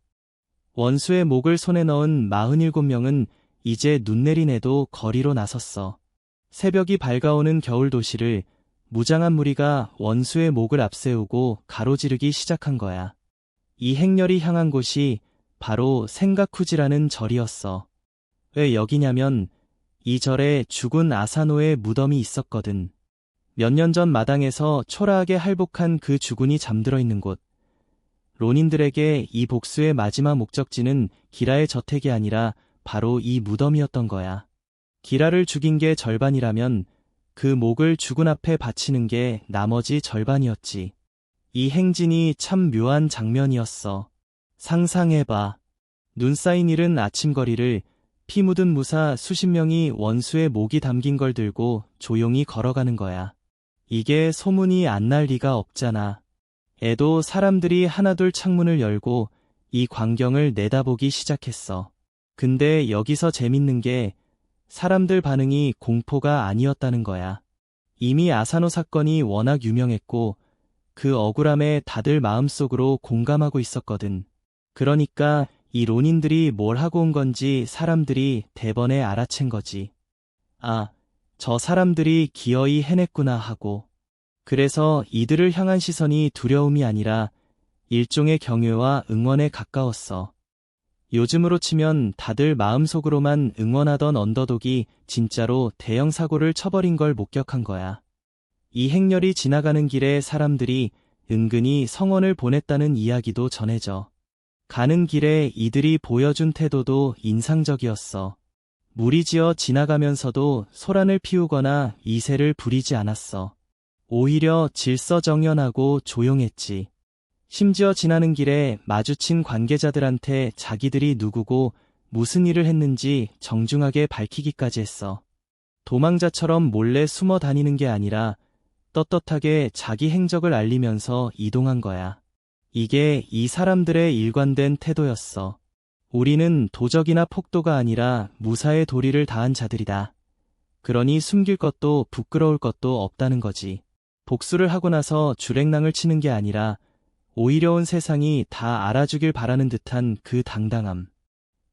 원수의 목을 손에 넣은 47명은 이제 눈 내린 해도 거리로 나섰어. 새벽이 밝아오는 겨울 도시를 무장한 무리가 원수의 목을 앞세우고 가로지르기 시작한 거야. 이 행렬이 향한 곳이 바로 생가쿠지라는 절이었어. 왜 여기냐면 이 절에 죽은 아사노의 무덤이 있었거든. 몇 년 전 마당에서 초라하게 할복한 그 주군이 잠들어 있는 곳. 론인들에게 이 복수의 마지막 목적지는 기라의 저택이 아니라 바로 이 무덤이었던 거야. 기라를 죽인 게 절반이라면 그 목을 주군 앞에 바치는 게 나머지 절반이었지. 이 행진이 참 묘한 장면이었어. 상상해봐. 눈 쌓인 이른 아침거리를 피 묻은 무사 수십 명이 원수의 목이 담긴 걸 들고 조용히 걸어가는 거야. 이게 소문이 안 날 리가 없잖아. 애도 사람들이 하나둘 창문을 열고 이 광경을 내다보기 시작했어. 근데 여기서 재밌는 게 사람들 반응이 공포가 아니었다는 거야. 이미 아사노 사건이 워낙 유명했고 그 억울함에 다들 마음속으로 공감하고 있었거든. 그러니까 이 론인들이 뭘 하고 온 건지 사람들이 대번에 알아챈 거지. 아, 저 사람들이 기어이 해냈구나 하고. 그래서 이들을 향한 시선이 두려움이 아니라 일종의 경외와 응원에 가까웠어. 요즘으로 치면 다들 마음속으로만 응원하던 언더독이 진짜로 대형 사고를 쳐버린 걸 목격한 거야. 이 행렬이 지나가는 길에 사람들이 은근히 성원을 보냈다는 이야기도 전해져. 가는 길에 이들이 보여준 태도도 인상적이었어. 무리지어 지나가면서도 소란을 피우거나 이세를 부리지 않았어. 오히려 질서정연하고 조용했지. 심지어 지나는 길에 마주친 관계자들한테 자기들이 누구고 무슨 일을 했는지 정중하게 밝히기까지 했어. 도망자처럼 몰래 숨어 다니는 게 아니라 떳떳하게 자기 행적을 알리면서 이동한 거야. 이게 이 사람들의 일관된 태도였어. 우리는 도적이나 폭도가 아니라 무사의 도리를 다한 자들이다. 그러니 숨길 것도 부끄러울 것도 없다는 거지. 복수를 하고 나서 주랭랑을 치는 게 아니라 오히려 온 세상이 다 알아주길 바라는 듯한 그 당당함.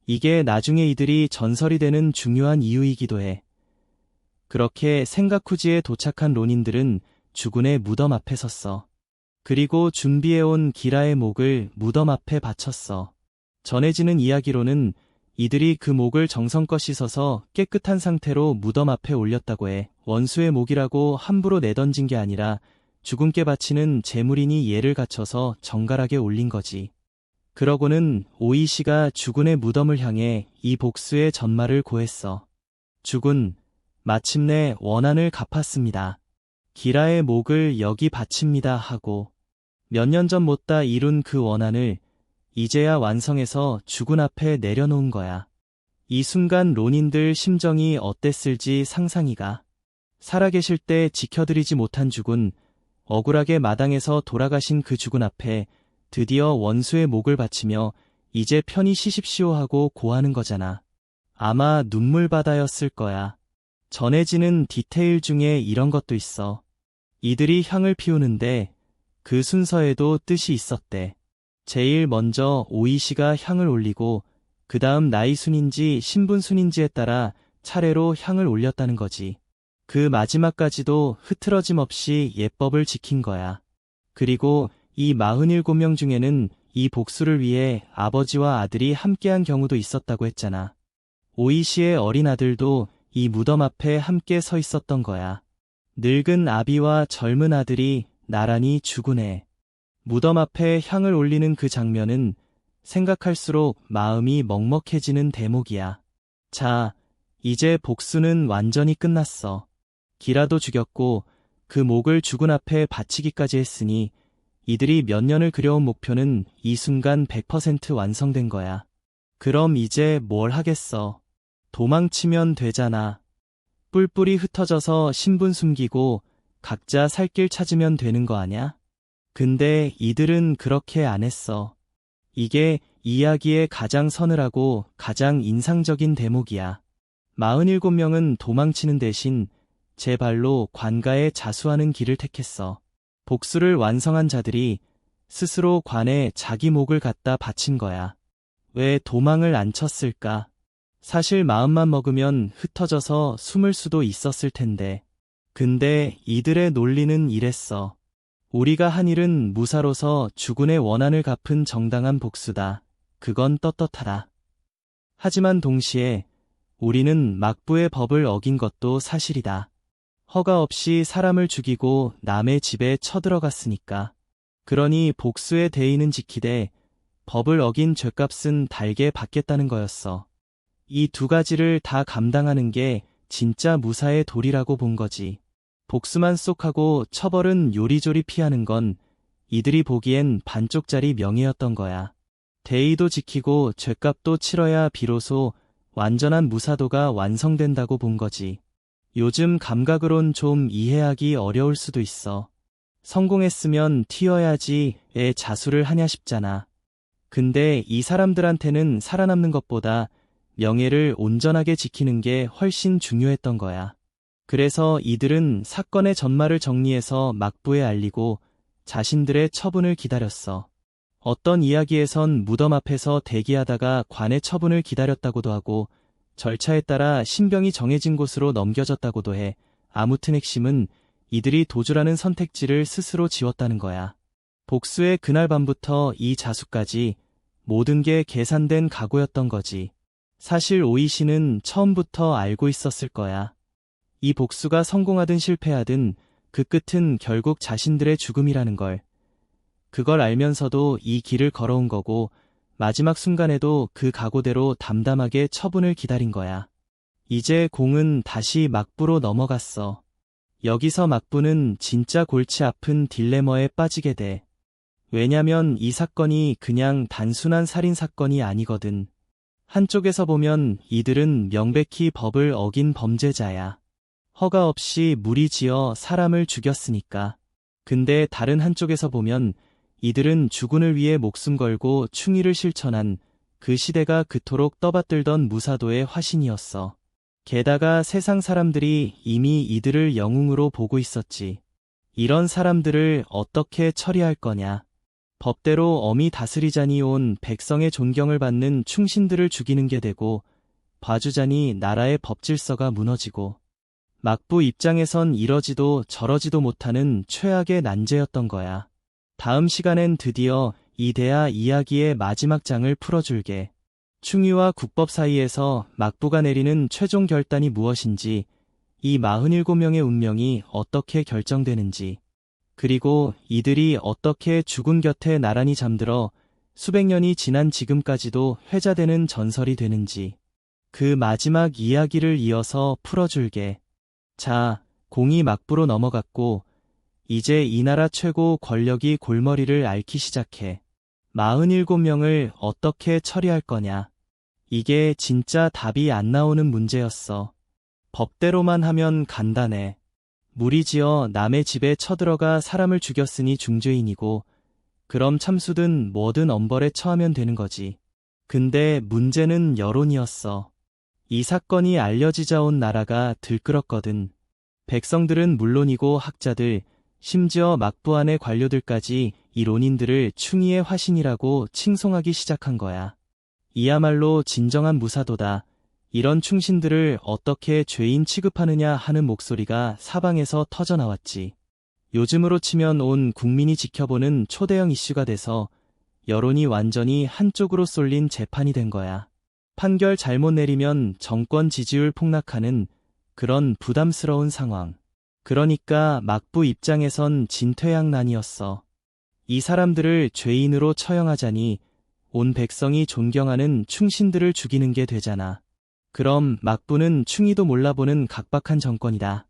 이게 나중에 이들이 전설이 되는 중요한 이유이기도 해. 그렇게 생가쿠지에 도착한 론인들은 주군의 무덤 앞에 섰어. 그리고 준비해온 기라의 목을 무덤 앞에 바쳤어. 전해지는 이야기로는 이들이 그 목을 정성껏 씻어서 깨끗한 상태로 무덤 앞에 올렸다고 해. 원수의 목이라고 함부로 내던진 게 아니라 주군께 바치는 제물이니 예를 갖춰서 정갈하게 올린 거지. 그러고는 오이시가 주군의 무덤을 향해 이 복수의 전말을 고했어. 주군, 마침내 원한을 갚았습니다. 기라의 목을 여기 바칩니다 하고 몇 년 전 못다 이룬 그 원한을 이제야 완성해서 주군 앞에 내려놓은 거야. 이 순간 론인들 심정이 어땠을지 상상이가. 살아계실 때 지켜드리지 못한 주군, 억울하게 마당에서 돌아가신 그 주군 앞에 드디어 원수의 목을 바치며 이제 편히 쉬십시오 하고 고하는 거잖아. 아마 눈물바다였을 거야. 전해지는 디테일 중에 이런 것도 있어. 이들이 향을 피우는데 그 순서에도 뜻이 있었대. 제일 먼저 오이시가 향을 올리고 그 다음 나이 순인지 신분 순인지에 따라 차례로 향을 올렸다는 거지. 그 마지막까지도 흐트러짐 없이 예법을 지킨 거야. 그리고 이 47명 중에는 이 복수를 위해 아버지와 아들이 함께한 경우도 있었다고 했잖아. 오이시의 어린 아들도 이 무덤 앞에 함께 서 있었던 거야. 늙은 아비와 젊은 아들이 나란히 주군에 무덤 앞에 향을 올리는 그 장면은 생각할수록 마음이 먹먹해지는 대목이야. 자, 이제 복수는 완전히 끝났어. 기라도 죽였고 그 목을 주군 앞에 바치기까지 했으니 이들이 몇 년을 그려온 목표는 이 순간 100% 완성된 거야. 그럼 이제 뭘 하겠어? 도망치면 되잖아. 뿔뿔이 흩어져서 신분 숨기고 각자 살 길 찾으면 되는 거 아냐? 근데 이들은 그렇게 안 했어. 이게 이야기의 가장 서늘하고 가장 인상적인 대목이야. 47명은 도망치는 대신 제 발로 관가에 자수하는 길을 택했어. 복수를 완성한 자들이 스스로 관에 자기 목을 갖다 바친 거야. 왜 도망을 안 쳤을까? 사실 마음만 먹으면 흩어져서 숨을 수도 있었을 텐데. 근데 이들의 논리는 이랬어. 우리가 한 일은 무사로서 주군의 원한을 갚은 정당한 복수다. 그건 떳떳하다. 하지만 동시에 우리는 막부의 법을 어긴 것도 사실이다. 허가 없이 사람을 죽이고 남의 집에 쳐들어갔으니까. 그러니 복수의 대의는 지키되 법을 어긴 죗값은 달게 받겠다는 거였어. 이 두 가지를 다 감당하는 게 진짜 무사의 도리라고 본 거지. 복수만 쏙하고 처벌은 요리조리 피하는 건 이들이 보기엔 반쪽짜리 명예였던 거야. 대의도 지키고 죗값도 치러야 비로소 완전한 무사도가 완성된다고 본 거지. 요즘 감각으론 좀 이해하기 어려울 수도 있어. 성공했으면 튀어야지에 자수를 하냐 싶잖아. 근데 이 사람들한테는 살아남는 것보다 명예를 온전하게 지키는 게 훨씬 중요했던 거야. 그래서 이들은 사건의 전말을 정리해서 막부에 알리고 자신들의 처분을 기다렸어. 어떤 이야기에선 무덤 앞에서 대기하다가 관의 처분을 기다렸다고도 하고 절차에 따라 신병이 정해진 곳으로 넘겨졌다고도 해. 아무튼 핵심은 이들이 도주라는 선택지를 스스로 지웠다는 거야. 복수의 그날 밤부터 이 자수까지 모든 게 계산된 각오였던 거지. 사실 오이시는 처음부터 알고 있었을 거야. 이 복수가 성공하든 실패하든 그 끝은 결국 자신들의 죽음이라는 걸. 그걸 알면서도 이 길을 걸어온 거고 마지막 순간에도 그 각오대로 담담하게 처분을 기다린 거야. 이제 공은 다시 막부로 넘어갔어. 여기서 막부는 진짜 골치 아픈 딜레마에 빠지게 돼. 왜냐면 이 사건이 그냥 단순한 살인 사건이 아니거든. 한쪽에서 보면 이들은 명백히 법을 어긴 범죄자야. 허가 없이 무리지어 사람을 죽였으니까. 근데 다른 한쪽에서 보면 이들은 주군을 위해 목숨 걸고 충의를 실천한 그 시대가 그토록 떠받들던 무사도의 화신이었어. 게다가 세상 사람들이 이미 이들을 영웅으로 보고 있었지. 이런 사람들을 어떻게 처리할 거냐. 법대로 엄히 다스리자니 온 백성의 존경을 받는 충신들을 죽이는 게 되고 봐주자니 나라의 법질서가 무너지고 막부 입장에선 이러지도 저러지도 못하는 최악의 난제였던 거야. 다음 시간엔 드디어 이 대하 이야기의 마지막 장을 풀어줄게. 충의와 국법 사이에서 막부가 내리는 최종 결단이 무엇인지, 이 47명의 운명이 어떻게 결정되는지, 그리고 이들이 어떻게 죽은 곁에 나란히 잠들어 수백 년이 지난 지금까지도 회자되는 전설이 되는지, 그 마지막 이야기를 이어서 풀어줄게. 자, 공이 막부로 넘어갔고 이제 이 나라 최고 권력이 골머리를 앓기 시작해. 47명을 어떻게 처리할 거냐. 이게 진짜 답이 안 나오는 문제였어. 법대로만 하면 간단해. 무리지어 남의 집에 쳐들어가 사람을 죽였으니 중죄인이고 그럼 참수든 뭐든 엄벌에 처하면 되는 거지. 근데 문제는 여론이었어. 이 사건이 알려지자 온 나라가 들끓었거든. 백성들은 물론이고 학자들, 심지어 막부 안의 관료들까지 이 론인들을 충의의 화신이라고 칭송하기 시작한 거야. 이야말로 진정한 무사도다. 이런 충신들을 어떻게 죄인 취급하느냐 하는 목소리가 사방에서 터져나왔지. 요즘으로 치면 온 국민이 지켜보는 초대형 이슈가 돼서 여론이 완전히 한쪽으로 쏠린 재판이 된 거야. 판결 잘못 내리면 정권 지지율 폭락하는 그런 부담스러운 상황. 그러니까 막부 입장에선 진퇴양난이었어. 이 사람들을 죄인으로 처형하자니 온 백성이 존경하는 충신들을 죽이는 게 되잖아. 그럼 막부는 충의도 몰라보는 각박한 정권이다.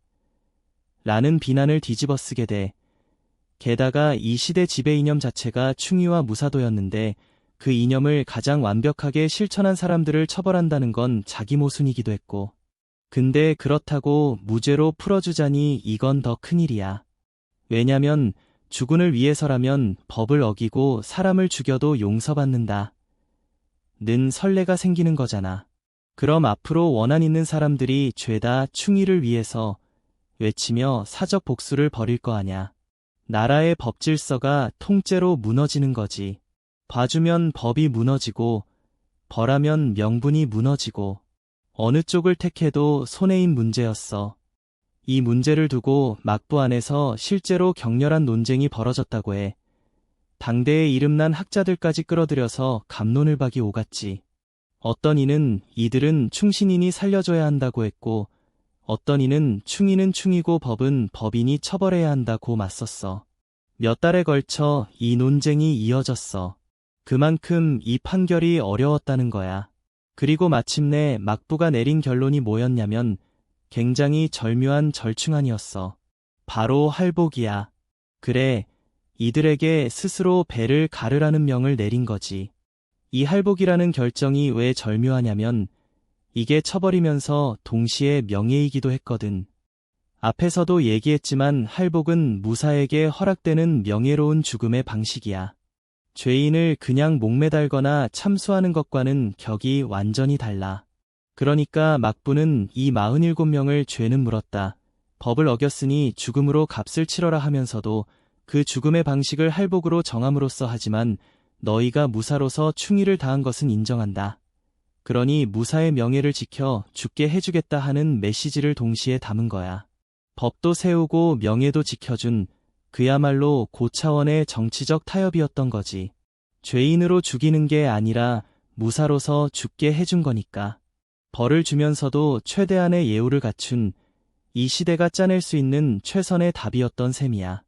라는 비난을 뒤집어쓰게 돼. 게다가 이 시대 지배 이념 자체가 충의와 무사도였는데 그 이념을 가장 완벽하게 실천한 사람들을 처벌한다는 건 자기 모순이기도 했고. 근데 그렇다고 무죄로 풀어주자니 이건 더 큰일이야. 왜냐면 주군을 위해서라면 법을 어기고 사람을 죽여도 용서받는다. 는 선례가 생기는 거잖아. 그럼 앞으로 원한 있는 사람들이 죄다 충의를 위해서 외치며 사적 복수를 벌일 거 아냐. 나라의 법질서가 통째로 무너지는 거지. 봐주면 법이 무너지고 벌하면 명분이 무너지고 어느 쪽을 택해도 손해인 문제였어. 이 문제를 두고 막부 안에서 실제로 격렬한 논쟁이 벌어졌다고 해. 당대에 이름난 학자들까지 끌어들여서 갑론을 박이 오갔지. 어떤 이는 이들은 충신이니 살려줘야 한다고 했고 어떤 이는 충의는 충의고 법은 법이니 처벌해야 한다고 맞섰어. 몇 달에 걸쳐 이 논쟁이 이어졌어. 그만큼 이 판결이 어려웠다는 거야. 그리고 마침내 막부가 내린 결론이 뭐였냐면 굉장히 절묘한 절충안이었어. 바로 할복이야. 그래, 이들에게 스스로 배를 가르라는 명을 내린 거지. 이 할복이라는 결정이 왜 절묘하냐면 이게 처벌이면서 동시에 명예이기도 했거든. 앞에서도 얘기했지만 할복은 무사에게 허락되는 명예로운 죽음의 방식이야. 죄인을 그냥 목매달거나 참수하는 것과는 격이 완전히 달라. 그러니까 막부는 이 47명을 죄는 물었다. 법을 어겼으니 죽음으로 값을 치러라 하면서도 그 죽음의 방식을 할복으로 정함으로써 하지만 너희가 무사로서 충의를 다한 것은 인정한다. 그러니 무사의 명예를 지켜 죽게 해주겠다 하는 메시지를 동시에 담은 거야. 법도 세우고 명예도 지켜준 그야말로 고차원의 정치적 타협이었던 거지. 죄인으로 죽이는 게 아니라 무사로서 죽게 해준 거니까. 벌을 주면서도 최대한의 예우를 갖춘 이 시대가 짜낼 수 있는 최선의 답이었던 셈이야.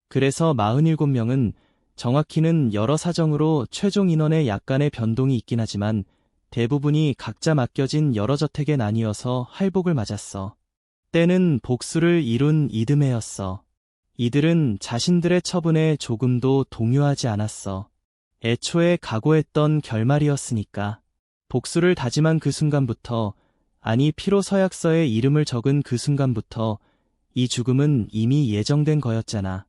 그래서 47명은 정확히는 여러 사정으로 최종 인원에 약간의 변동이 있긴 하지만 대부분이 각자 맡겨진 여러 저택에 나뉘어서 할복을 맞았어. 때는 복수를 이룬 이듬해였어. 이들은 자신들의 처분에 조금도 동요하지 않았어. 애초에 각오했던 결말이었으니까. 복수를 다짐한 그 순간부터, 아니 피로 서약서에 이름을 적은 그 순간부터 이 죽음은 이미 예정된 거였잖아.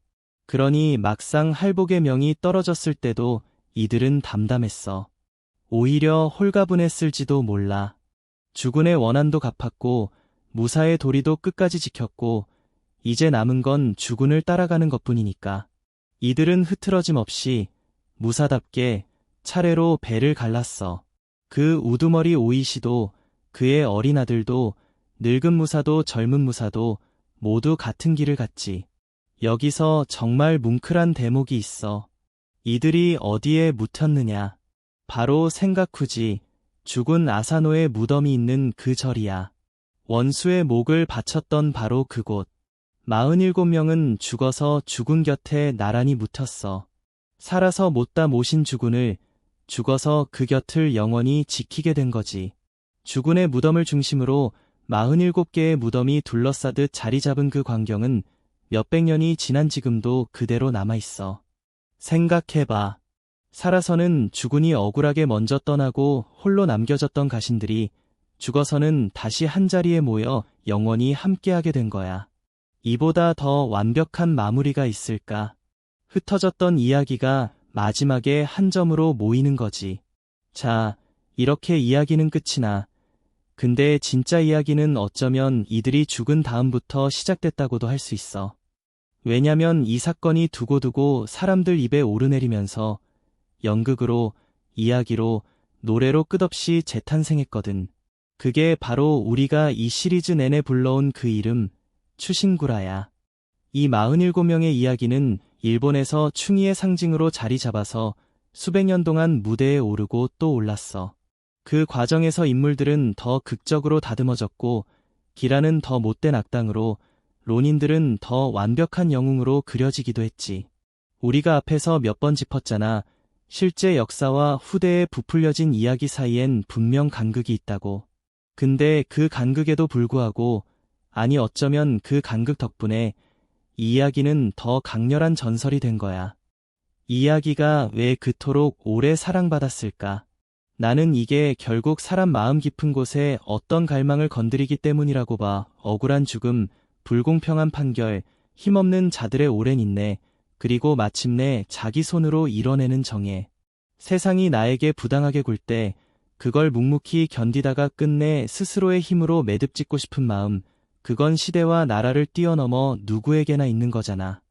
그러니 막상 할복의 명이 떨어졌을 때도 이들은 담담했어. 오히려 홀가분했을지도 몰라. 주군의 원한도 갚았고 무사의 도리도 끝까지 지켰고 이제 남은 건 주군을 따라가는 것뿐이니까. 이들은 흐트러짐 없이 무사답게 차례로 배를 갈랐어. 그 우두머리 오이시도 그의 어린 아들도 늙은 무사도 젊은 무사도 모두 같은 길을 갔지. 여기서 정말 뭉클한 대목이 있어. 이들이 어디에 묻혔느냐. 바로 생가쿠지, 죽은 아사노의 무덤이 있는 그 절이야. 원수의 목을 바쳤던 바로 그곳. 47명은 죽어서 주군 곁에 나란히 묻혔어. 살아서 못다 모신 주군을 죽어서 그 곁을 영원히 지키게 된 거지. 주군의 무덤을 중심으로 47개의 무덤이 둘러싸듯 자리 잡은 그 광경은 몇백 년이 지난 지금도 그대로 남아있어. 생각해봐. 살아서는 주군이 억울하게 먼저 떠나고 홀로 남겨졌던 가신들이 죽어서는 다시 한자리에 모여 영원히 함께하게 된 거야. 이보다 더 완벽한 마무리가 있을까? 흩어졌던 이야기가 마지막에 한 점으로 모이는 거지. 자, 이렇게 이야기는 끝이 나. 근데 진짜 이야기는 어쩌면 이들이 죽은 다음부터 시작됐다고도 할 수 있어. 왜냐면 이 사건이 두고두고 사람들 입에 오르내리면서 연극으로, 이야기로, 노래로 끝없이 재탄생했거든. 그게 바로 우리가 이 시리즈 내내 불러온 그 이름, 추신구라야. 이 47명의 이야기는 일본에서 충의의 상징으로 자리 잡아서 수백 년 동안 무대에 오르고 또 올랐어. 그 과정에서 인물들은 더 극적으로 다듬어졌고, 기라는 더 못된 악당으로, 론인들은 더 완벽한 영웅으로 그려지기도 했지. 우리가 앞에서 몇 번 짚었잖아. 실제 역사와 후대에 부풀려진 이야기 사이엔 분명 간극이 있다고. 근데 그 간극에도 불구하고, 아니 어쩌면 그 간극 덕분에 이 이야기는 더 강렬한 전설이 된 거야. 이 이야기가 왜 그토록 오래 사랑받았을까? 나는 이게 결국 사람 마음 깊은 곳에 어떤 갈망을 건드리기 때문이라고 봐. 억울한 죽음, 불공평한 판결, 힘없는 자들의 오랜 인내, 그리고 마침내 자기 손으로 이뤄내는 정예. 세상이 나에게 부당하게 굴 때 그걸 묵묵히 견디다가 끝내 스스로의 힘으로 매듭짓고 싶은 마음, 그건 시대와 나라를 뛰어넘어 누구에게나 있는 거잖아.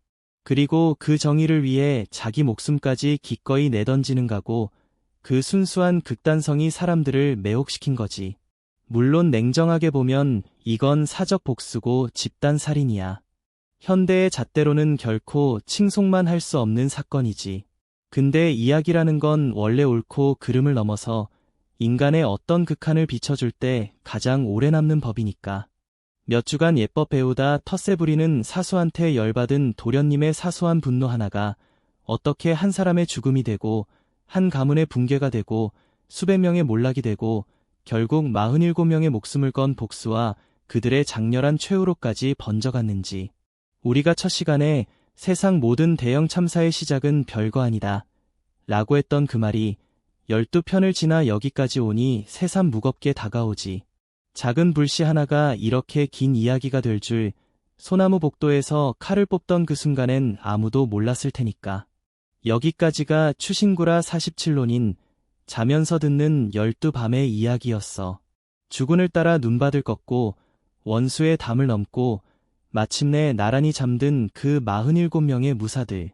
그리고 그 정의를 위해 자기 목숨까지 기꺼이 내던지는 각오, 그 순수한 극단성이 사람들을 매혹시킨 거지. 물론 냉정하게 보면 이건 사적 복수고 집단 살인이야. 현대의 잣대로는 결코 칭송만 할 수 없는 사건이지. 근데 이야기라는 건 원래 옳고 그름을 넘어서 인간의 어떤 극한을 비춰줄 때 가장 오래 남는 법이니까. 몇 주간 예법 배우다 텃세 부리는 사수한테 열받은 도련님의 사소한 분노 하나가 어떻게 한 사람의 죽음이 되고 한 가문의 붕괴가 되고 수백 명의 몰락이 되고 결국 47명의 목숨을 건 복수와 그들의 장렬한 최후로까지 번져갔는지. 우리가 첫 시간에 세상 모든 대형 참사의 시작은 별거 아니다 라고 했던 그 말이 12편을 지나 여기까지 오니 새삼 무겁게 다가오지. 작은 불씨 하나가 이렇게 긴 이야기가 될 줄 소나무 복도에서 칼을 뽑던 그 순간엔 아무도 몰랐을 테니까. 여기까지가 추신구라 47론인 자면서 듣는 12밤의 이야기였어. 주군을 따라 눈밭을 걷고 원수의 담을 넘고 마침내 나란히 잠든 그 47명의 무사들.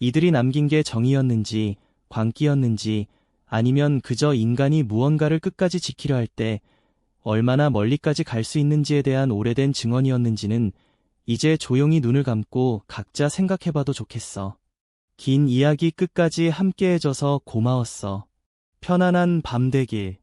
이들이 남긴 게 정의였는지 광기였는지 아니면 그저 인간이 무언가를 끝까지 지키려 할 때 얼마나 멀리까지 갈 수 있는지에 대한 오래된 증언이었는지는 이제 조용히 눈을 감고 각자 생각해봐도 좋겠어. 긴 이야기 끝까지 함께해줘서 고마웠어. 편안한 밤 되길.